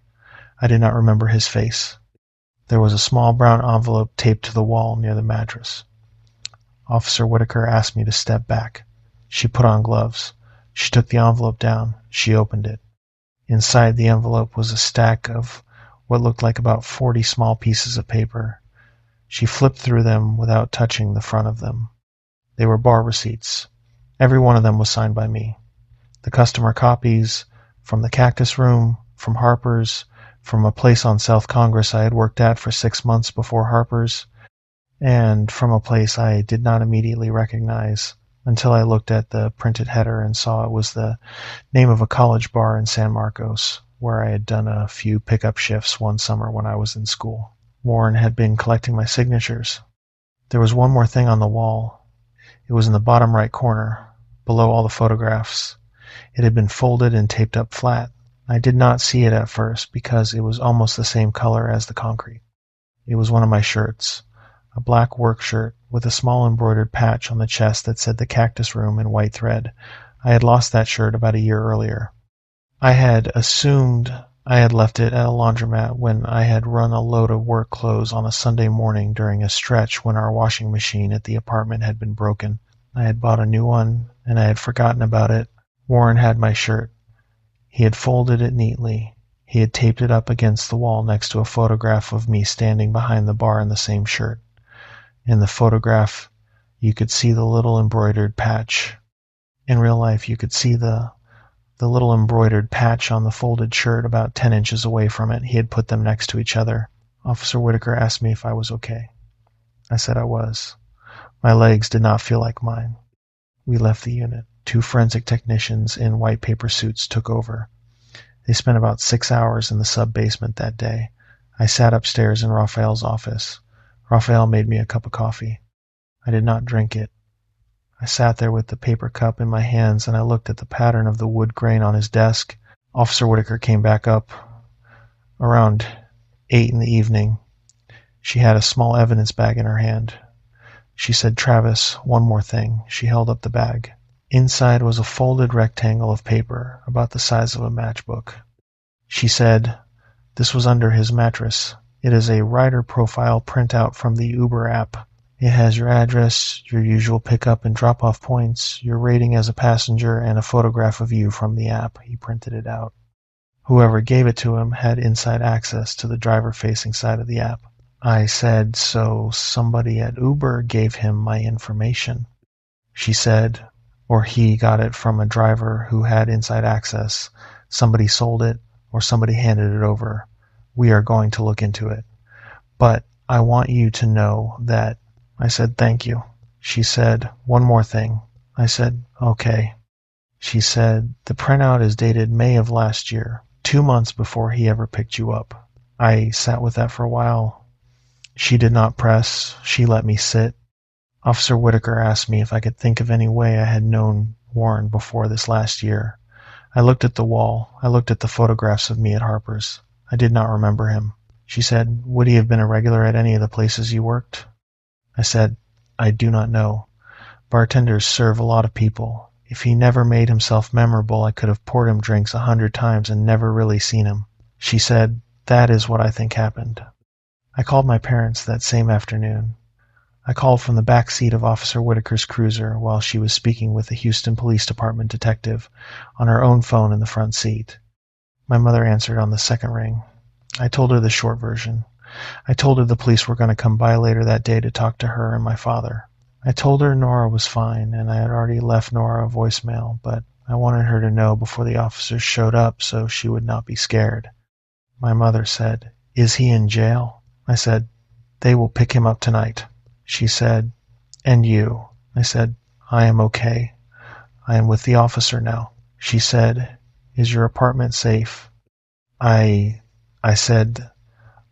I did not remember his face. There was a small brown envelope taped to the wall near the mattress. Officer Whitaker asked me to step back. She put on gloves. She took the envelope down. She opened it. Inside the envelope was a stack of what looked like about 40 small pieces of paper. She flipped through them without touching the front of them. They were bar receipts. Every one of them was signed by me. The customer copies from the Cactus Room, from Harper's, from a place on South Congress I had worked at for 6 months before Harper's, and from a place I did not immediately recognize until I looked at the printed header and saw it was the name of a college bar in San Marcos, where I had done a few pickup shifts one summer when I was in school. Warren had been collecting my signatures. There was one more thing on the wall. It was in the bottom right corner, below all the photographs. It had been folded and taped up flat. I did not see it at first because it was almost the same color as the concrete. It was one of my shirts, a black work shirt with a small embroidered patch on the chest that said the Cactus Room in white thread. I had lost that shirt about a year earlier. I had assumed I had left it at a laundromat when I had run a load of work clothes on a Sunday morning during a stretch when our washing machine at the apartment had been broken. I had bought a new one, and I had forgotten about it. Warren had my shirt. He had folded it neatly. He had taped it up against the wall next to a photograph of me standing behind the bar in the same shirt. In the photograph, you could see the little embroidered patch. In real life, you could see the little embroidered patch on the folded shirt about 10 inches away from it. He had put them next to each other. Officer Whitaker asked me if I was okay. I said I was. My legs did not feel like mine. We left the unit. 2 forensic technicians in white paper suits took over. They spent about 6 hours in the sub-basement that day. I sat upstairs in Raphael's office. Raphael made me a cup of coffee. I did not drink it. I sat there with the paper cup in my hands, and I looked at the pattern of the wood grain on his desk. Officer Whitaker came back up around 8 in the evening. She had a small evidence bag in her hand. She said, "Travis, one more thing." She held up the bag. Inside was a folded rectangle of paper about the size of a matchbook. She said, "This was under his mattress. It is a rider profile printout from the Uber app. It has your address, your usual pickup and drop-off points, your rating as a passenger, and a photograph of you from the app." He printed it out. Whoever gave it to him had inside access to the driver-facing side of the app. I said, "So somebody at Uber gave him my information." She said, "Or he got it from a driver who had inside access. Somebody sold it, or somebody handed it over. We are going to look into it. But I want you to know that." I said, "Thank you." She said, "One more thing." I said, "Okay." She said, "The printout is dated May of last year, 2 months before he ever picked you up." I sat with that for a while. She did not press. She let me sit. Officer Whitaker asked me if I could think of any way I had known Warren before this last year. I looked at the wall. I looked at the photographs of me at Harper's. I did not remember him. She said, "Would he have been a regular at any of the places you worked?" I said, "I do not know. Bartenders serve a lot of people. If he never made himself memorable, I could have poured him drinks 100 times and never really seen him." She said, "That is what I think happened." I called my parents that same afternoon. I called from the back seat of Officer Whitaker's cruiser while she was speaking with a Houston Police Department detective on her own phone in the front seat. My mother answered on the second ring. I told her the short version. I told her the police were going to come by later that day to talk to her and my father. I told her Nora was fine, and I had already left Nora a voicemail, but I wanted her to know before the officers showed up so she would not be scared. My mother said, "Is he in jail?" I said, "They will pick him up tonight." She said, "And you?" I said, "I am okay. I am with the officer now." She said, "Is your apartment safe?" I said,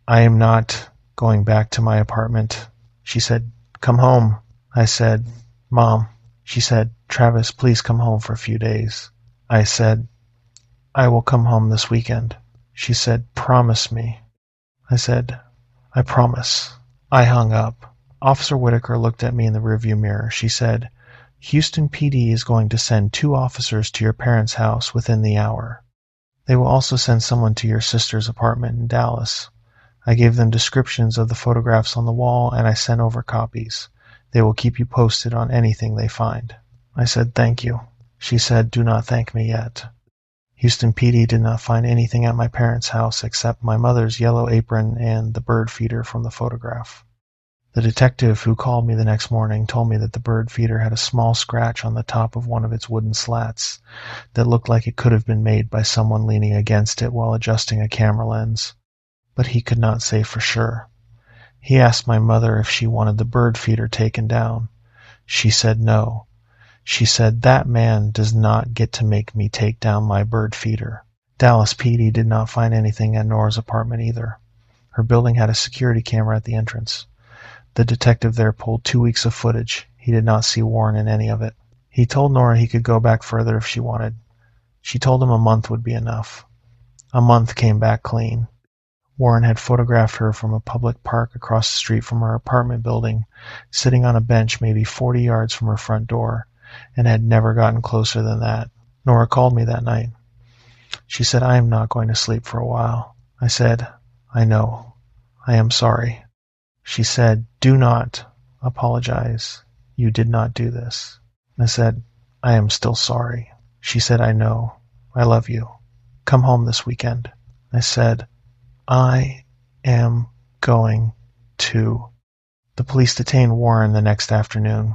"I am not going back to my apartment." She said, "Come home." I said, "Mom." She said, "Travis, please come home for a few days." I said, "I will come home this weekend." She said, "Promise me." I said, "I promise." I hung up. Officer Whitaker looked at me in the rearview mirror. She said, "Houston PD is going to send 2 officers to your parents' house within the hour. They will also send someone to your sister's apartment in Dallas. I gave them descriptions of the photographs on the wall, and I sent over copies. They will keep you posted on anything they find." I said, "Thank you." She said, "Do not thank me yet." Houston PD did not find anything at my parents' house except my mother's yellow apron and the bird feeder from the photograph. The detective who called me the next morning told me that the bird feeder had a small scratch on the top of one of its wooden slats that looked like it could have been made by someone leaning against it while adjusting a camera lens. But he could not say for sure. He asked my mother if she wanted the bird feeder taken down. She said no. She said, "That man does not get to make me take down my bird feeder." Dallas PD did not find anything at Nora's apartment either. Her building had a security camera at the entrance. The detective there pulled 2 weeks of footage. He did not see Warren in any of it. He told Nora he could go back further if she wanted. She told him a month would be enough. A month came back clean. Warren had photographed her from a public park across the street from her apartment building, sitting on a bench maybe 40 yards from her front door, and had never gotten closer than that. Nora called me that night. She said, "I am not going to sleep for a while." I said, "I know. I am sorry." She said, "Do not apologize. You did not do this." I said, "I am still sorry." She said, "I know. I love you. Come home this weekend." I said, "I am going to." The police detained Warren the next afternoon.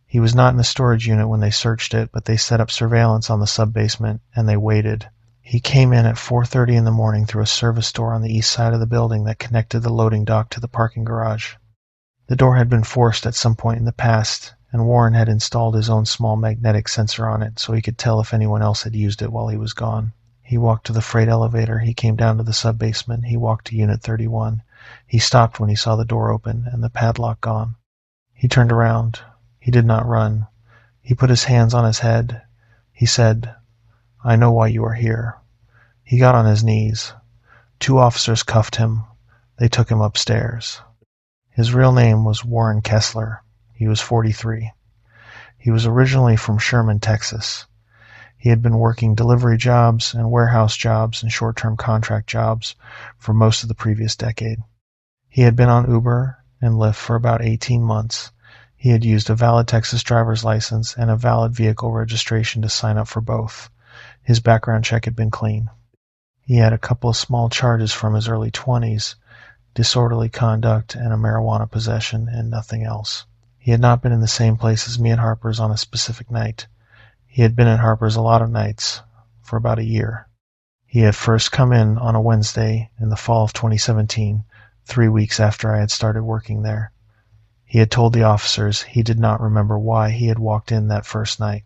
He was not in the storage unit when they searched it, but they set up surveillance on the sub-basement, and they waited. He came in at 4:30 in the morning through a service door on the east side of the building that connected the loading dock to the parking garage. The door had been forced at some point in the past, and Warren had installed his own small magnetic sensor on it so he could tell if anyone else had used it while he was gone. He walked to the freight elevator. He came down to the sub-basement. He walked to Unit 31. He stopped when he saw the door open and the padlock gone. He turned around. He did not run. He put his hands on his head. He said, "I know why you are here." He got on his knees. 2 officers cuffed him. They took him upstairs. His real name was Warren Kessler. He was 43. He was originally from Sherman, Texas. He had been working delivery jobs and warehouse jobs and short-term contract jobs for most of the previous decade. He had been on Uber and Lyft for about 18 months. He had used a valid Texas driver's license and a valid vehicle registration to sign up for both. His background check had been clean. He had a couple of small charges from his early 20s, disorderly conduct and a marijuana possession, and nothing else. He had not been in the same place as me at Harper's on a specific night. He had been at Harper's a lot of nights for about a year. He had first come in on a Wednesday in the fall of 2017, 3 weeks after I had started working there. He had told the officers he did not remember why he had walked in that first night.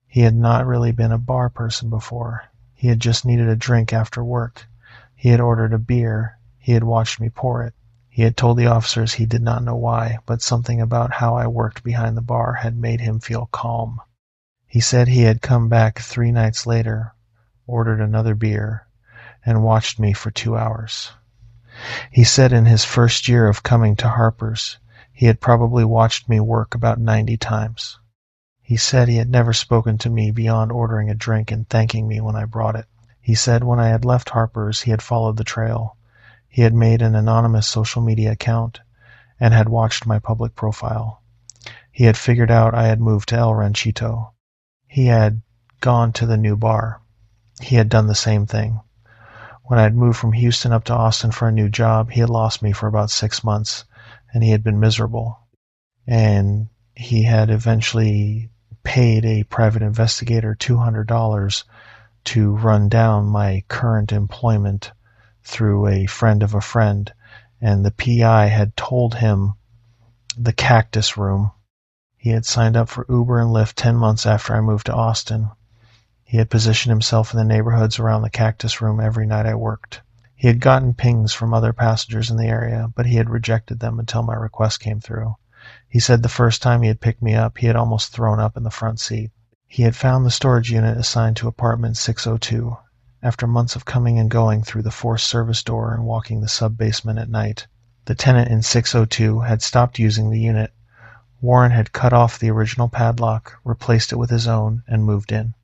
He had not really been a bar person before. He had just needed a drink after work. He had ordered a beer. He had watched me pour it. He had told the officers he did not know why, but something about how I worked behind the bar had made him feel calm. He said he had come back 3 nights later, ordered another beer, and watched me for 2 hours. He said in his first year of coming to Harper's, he had probably watched me work about 90 times. He said he had never spoken to me beyond ordering a drink and thanking me when I brought it. He said when I had left Harper's, he had followed the trail. He had made an anonymous social media account and had watched my public profile. He had figured out I had moved to El Ranchito. He had gone to the new bar. He had done the same thing. When I had moved from Houston up to Austin for a new job, he had lost me for about 6 months, and he had been miserable. And he had eventually paid a private investigator $200 to run down my current employment through a friend of a friend, and the PI had told him the Cactus Room. He had signed up for Uber and Lyft 10 months after I moved to Austin. He had positioned himself in the neighborhoods around the Cactus Room every night I worked. He had gotten pings from other passengers in the area, but he had rejected them until my request came through. He said the first time he had picked me up, he had almost thrown up in the front seat. He had found the storage unit assigned to apartment 602. After months of coming and going through the forced service door and walking the sub-basement at night, the tenant in 602 had stopped using the unit. Warren had cut off the original padlock, replaced it with his own, and moved in.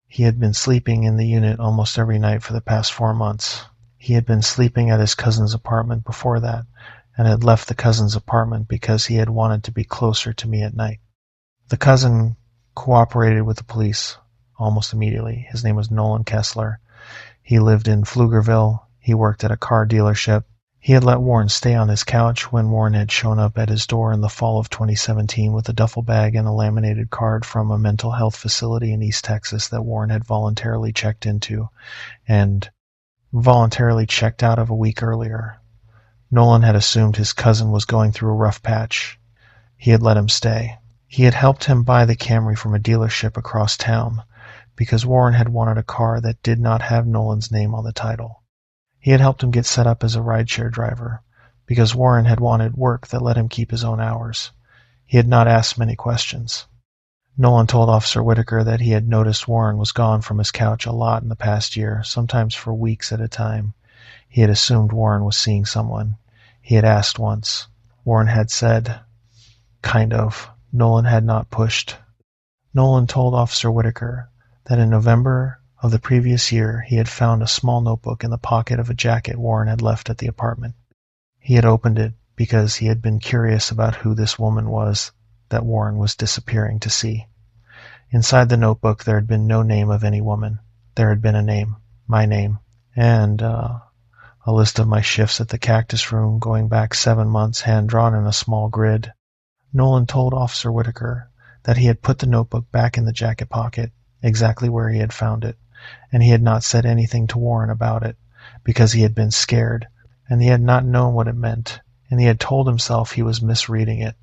He had been sleeping in the unit almost every night for the past 4 months. He had been sleeping at his cousin's apartment before that, and had left the cousin's apartment because he had wanted to be closer to me at night. The cousin cooperated with the police almost immediately. His name was Nolan Kessler. He lived in Pflugerville. He worked at a car dealership. He had let Warren stay on his couch when Warren had shown up at his door in the fall of 2017 with a duffel bag and a laminated card from a mental health facility in East Texas that Warren had voluntarily checked into and voluntarily checked out of a week earlier. Nolan had assumed his cousin was going through a rough patch. He had let him stay. He had helped him buy the Camry from a dealership across town because Warren had wanted a car that did not have Nolan's name on the title. He had helped him get set up as a rideshare driver because Warren had wanted work that let him keep his own hours. He had not asked many questions. Nolan told Officer Whitaker that he had noticed Warren was gone from his couch a lot in the past year, sometimes for weeks at a time. He had assumed Warren was seeing someone. He had asked once. Warren had said, kind of. Nolan had not pushed. Nolan told Officer Whitaker that in November of the previous year he had found a small notebook in the pocket of a jacket Warren had left at the apartment. He had opened it because he had been curious about who this woman was that Warren was disappearing to see. Inside the notebook there had been no name of any woman. There had been a name, my name, and a list of my shifts at the Cactus Room going back 7 months, hand-drawn in a small grid. Nolan told Officer Whitaker that he had put the notebook back in the jacket pocket, exactly where he had found it, and he had not said anything to Warren about it, because he had been scared, and he had not known what it meant, and he had told himself he was misreading it.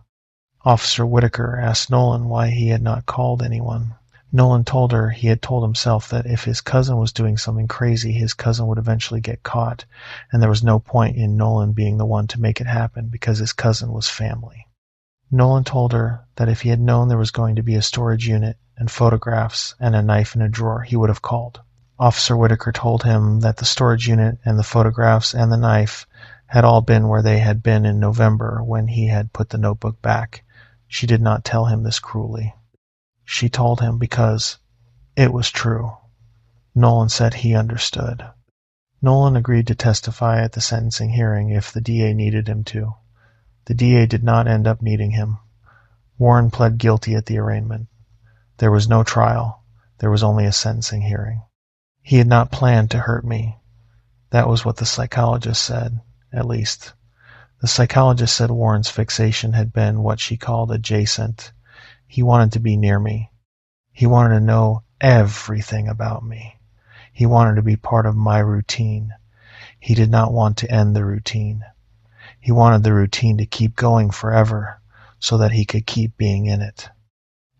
Officer Whitaker asked Nolan why he had not called anyone. Nolan told her he had told himself that if his cousin was doing something crazy, his cousin would eventually get caught, and there was no point in Nolan being the one to make it happen because his cousin was family. Nolan told her that if he had known there was going to be a storage unit and photographs and a knife in a drawer, he would have called. Officer Whitaker told him that the storage unit and the photographs and the knife had all been where they had been in November when he had put the notebook back. She did not tell him this cruelly. She told him because it was true. Nolan said he understood. Nolan agreed to testify at the sentencing hearing if the DA needed him to. The DA did not end up needing him. Warren pled guilty at the arraignment. There was no trial. There was only a sentencing hearing. He had not planned to hurt me. That was what the psychologist said, at least. The psychologist said Warren's fixation had been what she called adjacent. He wanted to be near me. He wanted to know everything about me. He wanted to be part of my routine. He did not want to end the routine. He wanted the routine to keep going forever so that he could keep being in it.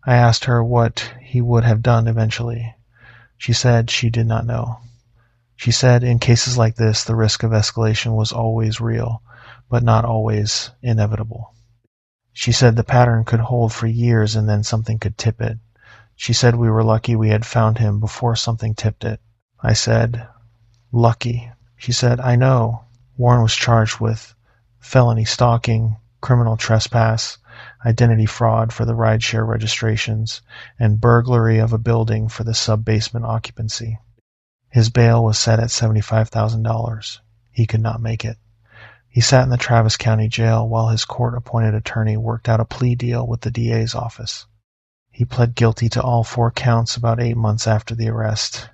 I asked her what he would have done eventually. She said she did not know. She said in cases like this, the risk of escalation was always real, but not always inevitable. She said the pattern could hold for years and then something could tip it. She said we were lucky we had found him before something tipped it. I said, lucky. She said, I know. Warren was charged with felony stalking, criminal trespass, identity fraud for the rideshare registrations, and burglary of a building for the sub-basement occupancy. His bail was set at $75,000. He could not make it. He sat in the Travis County Jail while his court-appointed attorney worked out a plea deal with the DA's office. He pled guilty to all 4 counts about 8 months after the arrest.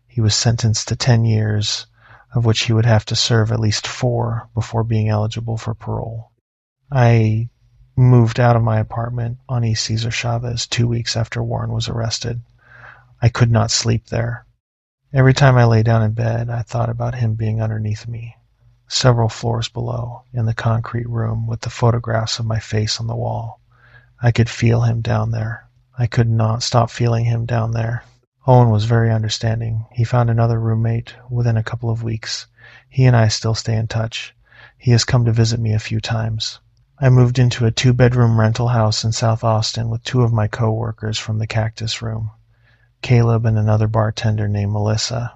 He was sentenced to 10 years, of which he would have to serve at least 4 before being eligible for parole. I moved out of my apartment on East Cesar Chavez 2 weeks after Warren was arrested. I could not sleep there. Every time I lay down in bed, I thought about him being underneath me, several floors below, in the concrete room with the photographs of my face on the wall. I could feel him down there. I could not stop feeling him down there. Owen was very understanding. He found another roommate within a couple of weeks. He and I still stay in touch. He has come to visit me a few times. I moved into a 2-bedroom rental house in South Austin with 2 of my co-workers from the Cactus Room, Caleb and another bartender named Melissa.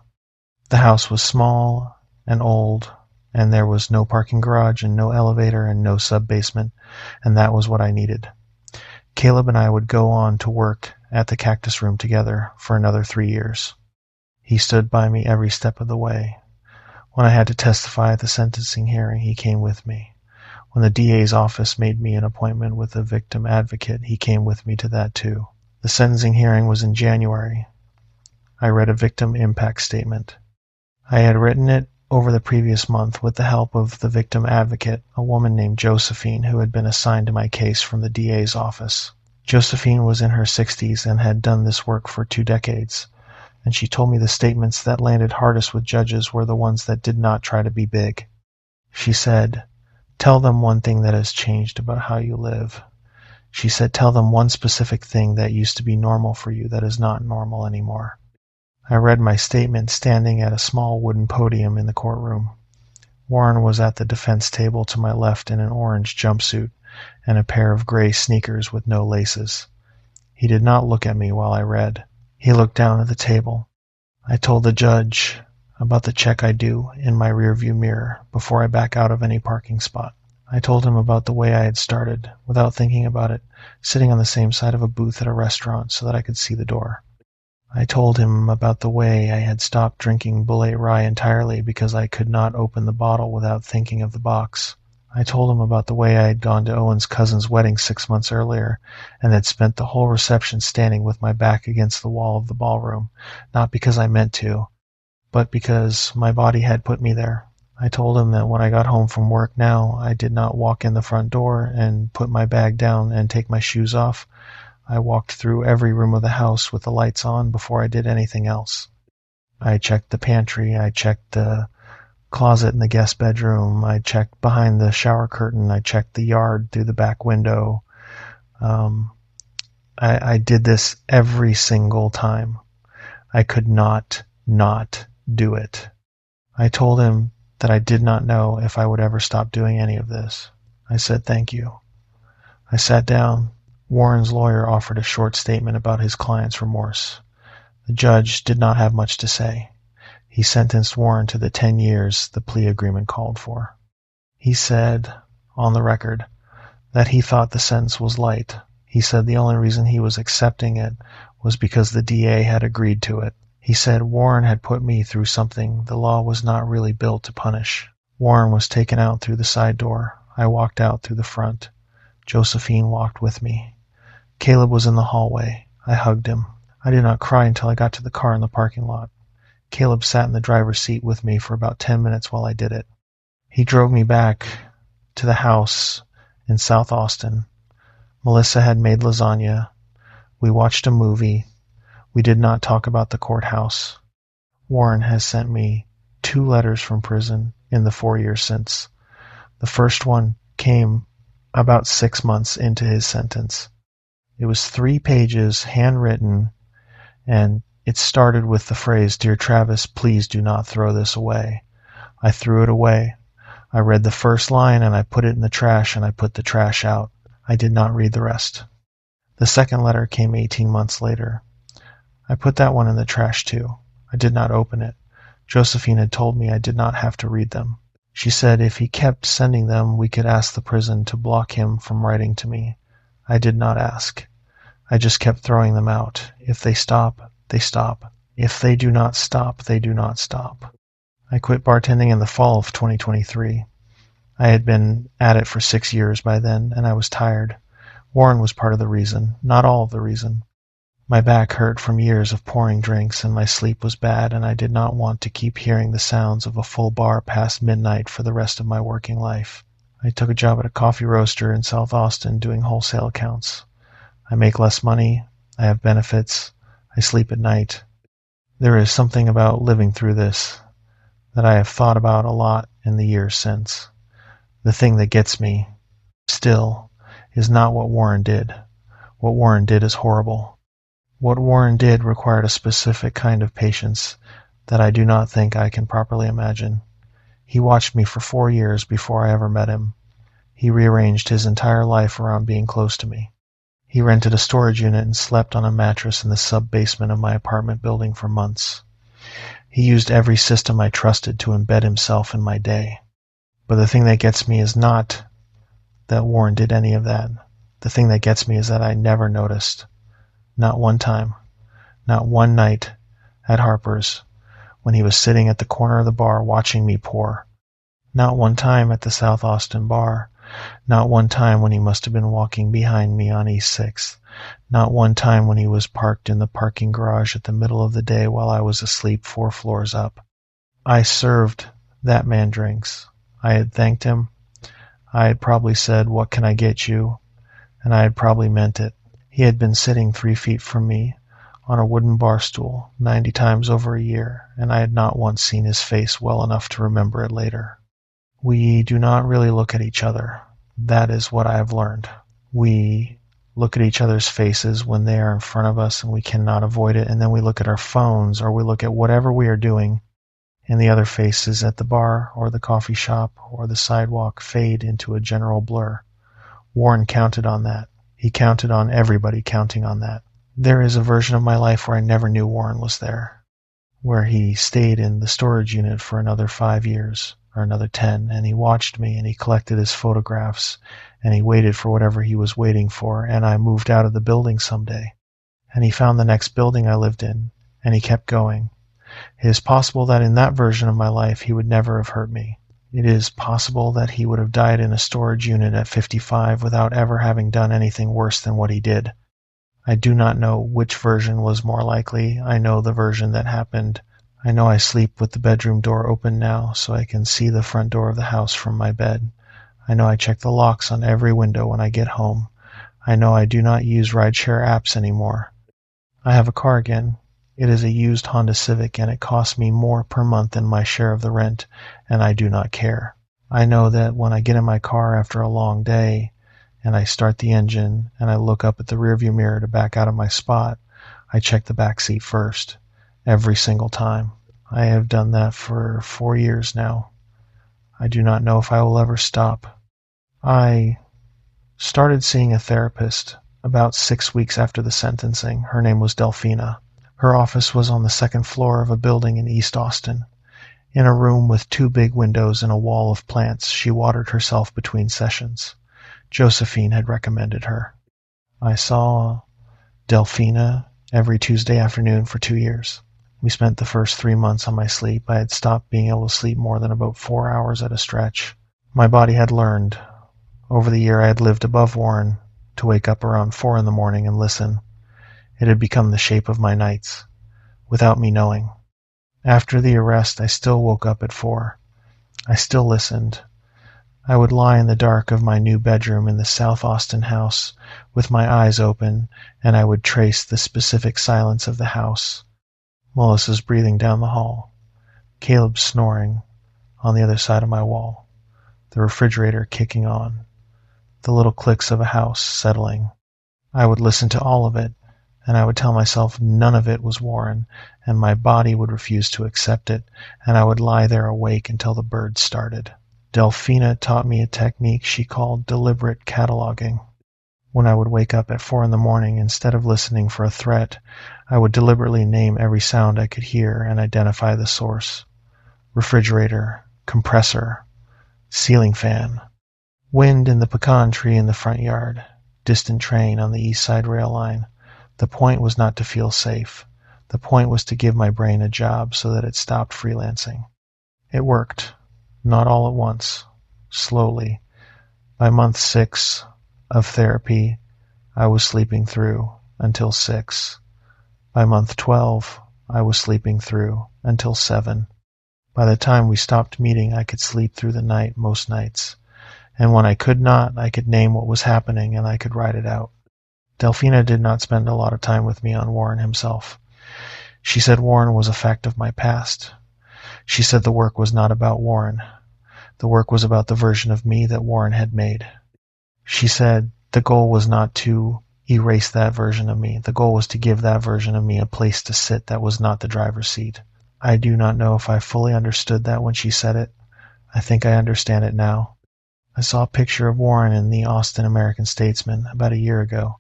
The house was small and old, and there was no parking garage and no elevator and no sub-basement, and that was what I needed. Caleb and I would go on to work at the Cactus Room together for another 3 years. He stood by me every step of the way. When I had to testify at the sentencing hearing, he came with me. When the DA's office made me an appointment with a victim advocate, he came with me to that too. The sentencing hearing was in January. I read a victim impact statement. I had written it over the previous month with the help of the victim advocate, a woman named Josephine who had been assigned to my case from the DA's office. Josephine was in her 60s and had done this work for 2 decades, and she told me the statements that landed hardest with judges were the ones that did not try to be big. She said, "Tell them one thing that has changed about how you live." She said, "Tell them one specific thing that used to be normal for you that is not normal anymore." I read my statement standing at a small wooden podium in the courtroom. Warren was at the defense table to my left in an orange jumpsuit and a pair of gray sneakers with no laces. He did not look at me while I read. He looked down at the table. I told the judge about the check I do in my rearview mirror before I back out of any parking spot. I told him about the way I had started, without thinking about it, sitting on the same side of a booth at a restaurant so that I could see the door. I told him about the way I had stopped drinking Bullet Rye entirely because I could not open the bottle without thinking of the box. I told him about the way I had gone to Owen's cousin's wedding 6 months earlier and had spent the whole reception standing with my back against the wall of the ballroom, not because I meant to, but because my body had put me there. I told him that when I got home from work now, I did not walk in the front door and put my bag down and take my shoes off. I walked through every room of the house with the lights on before I did anything else. I checked the pantry, I checked the closet in the guest bedroom, I checked behind the shower curtain, I checked the yard through the back window. I did this every single time. I could not do it. I told him that I did not know if I would ever stop doing any of this. I said thank you. I sat down. Warren's lawyer offered a short statement about his client's remorse. The judge did not have much to say. He sentenced Warren to the 10 years the plea agreement called for. He said, on the record, that he thought the sentence was light. He said the only reason he was accepting it was because the DA had agreed to it. He said Warren had put me through something the law was not really built to punish. Warren was taken out through the side door. I walked out through the front. Josephine walked with me. Caleb was in the hallway. I hugged him. I did not cry until I got to the car in the parking lot. Caleb sat in the driver's seat with me for about 10 minutes while I did it. He drove me back to the house in South Austin. Melissa had made lasagna. We watched a movie. We did not talk about the courthouse. Warren has sent me 2 letters from prison in the 4 years since. The first one came about 6 months into his sentence. It was 3 pages, handwritten, and it started with the phrase, "Dear Travis, please do not throw this away." I threw it away. I read the first line and I put it in the trash and I put the trash out. I did not read the rest. The second letter came 18 months later. I put that one in the trash too. I did not open it. Josephine had told me I did not have to read them. She said if he kept sending them, we could ask the prison to block him from writing to me. I did not ask. I just kept throwing them out. If they stop, they stop. If they do not stop, they do not stop. I quit bartending in the fall of 2023. I had been at it for 6 years by then, and I was tired. Warren was part of the reason, not all of the reason. My back hurt from years of pouring drinks, and my sleep was bad, and I did not want to keep hearing the sounds of a full bar past midnight for the rest of my working life. I took a job at a coffee roaster in South Austin doing wholesale accounts. I make less money. I have benefits. I sleep at night. There is something about living through this that I have thought about a lot in the years since. The thing that gets me, still, is not what Warren did. What Warren did is horrible. What Warren did required a specific kind of patience that I do not think I can properly imagine. He watched me for 4 years before I ever met him. He rearranged his entire life around being close to me. He rented a storage unit and slept on a mattress in the sub-basement of my apartment building for months. He used every system I trusted to embed himself in my day. But the thing that gets me is not that Warren did any of that. The thing that gets me is that I never noticed. Not one time. Not one night at Harper's when he was sitting at the corner of the bar watching me pour. Not one time at the South Austin bar. Not one time when he must have been walking behind me on East 6th. Not one time when he was parked in the parking garage at the middle of the day while I was asleep 4 floors up. I served that man drinks. I had thanked him. I had probably said, "What can I get you?" And I had probably meant it. He had been sitting 3 feet from me on a wooden bar stool 90 times over a year, and I had not once seen his face well enough to remember it later. We do not really look at each other. That is what I have learned. We look at each other's faces when they are in front of us and we cannot avoid it, and then we look at our phones or we look at whatever we are doing, and the other faces at the bar or the coffee shop or the sidewalk fade into a general blur. Warren counted on that. He counted on everybody counting on that. There is a version of my life where I never knew Warren was there, where he stayed in the storage unit for another 5 years or another 10, and he watched me and he collected his photographs and he waited for whatever he was waiting for, and I moved out of the building someday. And he found the next building I lived in, and he kept going. It is possible that in that version of my life he would never have hurt me. It is possible that he would have died in a storage unit at 55 without ever having done anything worse than what he did. I do not know which version was more likely. I know the version that happened. I know I sleep with the bedroom door open now, so I can see the front door of the house from my bed. I know I check the locks on every window when I get home. I know I do not use rideshare apps anymore. I have a car again. It is a used Honda Civic, and it costs me more per month than my share of the rent, and I do not care. I know that when I get in my car after a long day, and I start the engine, and I look up at the rearview mirror to back out of my spot, I check the back seat first, every single time. I have done that for 4 years now. I do not know if I will ever stop. I started seeing a therapist about 6 weeks after the sentencing. Her name was Delphina. Her office was on the second floor of a building in East Austin. In a room with 2 big windows and a wall of plants, she watered herself between sessions. Josephine had recommended her. I saw Delphina every Tuesday afternoon for 2 years. We spent the first 3 months on my sleep. I had stopped being able to sleep more than about 4 hours at a stretch. My body had learned. Over the year I had lived above Warren to wake up around 4 in the morning and listen. It had become the shape of my nights, without me knowing. After the arrest, I still woke up at 4. I still listened. I would lie in the dark of my new bedroom in the South Austin house with my eyes open, and I would trace the specific silence of the house. Melissa's breathing down the hall. Caleb's snoring on the other side of my wall. The refrigerator kicking on. The little clicks of a house settling. I would listen to all of it, and I would tell myself none of it was Warren, and my body would refuse to accept it, and I would lie there awake until the birds started. Delphina taught me a technique she called deliberate cataloging. When I would wake up at 4 in the morning, instead of listening for a threat, I would deliberately name every sound I could hear and identify the source. Refrigerator, compressor, ceiling fan, wind in the pecan tree in the front yard, distant train on the east side rail line. The point was not to feel safe. The point was to give my brain a job so that it stopped freelancing. It worked. Not all at once. Slowly. By month 6 of therapy, I was sleeping through until 6. By month 12, I was sleeping through until 7. By the time we stopped meeting, I could sleep through the night most nights. And when I could not, I could name what was happening and I could write it out. Delphina did not spend a lot of time with me on Warren himself. She said Warren was a fact of my past. She said the work was not about Warren. The work was about the version of me that Warren had made. She said the goal was not to erase that version of me. The goal was to give that version of me a place to sit that was not the driver's seat. I do not know if I fully understood that when she said it. I think I understand it now. I saw a picture of Warren in the Austin American-Statesman about a year ago.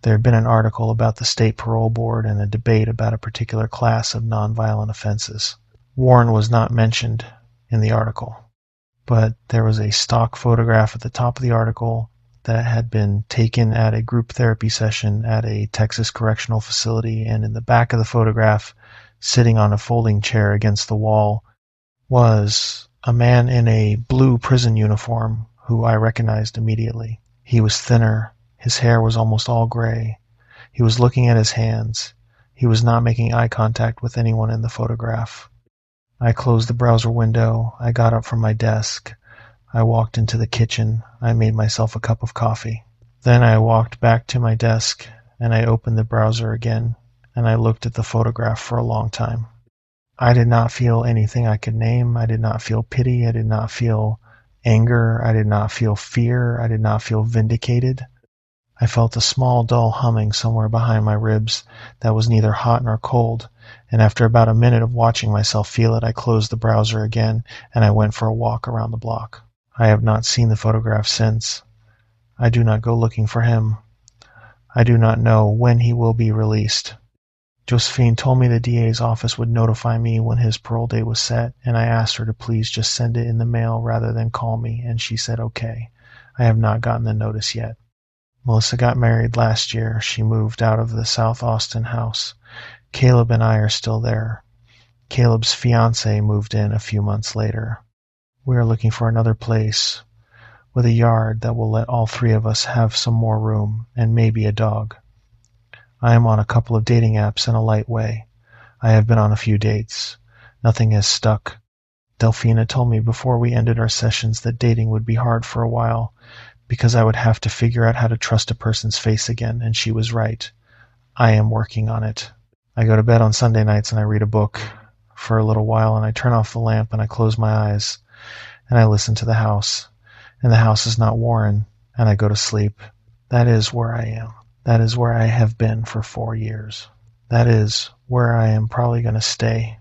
There had been an article about the state parole board and a debate about a particular class of nonviolent offenses. Warren was not mentioned in the article, but there was a stock photograph at the top of the article that had been taken at a group therapy session at a Texas correctional facility, and in the back of the photograph, sitting on a folding chair against the wall, was a man in a blue prison uniform who I recognized immediately. He was thinner. His hair was almost all gray. He was looking at his hands. He was not making eye contact with anyone in the photograph. I closed the browser window. I got up from my desk. I walked into the kitchen. I made myself a cup of coffee. Then I walked back to my desk, and I opened the browser again, and I looked at the photograph for a long time. I did not feel anything I could name. I did not feel pity. I did not feel anger. I did not feel fear. I did not feel vindicated. I felt a small, dull humming somewhere behind my ribs that was neither hot nor cold, and after about a minute of watching myself feel it, I closed the browser again, and I went for a walk around the block. I have not seen the photograph since. I do not go looking for him. I do not know when he will be released. Josephine told me the DA's office would notify me when his parole date was set, and I asked her to please just send it in the mail rather than call me, and she said okay. I have not gotten the notice yet. Melissa got married last year. She moved out of the South Austin house. Caleb and I are still there. Caleb's fiancée moved in a few months later. We are looking for another place with a yard that will let all three of us have some more room and maybe a dog. I am on a couple of dating apps in a light way. I have been on a few dates. Nothing has stuck. Delphina told me before we ended our sessions that dating would be hard for a while because I would have to figure out how to trust a person's face again, and she was right. I am working on it. I go to bed on Sunday nights and I read a book for a little while, and I turn off the lamp and I close my eyes and I listen to the house. And the house is not Warren, and I go to sleep. That is where I am. That is where I have been for 4 years. That is where I am probably going to stay